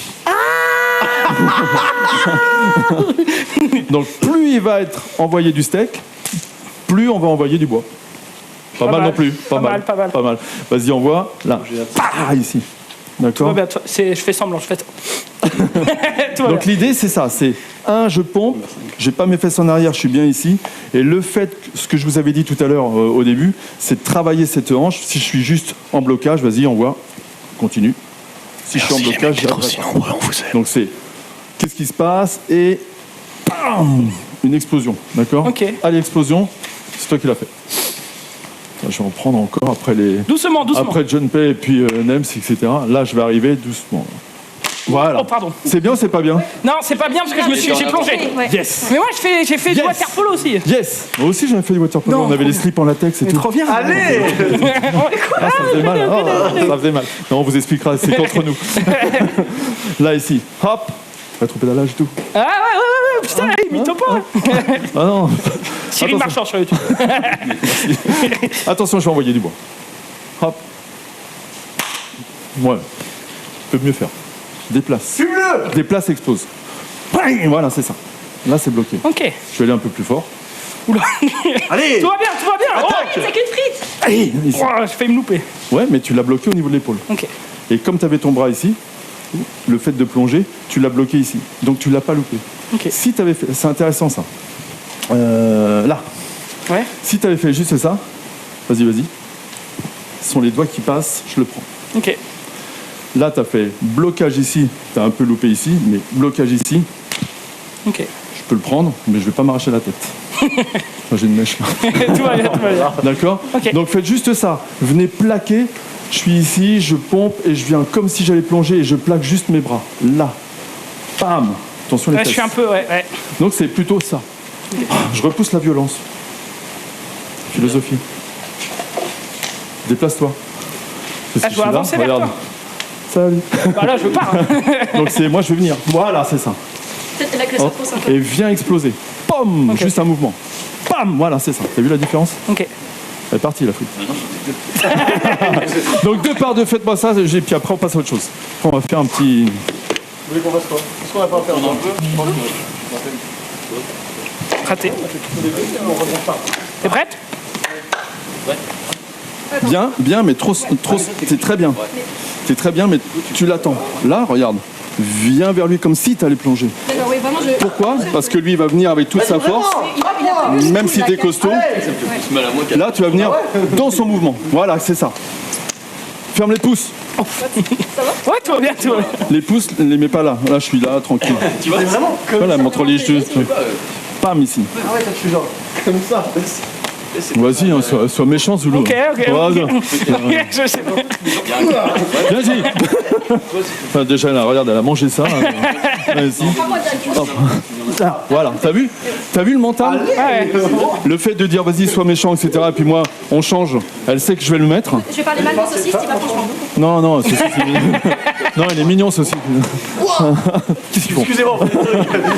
Donc plus il va être envoyé du steak, plus on va envoyer du bois. Pas mal non plus. Pas mal. Vas-y, envoie. Là. Ici. D'accord. Ouais, je fais semblant, je fais ça. Donc l'idée c'est ça, c'est je pompe, j'ai pas mes fesses en arrière, je suis bien ici. Et le fait, ce que je vous avais dit tout à l'heure au début, c'est de travailler cette hanche. Si je suis juste en blocage, vas-y, envoie. Continue. Si je suis en blocage, j'y arriverai pas. Donc c'est qu'est-ce qui se passe et bam, une explosion, d'accord? Ok. Allez, explosion, c'est toi qui l'as fait. Là, je vais en prendre encore après les. Doucement. Après John Pay et puis Nems, etc. Là, je vais arriver doucement. Voilà. Oh, pardon. C'est bien ou c'est pas bien? Non, c'est pas bien parce que j'ai plongé. Ouais. Yes. Mais moi, j'ai fait du Yes. water polo aussi. Yes. Moi aussi, j'en ai fait du water polo. Non, On avait trop les slips en latex et tout. Trop bien. Allez. Ah, ça faisait mal. Ça faisait mal. Non, on vous expliquera. C'est contre nous. Là, ici. Hop. Rétropédalage et tout. Ah ouais, putain, il mytho pas. Ah non. Cyril Marchand sur YouTube. Attention, je vais envoyer du bois. Hop. Ouais. Je peux mieux faire. Déplace. Fume-le. Déplace, explose. Bang. Voilà, c'est ça. Là, c'est bloqué. Ok. Je vais aller un peu plus fort. Oula. Allez. Tout va bien. Oh, C'est qu'une frite. Allez, ici. oh, j'ai failli me louper. Ouais, mais tu l'as bloqué au niveau de l'épaule. Ok. Et comme tu avais ton bras ici, le fait de plonger, tu l'as bloqué ici. Donc tu l'as pas loupé. Ok. Si tu avais fait... C'est intéressant ça. Là. Ouais. Si tu avais fait juste ça, vas-y. Ce sont les doigts qui passent, je le prends. Ok. Là, tu as fait blocage ici, tu as un peu loupé ici, mais blocage ici, Ok. je peux le prendre, mais je vais pas m'arracher la tête. Enfin, j'ai une mèche là. Tout va bien. D'accord. Ok. Donc faites juste ça. Venez plaquer. Je suis ici, je pompe et je viens comme si j'allais plonger et je plaque juste mes bras. Là. Bam. Attention les Ouais, je fesses. suis un peu, ouais. Donc c'est plutôt ça. Je repousse la violence. Philosophie. Déplace-toi. Ah, je dois avancer vers toi. Salut. Bah là, je veux pas. Donc c'est moi, je vais venir. Voilà, c'est ça. Peut-être là que le Hop. cerveau s'en Et viens exploser. Pom. Ok. Juste un mouvement. Pam. Voilà, c'est ça. T'as vu la différence? Ok. Elle est partie la frite. Donc 2 par 2, faites-moi ça, et puis après on passe à autre chose. Après, on va faire un petit. Vous voulez qu'on fasse quoi? Est-ce qu'on va pas faire Raté. T'es prête? Bien, mais trop. C'est très bien. C'est très bien, mais tu l'attends. Là, regarde. Viens vers lui comme si tu allais plonger. D'accord, oui, vraiment, je. Pourquoi? Parce que lui, il va venir avec toute sa force, même si tu es costaud. Là, tu vas venir dans son mouvement. Voilà, c'est ça. Ferme les pouces. Ouais, tout va bien. Les pouces, ne les mets pas là. Là, je suis là, tranquille. Tu vas vraiment comme Voilà, montre-les juste. Pam, ici. Ah ouais, toi, tu genre comme ça. Vas-y, hein, sois méchant, Zoulou. Ok. Voilà. Je sais pas. Vas-y. Enfin, déjà, là, regarde, elle a mangé ça. Vas-y. Voilà, t'as vu le mental? Ouais. Le fait de dire vas-y, sois méchant, etc. Et puis moi, on change. Elle sait que je vais le mettre. Je vais parler mal de saucisse, tu vas franchement. Non, c'est non, il est mignon, ceci. Qu'est-ce qu'ils font? Excusez-moi.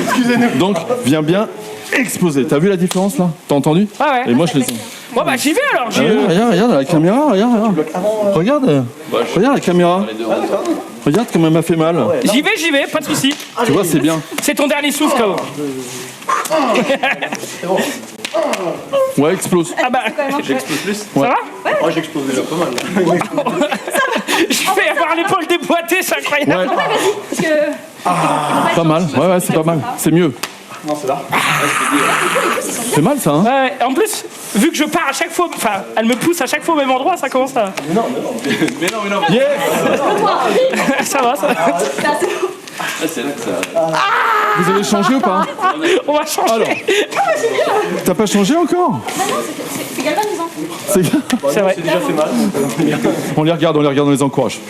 Excusez-nous. Donc, viens bien exploser. T'as vu la différence là? T'as entendu? Ouais. Et moi, je les ai. Bon, bah, j'y vais alors. Regarde la caméra, regarde. Regarde la caméra. Regarde comme elle m'a fait mal. J'y vais, pas de soucis. Tu vois, c'est bien. C'est ton dernier souffle, Kao. Ouais, explose. Ah bah, J'explose plus. ça va? Moi, j'explose déjà pas mal. Je vais avoir l'épaule déboîtée, c'est incroyable. Ouais, Parce que. pas mal. Ouais, c'est pas mal. C'est mieux. Non, c'est là. C'est mal ça, hein? Ouais, en plus, vu que je pars à chaque fois, enfin, elle me pousse à chaque fois au même endroit, ça commence à. Mais non. Yes. Ça va. Ah, c'est là que ça. Vous avez changé ou pas? On va changer. Alors, t'as pas changé encore? Non, c'est galvanisant. C'est C'est vrai. C'est déjà fait mal. On les regarde, on les encourage.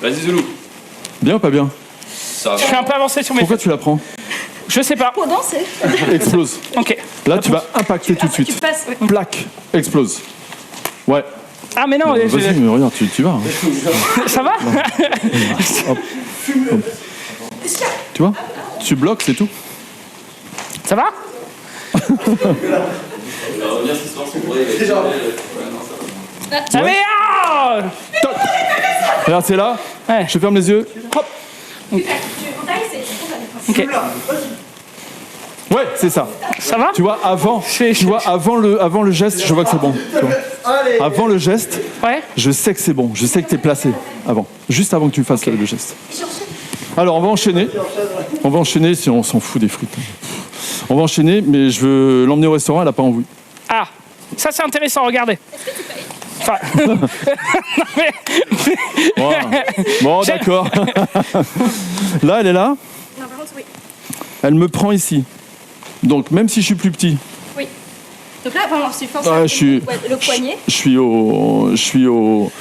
Vas-y, Zoulou. Bien ou pas bien? Ça Je suis un peu avancé sur mes. Pourquoi tu la prends? Je sais pas. Pour danser. Explose. Ok. Là, tu vas impacter tout de Tu suite. passes. Ouais. Plaque, explose. Ouais. Ah, mais non, Vas-y, mais regarde, tu vas. Hein. ça va? Tu vois? Tu bloques, c'est tout. Ça va? va revenir ce soir, c'est pour Ah, mais ah Toc. Regarde, c'est là. Ouais. Je ferme les yeux. Hop. Ok. Ouais, c'est ça. Ça va? Tu vois, avant le geste, je vois que c'est bon. Tu vois. Avant le geste, Ouais. je sais que c'est bon. Je sais que t'es placé avant. Juste avant que tu fasses le geste. Alors, on va enchaîner. On va enchaîner si on s'en fout des frites. On va enchaîner, mais je veux l'emmener au restaurant, elle n'a pas envie. Ah, ça c'est intéressant, regardez. Enfin, non, mais- Bon, d'accord. Là, elle est là. Non, par contre, oui. Elle me prend ici. Donc, même si je suis plus petit, Oui. Donc là, vraiment, c'est force. Ouais, le poignet. je suis au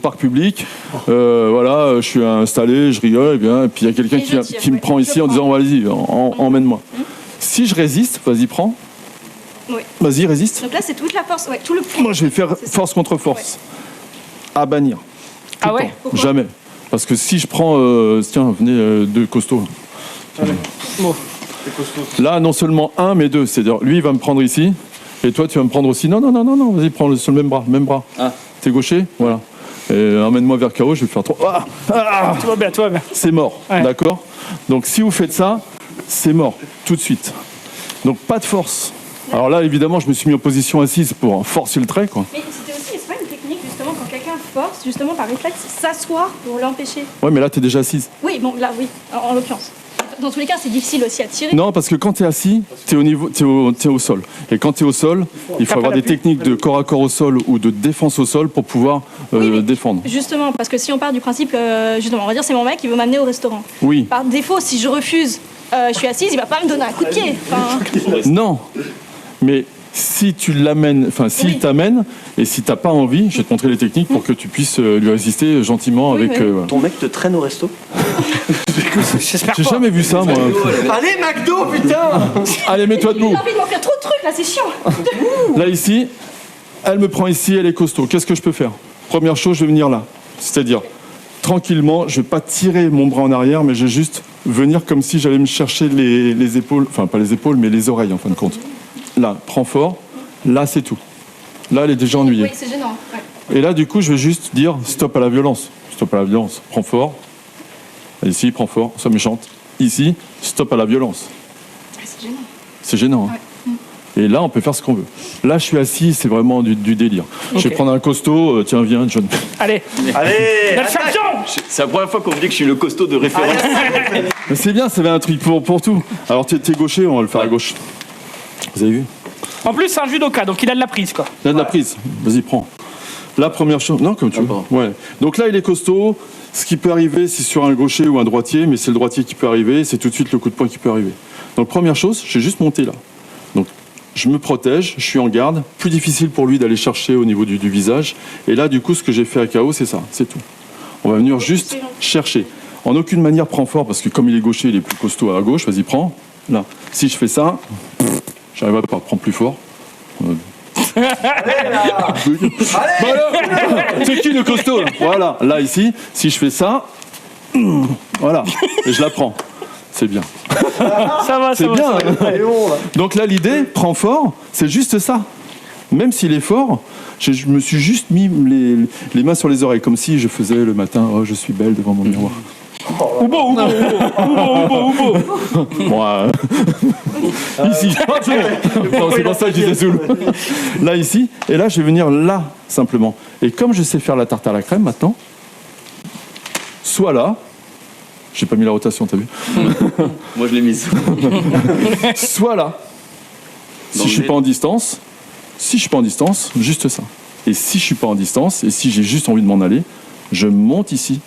parc public. Voilà, je suis installé, je rigole, et bien, et puis il y a quelqu'un Et je tire, qui me ouais. prend Je ici en prends. disant vas-y, emmène-moi. Si je résiste, vas-y, prends. Oui. Vas-y, résiste. Donc là, c'est toute la force. Ouais, tout le poids. Moi, je vais faire C'est ça. force contre force. À bannir. Ah ouais? Pourquoi Jamais. Parce que si je prends. Tiens, venez, deux costauds. Là, non seulement un, mais deux. C'est-à-dire, lui, il va me prendre ici. Et toi, tu vas me prendre aussi. Non, vas-y, prends sur le même bras. Ah. T'es gaucher? Voilà. Et emmène-moi vers KO, je vais faire trop. Ah, Tout va bien, tout va bien. c'est mort. Ouais. D'accord? Donc, si vous faites ça, c'est mort. Tout de suite. Donc, pas de force. Alors là, évidemment, je me suis mis en position assise pour forcer le trait, quoi. Mais c'était aussi, c'est pas une technique justement quand quelqu'un force, justement par réflexe, s'asseoir pour l'empêcher. Ouais, mais là, t'es déjà assise. Oui, bon, là, oui, en l'occurrence. Dans tous les cas, c'est difficile aussi à tirer. Non, parce que quand tu es assis, tu es au sol. Et quand tu es au sol, il faut T'as avoir pas des d'appui. techniques de corps à corps au sol ou de défense au sol pour pouvoir Oui, mais- défendre. Justement, parce que si on part du principe, justement, on va dire c'est mon mec qui veut m'amener au restaurant. Oui. Par défaut, si je refuse, je suis assise, il va pas me donner un coup de pied. Enfin, Non. Mais si tu l'amènes, enfin s'il Oui. t'amène, et si t'as pas envie, je vais te montrer les techniques pour que tu puisses lui résister gentiment Oui, avec. oui. Voilà. Ton mec te traîne au resto? J'espère J'ai pas. jamais vu ça, moi. Allez, McDo, putain! Allez, mets-toi debout. j'ai envie de m'offrir trop de trucs là, c'est chiant. Là, ici, elle me prend ici, elle est costaud. Qu'est-ce que je peux faire? Première chose, je vais venir là. C'est-à-dire, tranquillement, je vais pas tirer mon bras en arrière, mais je vais juste venir comme si j'allais me chercher les épaules, enfin pas les épaules, mais les oreilles en fin de compte. Là, prends fort. Là, c'est tout. Là, elle est déjà ennuyée. Oui, c'est gênant. Ouais. Et là, du coup, je vais juste dire stop à la violence. Stop à la violence. Prends fort. Ici, prends fort. Sois méchante. Ici, stop à la violence. Ouais, c'est gênant. C'est gênant. Hein. Et là, on peut faire ce qu'on veut. Là, je suis assis, c'est vraiment du délire. Je vais Ok. prendre un costaud. Tiens, viens, John. Allez, Allez! notre champion. C'est la première fois qu'on me dit que je suis le costaud de référence. Mais c'est bien, ça va un truc pour tout. Alors, t'es gaucher, on va le faire à gauche. Vous avez vu? En plus, c'est un judoka, donc il a de la prise, quoi. Il y a de la prise. Vas-y, prends. La première chose. Non, comme tu veux. pardon. Ouais. Donc là, il est costaud. Ce qui peut arriver, c'est sur un gaucher ou un droitier, mais c'est le droitier qui peut arriver. C'est tout de suite le coup de poing qui peut arriver. Donc, première chose, j'ai juste monté là. Donc, je me protège, je suis en garde. Plus difficile pour lui d'aller chercher au niveau du visage. Et là, du coup, ce que j'ai fait à KO, c'est ça. C'est tout. On va venir juste chercher. En aucune manière, prends fort, parce que comme il est gaucher, il est plus costaud à gauche. Vas-y, prends. Là. Si je fais ça, j'arrive pas à prendre plus fort. C'est qui le costaud là? Voilà, là ici, si je fais ça, voilà, et je la prends. C'est bien. Ça va, C'est ça bien. va. Donc là, l'idée, prends fort, c'est juste ça. Même s'il est fort, je me suis juste mis les mains sur les oreilles, comme si je faisais le matin, oh, je suis belle devant mon miroir. Oubo. Moi, ici. Non, c'est pas ça que je disais Zoul. Là, ici. Et là, je vais venir là, simplement. Et comme je sais faire la tarte à la crème maintenant, soit là, j'ai pas mis la rotation, t'as vu? Moi, je l'ai mise. Soit là, si je suis pas en distance, juste ça. Et si je suis pas en distance, et si j'ai juste envie de m'en aller, je monte ici,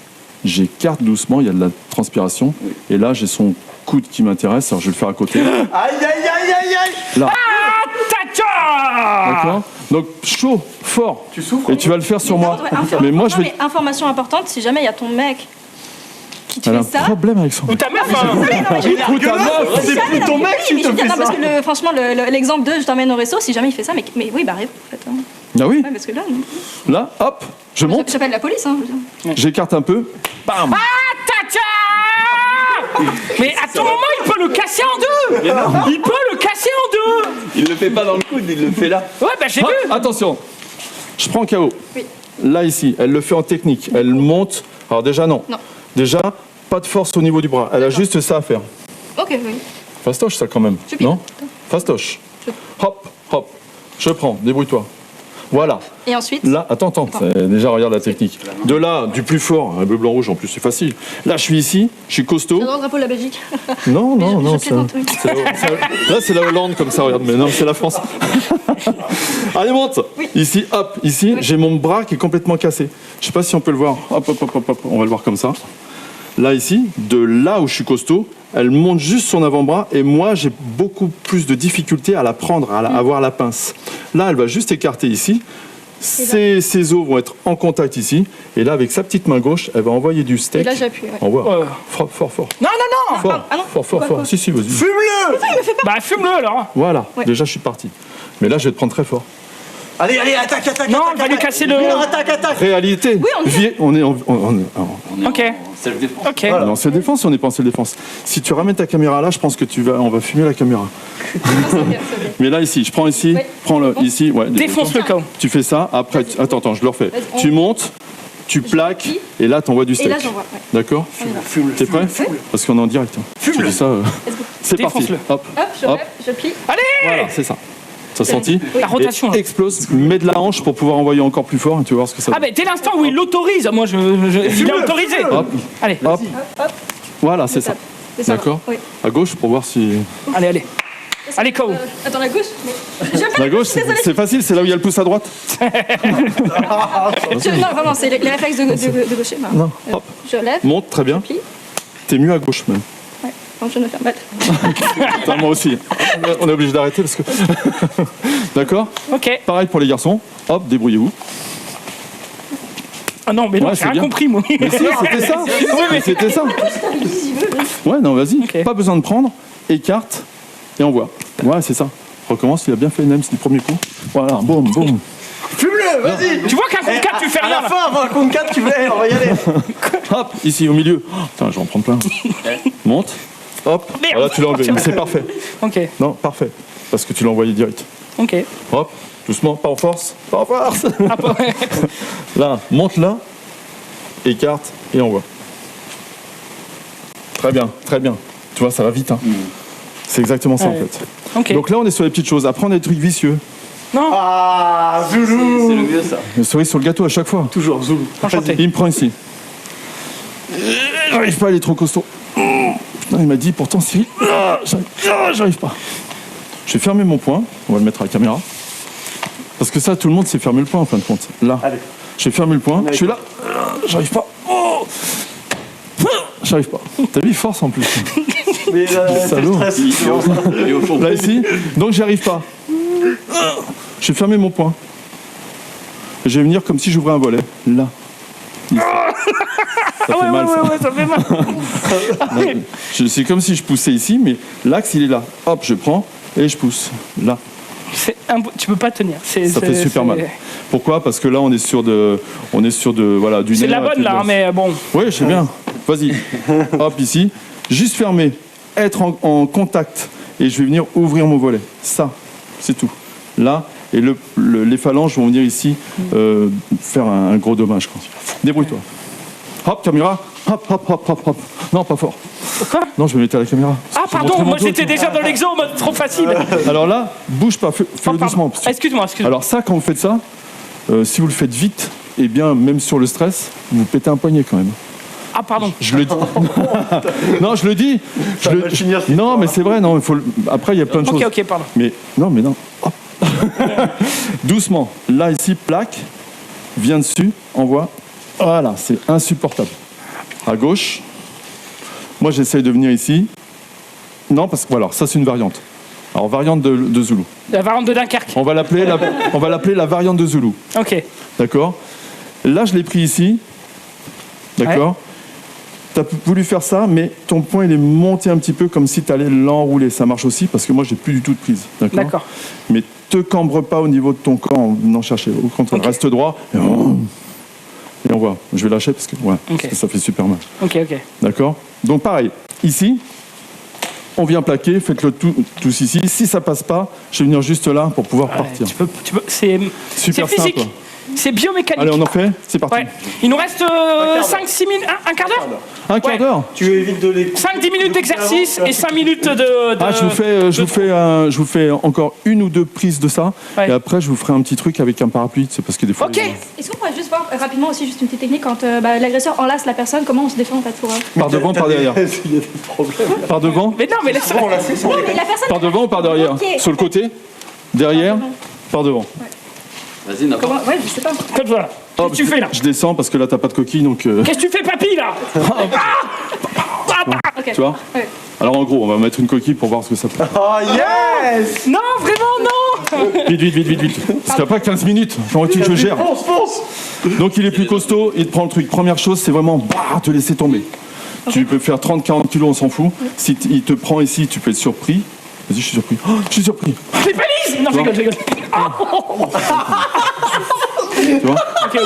j'écarte doucement, il y a de la transpiration, et là j'ai son coude qui m'intéresse, alors je vais le faire à côté. Aïe, aïe, aïe, aïe, aïe. Là. Tacha. D'accord. Donc chaud, fort. Tu souffres? Et tu vas le faire sur moi. Mais moi je vais. Mais information importante, si jamais il y a ton mec qui te Elle a fait un ça. problème avec son. Ou ta meuf, hein. Ou ta meuf. C'est plus ton mec Oui, qui te fait non, parce ça. que franchement, l'exemple de je t'emmène au resto, si jamais il fait ça, mais oui, bah arrive en fait. Hein. Ah oui. Ouais, parce que là, Là, hop, je monte, j'appelle la police. Hein. j'écarte un peu. Bam. Tacha. Mais à tout moment, il peut le casser en deux. Il peut le casser en deux. Il le fait pas dans le coude, il le fait là. Ouais, bah j'ai Hop, vu. attention, je prends KO. Oui. Là, ici, elle le fait en technique. Elle monte. Alors déjà, non. Non. Déjà, pas de force au niveau du bras. Elle a juste ça à faire. Ok, oui. Fastoche, ça, quand même. Je pique. Non? Fastoche. Hop, hop. Je prends. Débrouille-toi. Voilà. Et ensuite, Là, attends. Déjà, regarde la technique. De là, du plus fort, un bleu, blanc, rouge, en plus, c'est facile. Là, je suis ici, je suis costaud. j'adore le drapeau de la Belgique. Non, je c'est plaisante, oui. là, c'est la Hollande, comme ça, regarde. Mais non, c'est la France. Allez, monte. Oui. Ici, hop, ici, j'ai mon bras qui est complètement cassé. Je sais pas si on peut le voir. Hop. On va le voir comme ça. Là, ici, de là où je suis costaud, elle monte juste son avant-bras et moi, j'ai beaucoup plus de difficulté à la prendre, à avoir la pince. Là, elle va juste écarter ici. Ses os vont être en contact ici. Et là, avec sa petite main gauche, elle va envoyer du steak. Et là, j'appuie. Ouais. Envoie. Ouais. Fort. Non. Fort. Ah non. Fort. Si, vas-y. Fume-le. Bah fume-le alors. Voilà. Ouais. Déjà, je suis parti. Mais là, je vais te prendre très fort. Allez, attaque. Non, attaque, on va lui attaque. casser le- Non, attaque. Réalité. Oui, on est en Ok. En self-défense. Ok. on est en self-défense, on n'est pas en self-défense. Si tu ramènes ta caméra là, je pense que on va fumer la caméra. C'est bien. Mais là, ici, je prends ici, Ouais. prends-le ici. Ouais, Défonce le KO. Tu fais ça, après, attends, je le refais. Vas-y, Tu montes, tu plaques, plie. et là, t'envoies du Et steak. là, j'envoie. Ouais. D'accord? T'es prêt? Parce qu'on est en direct. Hein. Tu dis ça. Let's go. C'est parti. Défonce-le. Hop. Hop, je Hop. lève, je plie. Voilà, c'est ça. T'as senti? La rotation, Et là. explose, mets de la hanche pour pouvoir envoyer encore plus fort et tu vas voir ce que ça Ah, donne. bah dès l'instant où il l'autorise, moi il a autorisé. Hop, Allez, hop. Voilà, c'est ça. C'est ça. D'accord? Oui. À gauche pour voir si. allez. Allez, KO. Attends, la gauche. Mais... La gauche, c'est facile, c'est là où il y a le pouce à droite. Non, vraiment, c'est les réflexes de gaucher. Bah. Non. Hop. Je lève, Monte, très bien. plie. T'es mieux à gauche même. Ouais. Donc je vais me faire battre. Putain, moi aussi. On est obligé d'arrêter parce que. D'accord? Ok. Pareil pour les garçons. Hop, débrouillez-vous. Ah non, mais non, Ouais, j'ai c'est rien bien. compris, moi. Mais si, c'était ça. Mais c'était ça. Ouais, non, vas-y. Ok. Pas besoin de prendre. Écarte et envoie. Ouais, c'est ça. Recommence, il a bien fait Nems du premier coup. Voilà, boum. Fume-le, vas-y. Tu vois qu'un contre 4, tu fais À rien la là. fin, avant un compte 4, tu veux, on va y aller. Hop, ici au milieu. Oh, putain, je vais en prendre plein. Monte. Hop. Merde. Voilà, tu l'as enlevé. C'est parfait. Ok, Non, parfait. Parce que tu l'as envoyé direct. ok. Hop, doucement, pas en force. Pas en force. Ah, bah, ouais. Là, monte là. Écarte et envoie. Très bien. Tu vois, ça va vite. Hein. C'est exactement ça Ouais. en fait. Ok. Donc là, on est sur les petites choses. Après, on a des trucs vicieux. Non, Ah, C'est Zoulou. le mieux, ça. Les cerises sur le gâteau à chaque fois. Toujours Zoulou. enchanté. Il me prend ici. J'arrive pas, il est trop costaud. Putain, il m'a dit pourtant Cyril. J'arrive pas. Je vais fermer mon poing. On va le mettre à la caméra. Parce que ça, tout le monde sait fermer le poing en fin de compte. Là. Allez. J'ai fermé le poing. Je suis là. J'arrive pas. Oh. J'arrive pas. T'as vu, il force en plus. Mais c'est le Salaud. stress. Il est au fond. Là, ici. Donc, j'y arrive pas. J'ai fermé mon poing. Je vais venir comme si j'ouvrais un volet. Là. Ça fait mal, ça. Ouais, ça fait mal. C'est comme si je poussais ici, mais l'axe, il est là. Hop, je prends et je pousse. Là. Tu peux pas tenir. Ça fait super mal. Pourquoi? Parce que là, on est sur du c'est la bonne, là, mais bon. Oui, je sais bien. Vas-y. Hop, ici. Juste fermer. Être en contact. Et je vais venir ouvrir mon volet. Ça, c'est tout. Là, et les phalanges vont venir ici faire un gros dommage. Débrouille-toi. Hop, caméra. Hop, hop, hop, hop, hop. Non, pas fort. Quoi? Non, je vais mettre à la caméra. Ah, pardon, moi j'étais déjà dans l'exo en mode trop facile. Alors là, bouge pas, fais-le doucement. Excuse-moi. Alors ça, quand vous faites ça, si vous le faites vite, et bien même sur le stress, vous pétez un poignet quand même. Ah, pardon. Je le dis. Non, je le dis. Non, mais c'est vrai. Non, il faut. Après, il y a plein de choses. Ok, pardon. Mais non. Hop. Doucement. Là, ici, plaque. Viens dessus. Envoie. Voilà, c'est insupportable. À gauche. Moi, j'essaye de venir ici. Non, parce que voilà, ça c'est une variante. Alors, variante de Zoulou. La variante de Dunkerque. On va l'appeler la variante de Zoulou. Ok. D'accord. Là, je l'ai pris ici. D'accord. Ouais. Tu as voulu faire ça, mais ton poing il est monté un petit peu comme si tu allais l'enrouler. Ça marche aussi parce que moi, j'ai plus du tout de prise. D'accord. Mais te cambre pas au niveau de ton corps en venant chercher. Au contraire, reste droit. Et on voit. Je vais lâcher parce que ça fait super mal. Ok. D'accord. Donc pareil. Ici, on vient plaquer. Faites-le tous ici. Si ça passe pas, je vais venir juste là pour pouvoir partir. Tu peux. C'est super physique. simple. C'est biomécanique. Allez, on en fait. C'est parti. Ouais. Il nous reste 5-6 minutes. Un quart d'heure. Un quart d'heure. Tu évites de les... 5-10 minutes d'exercice et 5 minutes de... Ah, je vous fais encore une ou deux prises de ça. Ouais. Et après, je vous ferai un petit truc avec un parapluie. C'est parce que des fois... Ok. Est-ce qu'on pourrait juste voir rapidement aussi, juste une petite technique, quand l'agresseur enlace la personne, comment on se défend en fait pour... Par devant, par derrière. Il y a des problèmes. Par devant. Mais non, mais laisse... Non, mais la personne... Par devant ou par derrière? Sur le côté. Derrière. Par devant. Vas-y, n'importe. Ouais, je sais pas. Comme voilà. Qu'est-ce que tu fais là? Je descends parce que là, t'as pas de coquille, donc... Qu'est-ce que tu fais, papy, là? Okay. Tu vois? Ouais. Alors, en gros, on va mettre une coquille pour voir ce que ça fait. Oh, yes! Non, vraiment, non! Vite. Parce qu'il n'y a pas 15 minutes. Comment tu que je gère? Fonce! Donc, il est plus costaud, il te prend le truc. Première chose, c'est vraiment te laisser tomber. Okay. Tu peux faire 30-40 kilos, on s'en fout. Si il te prend ici, tu peux être surpris. Vas-y, je suis surpris. Oh, je suis surpris. Les balises! Non, je rigole. Tu vois? Ok.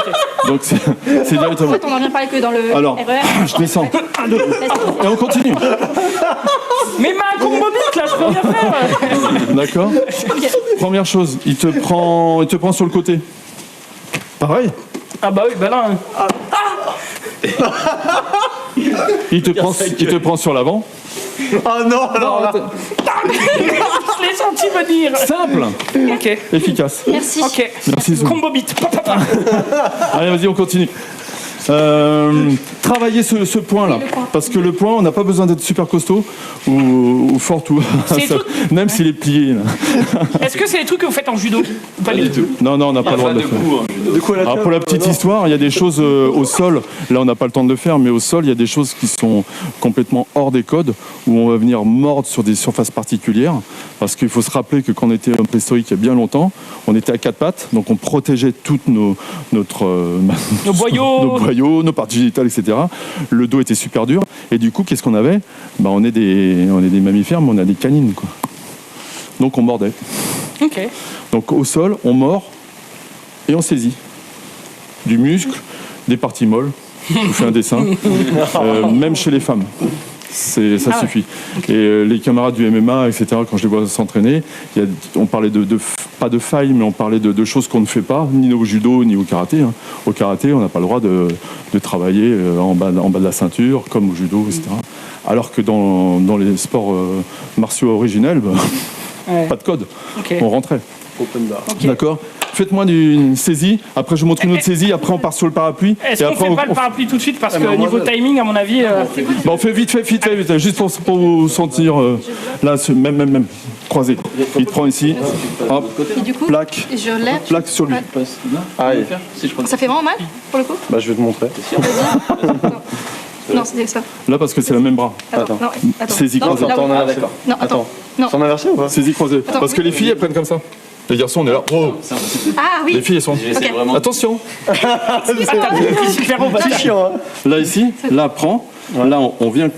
Donc c'est directement. En fait, on en vient parler que dans le Alors, RER. je descends. Et on continue. Mais ma combobite, là, je peux rien faire. D'accord. Okay. Première chose, il te prend sur le côté. Pareil. Ah bah oui, bah là. Il te prend sur l'avant. Oh non, alors là. Je l'ai senti venir. Simple. Ok. Merci. Efficace. Ok. Merci. Combobite. Allez, vas-y, on continue. Travailler ce point-là. Parce que le point, on n'a pas besoin d'être super costaud ou fort ou même s'il est plié. Est-ce que c'est des trucs que vous faites en judo? Pas du tout. Non, on n'a pas le droit de le faire. Alors pour la petite histoire, il y a des choses au sol. Là, on n'a pas le temps de le faire, mais au sol, il y a des choses qui sont complètement hors des codes, où on va venir mordre sur des surfaces particulières. Parce qu'il faut se rappeler que quand on était homme préhistorique il y a bien longtemps, on était à quatre pattes, donc on protégeait toutes nos boyaux, nos parties génitales, etc. Le dos était super dur, et du coup, qu'est-ce qu'on avait? On est des mammifères, mais on a des canines, quoi. Donc on mordait. Ok. Donc au sol, on mord et on saisit du muscle, des parties molles. Je vous fais un dessin. Même chez les femmes. Ça suffit. Okay. Et les camarades du MMA, etc., quand je les vois s'entraîner, on parlait pas de failles, mais on parlait de choses qu'on ne fait pas, ni au judo, ni au karaté. Hein. Au karaté, on n'a pas le droit de travailler en bas de la ceinture, comme au judo, etc. Alors que dans les sports martiaux originels, pas de code. Okay. On rentrait. Open bar. Okay. D'accord. Faites-moi une saisie, après je vous montre une autre saisie, après on part sur le parapluie. Est-ce qu'on fait pas le parapluie tout de suite? Parce que niveau timing, à mon avis... on fait vite, juste pour vous sentir, là, même, croisé. Il te prend ici, hop, et du coup, plaque sur lui. Ça fait vraiment mal, pour le coup? Je vais te montrer. Non, c'est ça. Là, parce que c'est le même bras. Attends. Saisie croisée. Non, attends. C'est en inversé ou pas? Saisie croisée. Parce que les filles, elles prennent comme ça. Les garçons, on est là. Oh, Ah oui. les filles, elles sont. J'essaie Ok. vraiment. Attention. C'est chiant, hein. Là, ici, là, prends. Là, on vient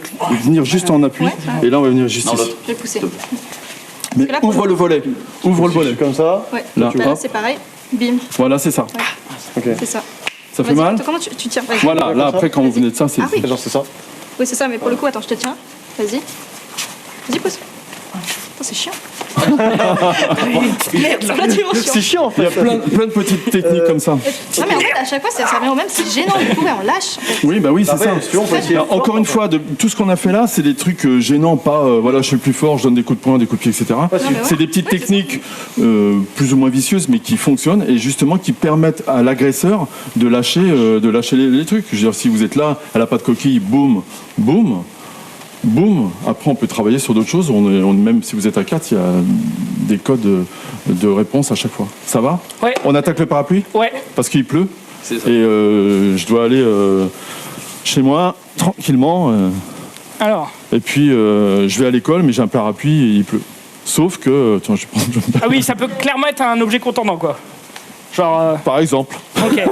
venir juste en appui. Ouais. Et là, on va venir juste Non, ici. l'autre. Je vais pousser. Mais que là, pour ouvre le volet. Ouvre le volet. Comme ça. Ouais. Là. Là, Hop. c'est pareil. Bim. Voilà, c'est ça. Ok. C'est ça. Ça fait Vas-y, mal? Comment tu tiens? Vas-y. Voilà, là, après, quand vous venez de ça, c'est. Ah oui. Genre, c'est ça. Oui, c'est ça, mais pour le coup, attends, je te tiens. Vas-y. Vas-y, pousse. Attends, c'est chiant. Merde, c'est relativement chiant. C'est chiant, en Il y fait. a plein de petites techniques comme ça. Non, mais en fait, à chaque fois, ça revient au même, c'est gênant. Du coup, ouais, on lâche. En fait. Oui, bah oui, c'est Après, ça. si tu veux, on peut essayer. Alors, encore une fois, de tout ce qu'on a fait là, c'est des trucs gênants, pas voilà, je suis plus fort, je donne des coups de poing, des coups de pied, etc. mais C'est des petites techniques plus ou moins vicieuses, mais qui fonctionnent et justement qui permettent à l'agresseur de lâcher les trucs. Je veux dire, si vous êtes là, elle n'a pas de coquille, boum, boum. Boum, après on peut travailler sur d'autres choses. Même si vous êtes à 4, il y a des codes de réponse à chaque fois. Ça va? Ouais. On attaque le parapluie? Ouais. Parce qu'il pleut. C'est ça. Et je dois aller chez moi tranquillement. Alors. Et puis je vais à l'école, mais j'ai un parapluie et il pleut. Sauf que, tiens, je vais prendre. Ah oui, ça peut clairement être un objet contendant, quoi. Genre. Par exemple. Ok.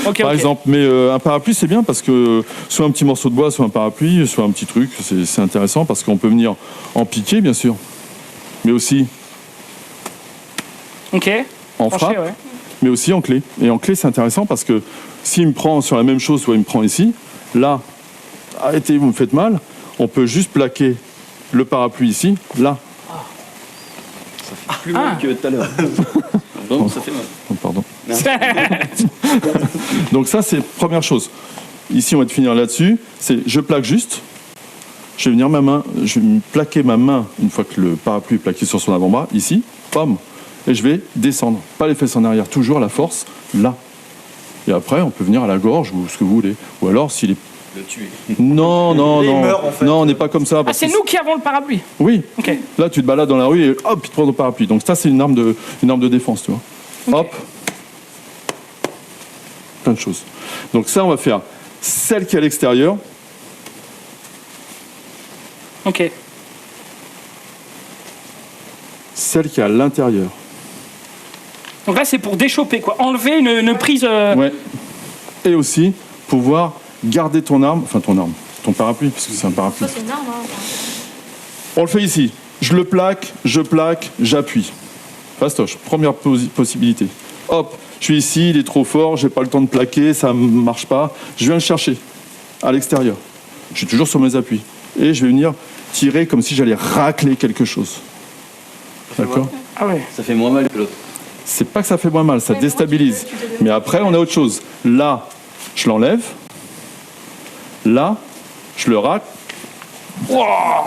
Ok. Par exemple. Mais un parapluie, c'est bien parce que soit un petit morceau de bois, soit un parapluie, soit un petit truc. C'est intéressant parce qu'on peut venir en piquer, bien sûr. Mais aussi Ok. en Tranché, frappe, ouais. mais aussi en clé. Et en clé, c'est intéressant parce que s'il me prend sur la même chose, soit il me prend ici, là, arrêtez, vous me faites mal, on peut juste plaquer le parapluie ici, là. Plus mal que tout à l'heure. Donc, ça fait mal. Oh, pardon. Donc ça, c'est première chose. Ici, on va te finir là-dessus. C'est je plaque juste. Je vais venir je vais plaquer ma main une fois que le parapluie est plaqué sur son avant-bras, ici, pam, et je vais descendre. Pas les fesses en arrière, toujours la force, là. Et après, on peut venir à la gorge ou ce que vous voulez. Ou alors, s'il est... Le tuer. Non, non, Il non. meurt, en fait. Non, on n'est pas comme ça. Ah, parce c'est que nous qui avons le parapluie. Oui. Ok. Là, tu te balades dans la rue et hop, il te prend ton parapluie. Donc ça, c'est une arme de défense, tu vois. Hop. Plein de choses. Donc ça, on va faire celle qui est à l'extérieur. Ok. Celle qui est à l'intérieur. Donc là, c'est pour déchoper, quoi. Enlever une prise. Ouais. Et aussi, pouvoir garder ton arme, ton parapluie, parce que c'est un parapluie. Ça, c'est énorme. Hein. On le fait ici. Je le plaque, j'appuie. Fastoche, première possibilité. Hop, je suis ici, il est trop fort, j'ai pas le temps de plaquer, ça marche pas. Je viens le chercher à l'extérieur. Je suis toujours sur mes appuis. Et je vais venir tirer comme si j'allais racler quelque chose. D'accord? Ah ouais. Ça fait moins mal que l'autre. C'est pas que ça fait moins mal, ça Ouais, mais déstabilise. tu te Mais après, on a autre chose. Là, je l'enlève. Là, je le racle. Ouah.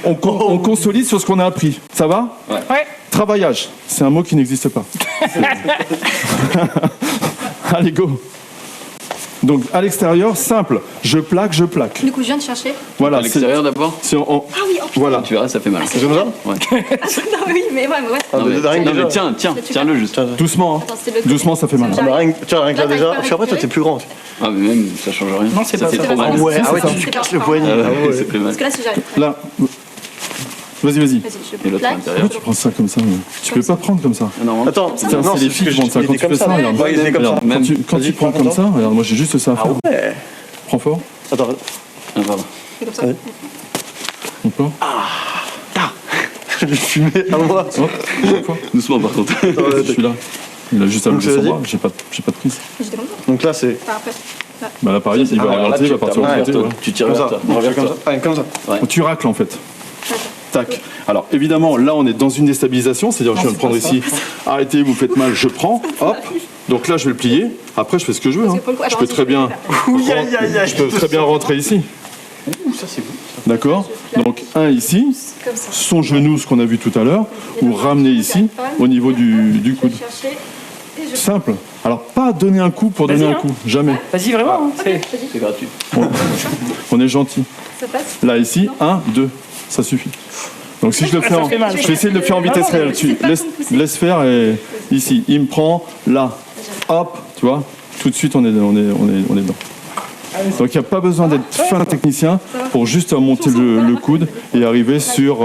On consolide sur ce qu'on a appris. Ça va? Ouais. Travaillage, c'est un mot qui n'existe pas. Allez, go. Donc, à l'extérieur, simple. Je plaque. Du coup, je viens de chercher. Voilà. À l'extérieur d'abord. Ah oui, voilà. Tu verras, ça fait mal. C'est comme ça? Ouais. non, oui, mais ouais. Non, mais, rien que non, mais déjà. tiens-le juste. Doucement, hein. Attends, c'est le côté. Doucement, ça fait mal. Ça Ah, bah, rien que là Là, déjà. t'arrives Parce qu'après, toi, t'es plus grand. Ah, mais même, ça change rien. Non, c'est ça pas fait ça. trop mal. Ah ouais, c'est tu pas casses le grave. poignet. Ah Ah ouais, ouais. ça fait mal. Parce que là, si j'arrive. Là. Vas-y. Vas-y, Et je l'autre à plaque. l'intérieur. Pourquoi tu prends ça comme ça? Tu peux pas prendre comme ça. Ah, non, Attends, Putain, non, c'est les parce filles que qui prennent ça. il Quand était tu fais ça, regarde. Ouais, il était comme ça. Regarde, Même- quand Vas-y, tu prends prends comme ça, regarde, moi j'ai juste ça à faire. Ouais. Prends fort. Attends, Ah, pardon. Fais comme ça. Ouais. Encore. je vais fumer à moi. Hop. Prends fort. Doucement, par contre. Celui-là. Il a juste à Donc, lever son vas-y. bras. J'ai pas de prise. J'étais comme ça. Donc là, c'est Enfin, après. Bah là, pareil, il va Alors là, orienter, il tu va partir t'as- orienter. toi, Voilà. Tu tires comme vers ça. toi. Non, je fais Vers comme toi. ça. Allez, comme ça. Ouais. Tu racles en fait. Tac. Alors évidemment, là on est dans une déstabilisation, c'est-à-dire je viens de prendre ici. Arrêtez, vous faites mal, je prends. Hop. Donc là je vais le plier. Après je fais ce que je veux. Parce hein. que pour le coup, Je attends, peux si très je peux bien. le faire. Aïe, aïe, aïe. Je peux très bien rentrer ici. Ça, c'est vous. D'accord. Donc un ici, Comme ça. son genou, ce qu'on a vu tout à l'heure, ou ramener ici au niveau du coude. Je vais chercher et je. Simple. Alors pas donner un coup pour donner Vas-y, un hein. coup, jamais. Vas-y, vraiment. hein, c'est- C'est gratuit. On est gentil. Ça passe. Là ici, 1, 2, ça suffit. Donc si je le fais ça en, fait mal. je vais essayer de le faire en vitesse Ah non, réelle. Tu c'est pas laisse, comme pousser. laisse faire et ici, il me prend là, hop, tu vois. Tout de suite on est dedans. Donc il n'y a pas besoin d'être fin technicien pour juste monter le coude et arriver sur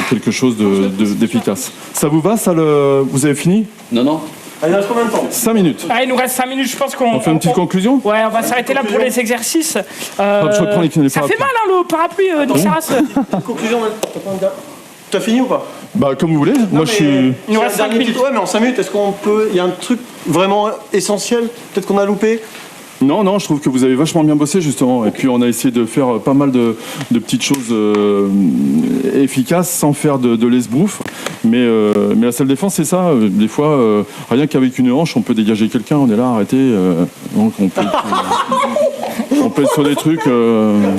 quelque chose d'efficace. Ça vous va, ça, vous avez fini? Non. Il nous reste combien de temps? 5 minutes. Ah, il nous reste 5 minutes, je pense qu'on... On fait une petite conclusion? Ouais, on va s'arrêter là pour les exercices. je reprends les ça fait mal, hein, le parapluie d'Ixaras. Conclusion, t'as fini ou pas? Bah, comme vous voulez. Moi, je suis... Il nous reste 5 minutes. Ouais, mais en 5 minutes, est-ce qu'on peut... Il y a un truc vraiment essentiel, peut-être qu'on a loupé? Non, je trouve que vous avez vachement bien bossé, justement. Et puis, on a essayé de faire pas mal de petites choses efficaces sans faire de l'esbrouf. Mais la salle défense, c'est ça. Des fois, rien qu'avec une hanche, on peut dégager quelqu'un. On est là, arrêtez. Donc, on peut être sur des trucs...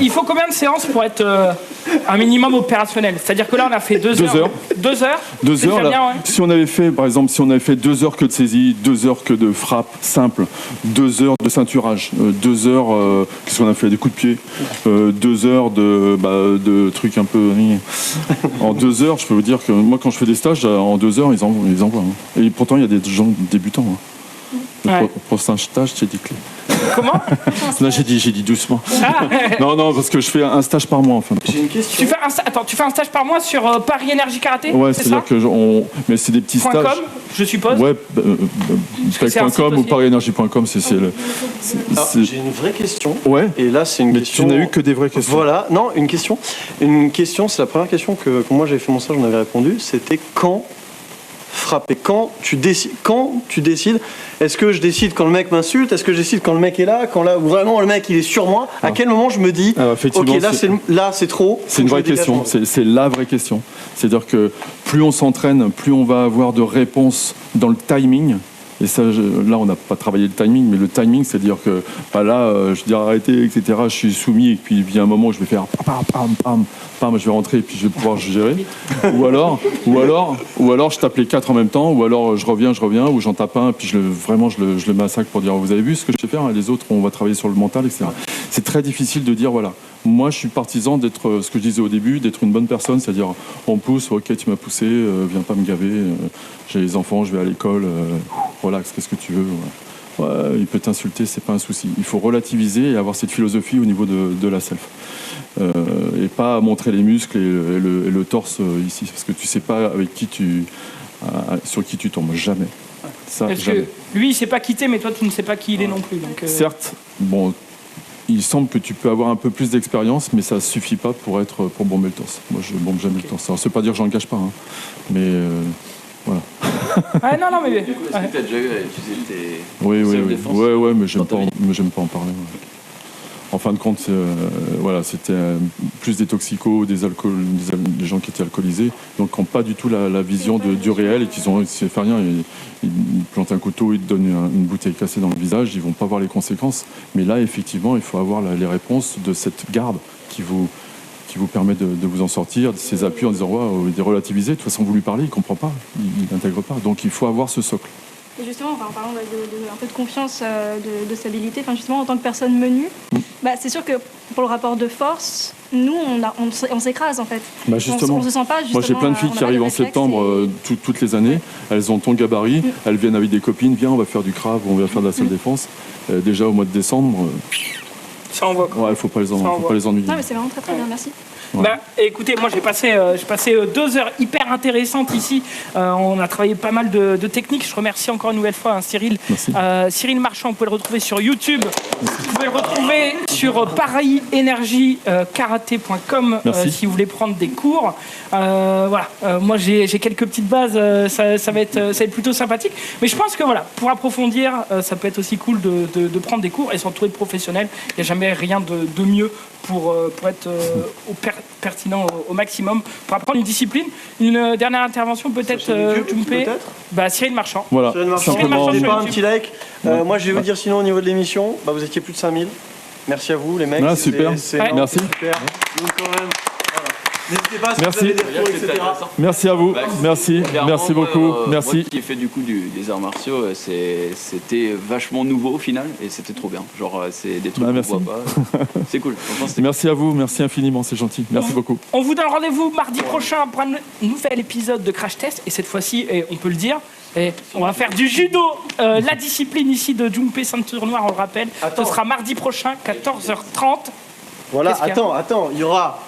Il faut combien de séances pour être un minimum opérationnel? C'est-à-dire que là, on a fait 2 heures. 2 heures 2 heures, là, bien, ouais. si on avait fait, par exemple, 2 heures que de saisie, 2 heures que de frappe simple, 2 heures de ceinturage, 2 heures, qu'est-ce qu'on a fait, des coups de pied, 2 heures de trucs un peu... En 2 heures, je peux vous dire que moi, quand je fais des stages, en 2 heures, ils envoient. Hein. Et pourtant, il y a des gens débutants. Hein. Ouais. Pour un stage, j'ai dit clé. Comment? Là, j'ai dit doucement. Non, parce que je fais un stage par mois, en fin de compte. J'ai une question. Tu fais un stage par mois sur Paris Énergie Karaté? Ouais, c'est c'est-à-dire ça? mais c'est des petits stages. .com, je suppose. Ouais, c'est un site spec.com ou aussi. parienergie.com, J'ai une vraie question. Ouais. Et là, c'est une Mais question. tu n'as eu que des vraies questions. Voilà, non, une question. Une question, c'est la première question que moi j'avais fait mon stage, on avait répondu. C'était quand frapper? Quand tu décides? Est-ce que je décide quand le mec m'insulte? Est-ce que je décide quand le mec est là? Quand là, où vraiment le mec il est sur moi? À quel moment je me dis, effectivement, ok, là c'est trop? C'est une vraie question, c'est la vraie question. C'est-à-dire que plus on s'entraîne, plus on va avoir de réponses dans le timing. Et ça, là, on n'a pas travaillé le timing, mais le timing, c'est-à-dire que là, je dis arrêtez, etc. Je suis soumis, et puis il y a un moment où je vais faire pam, je vais rentrer, et puis je vais pouvoir gérer. ou alors, je tape les 4 en même temps, ou alors je reviens, ou j'en tape un, et puis je le massacre pour dire vous avez vu ce que je sais faire, les autres, on va travailler sur le mental, etc. C'est très difficile de dire voilà. Moi, je suis partisan d'être, ce que je disais au début, d'être une bonne personne, c'est-à-dire on pousse, ok, tu m'as poussé, viens pas me gaver, j'ai les enfants, je vais à l'école, relax, qu'est-ce que tu veux. Ouais, il peut t'insulter, c'est pas un souci. Il faut relativiser et avoir cette philosophie au niveau de la self. Et pas montrer les muscles et le torse ici, parce que tu sais pas avec sur qui tu tombes, jamais. Ça, Parce jamais. que lui, il sait pas quitter, mais toi, tu ne sais pas qui il est non plus. Donc, Certes, bon. Il semble que tu peux avoir un peu plus d'expérience, mais ça ne suffit pas pour bomber le torse. Moi, je bombe jamais le torse. Alors, ça ne veut pas dire que j'en gâche pas, hein. Mais voilà. Ah non, mais... Du coup, est-ce que tu as déjà eu à utiliser tes Oui, self-défense mais j'aime pas en parler. Ouais. En fin de compte, c'était plus des toxicos, des gens qui étaient alcoolisés, donc qui n'ont pas du tout la vision du réel et qui ne savent rien. Ils plantent un couteau, ils te donnent une bouteille cassée dans le visage, ils ne vont pas voir les conséquences. Mais là, effectivement, il faut avoir les réponses de cette garde qui vous permet de vous en sortir, ces appuis en disant il est relativisé, de toute façon vous lui parlez, il ne comprend pas, il n'intègre pas. Donc il faut avoir ce socle. Et justement, en parlant un peu de confiance, de stabilité, justement en tant que personne menue, c'est sûr que pour le rapport de force, nous on s'écrase en fait. Justement. On se sent pas justement. Moi j'ai plein de filles qui arrivent en septembre toutes les années, elles ont ton gabarit, elles viennent avec des copines, viens on va faire du crabe, on va faire de la salle défense. Déjà au mois de décembre. Ça envoie. Ouais, faut pas les ennuyer. Non mais c'est vraiment très très bien, merci. Ouais. Écoutez, moi j'ai passé 2 heures hyper intéressantes ici. On a travaillé pas mal de techniques. Je remercie encore une nouvelle fois Cyril. Cyril Marchand, vous pouvez le retrouver sur YouTube. Vous pouvez le retrouver sur parienergiekaraté.com si vous voulez prendre des cours. Moi j'ai quelques petites bases, ça va être plutôt sympathique. Mais je pense que pour approfondir, ça peut être aussi cool de prendre des cours et s'entourer de professionnels. Il n'y a jamais rien de mieux pour être pertinent au maximum, pour apprendre une discipline. Une dernière intervention peut-être, Cyril Marchand. Voilà, simplement. N'hésitez pas un petit like. Moi je vais vous dire sinon au niveau de l'émission, vous étiez plus de 5000. Merci à vous les mecs. Ah, super. Merci. Super. Donc, quand même, n'hésitez pas si merci. vous avez des retours, etc. Merci à vous. Merci beaucoup. Merci. Moi qui ai fait du coup des arts martiaux, c'était vachement nouveau au final et c'était trop bien. Genre c'est des trucs qu'on voit pas. C'est cool. Merci à vous, merci infiniment, c'est gentil. Merci beaucoup. On vous donne rendez-vous mardi prochain pour un nouvel épisode de Crash Test et cette fois-ci, on peut le dire, Et on va faire du judo, la discipline ici de Jungpei ceinture noire, on le rappelle. Ce sera mardi prochain, 14h30. Voilà, attends, il y aura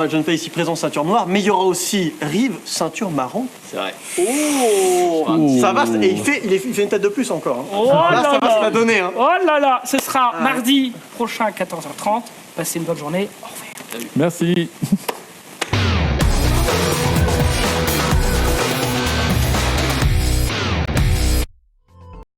Jungpei ici présent, ceinture noire, mais il y aura aussi Rive, ceinture marron. C'est vrai. Oh, ça va, et il fait une tête de plus encore. Hein. Oh là, ça va se la donner. Hein. Oh là là, ce sera mardi prochain, 14h30. Passez une bonne journée. Au revoir. Merci.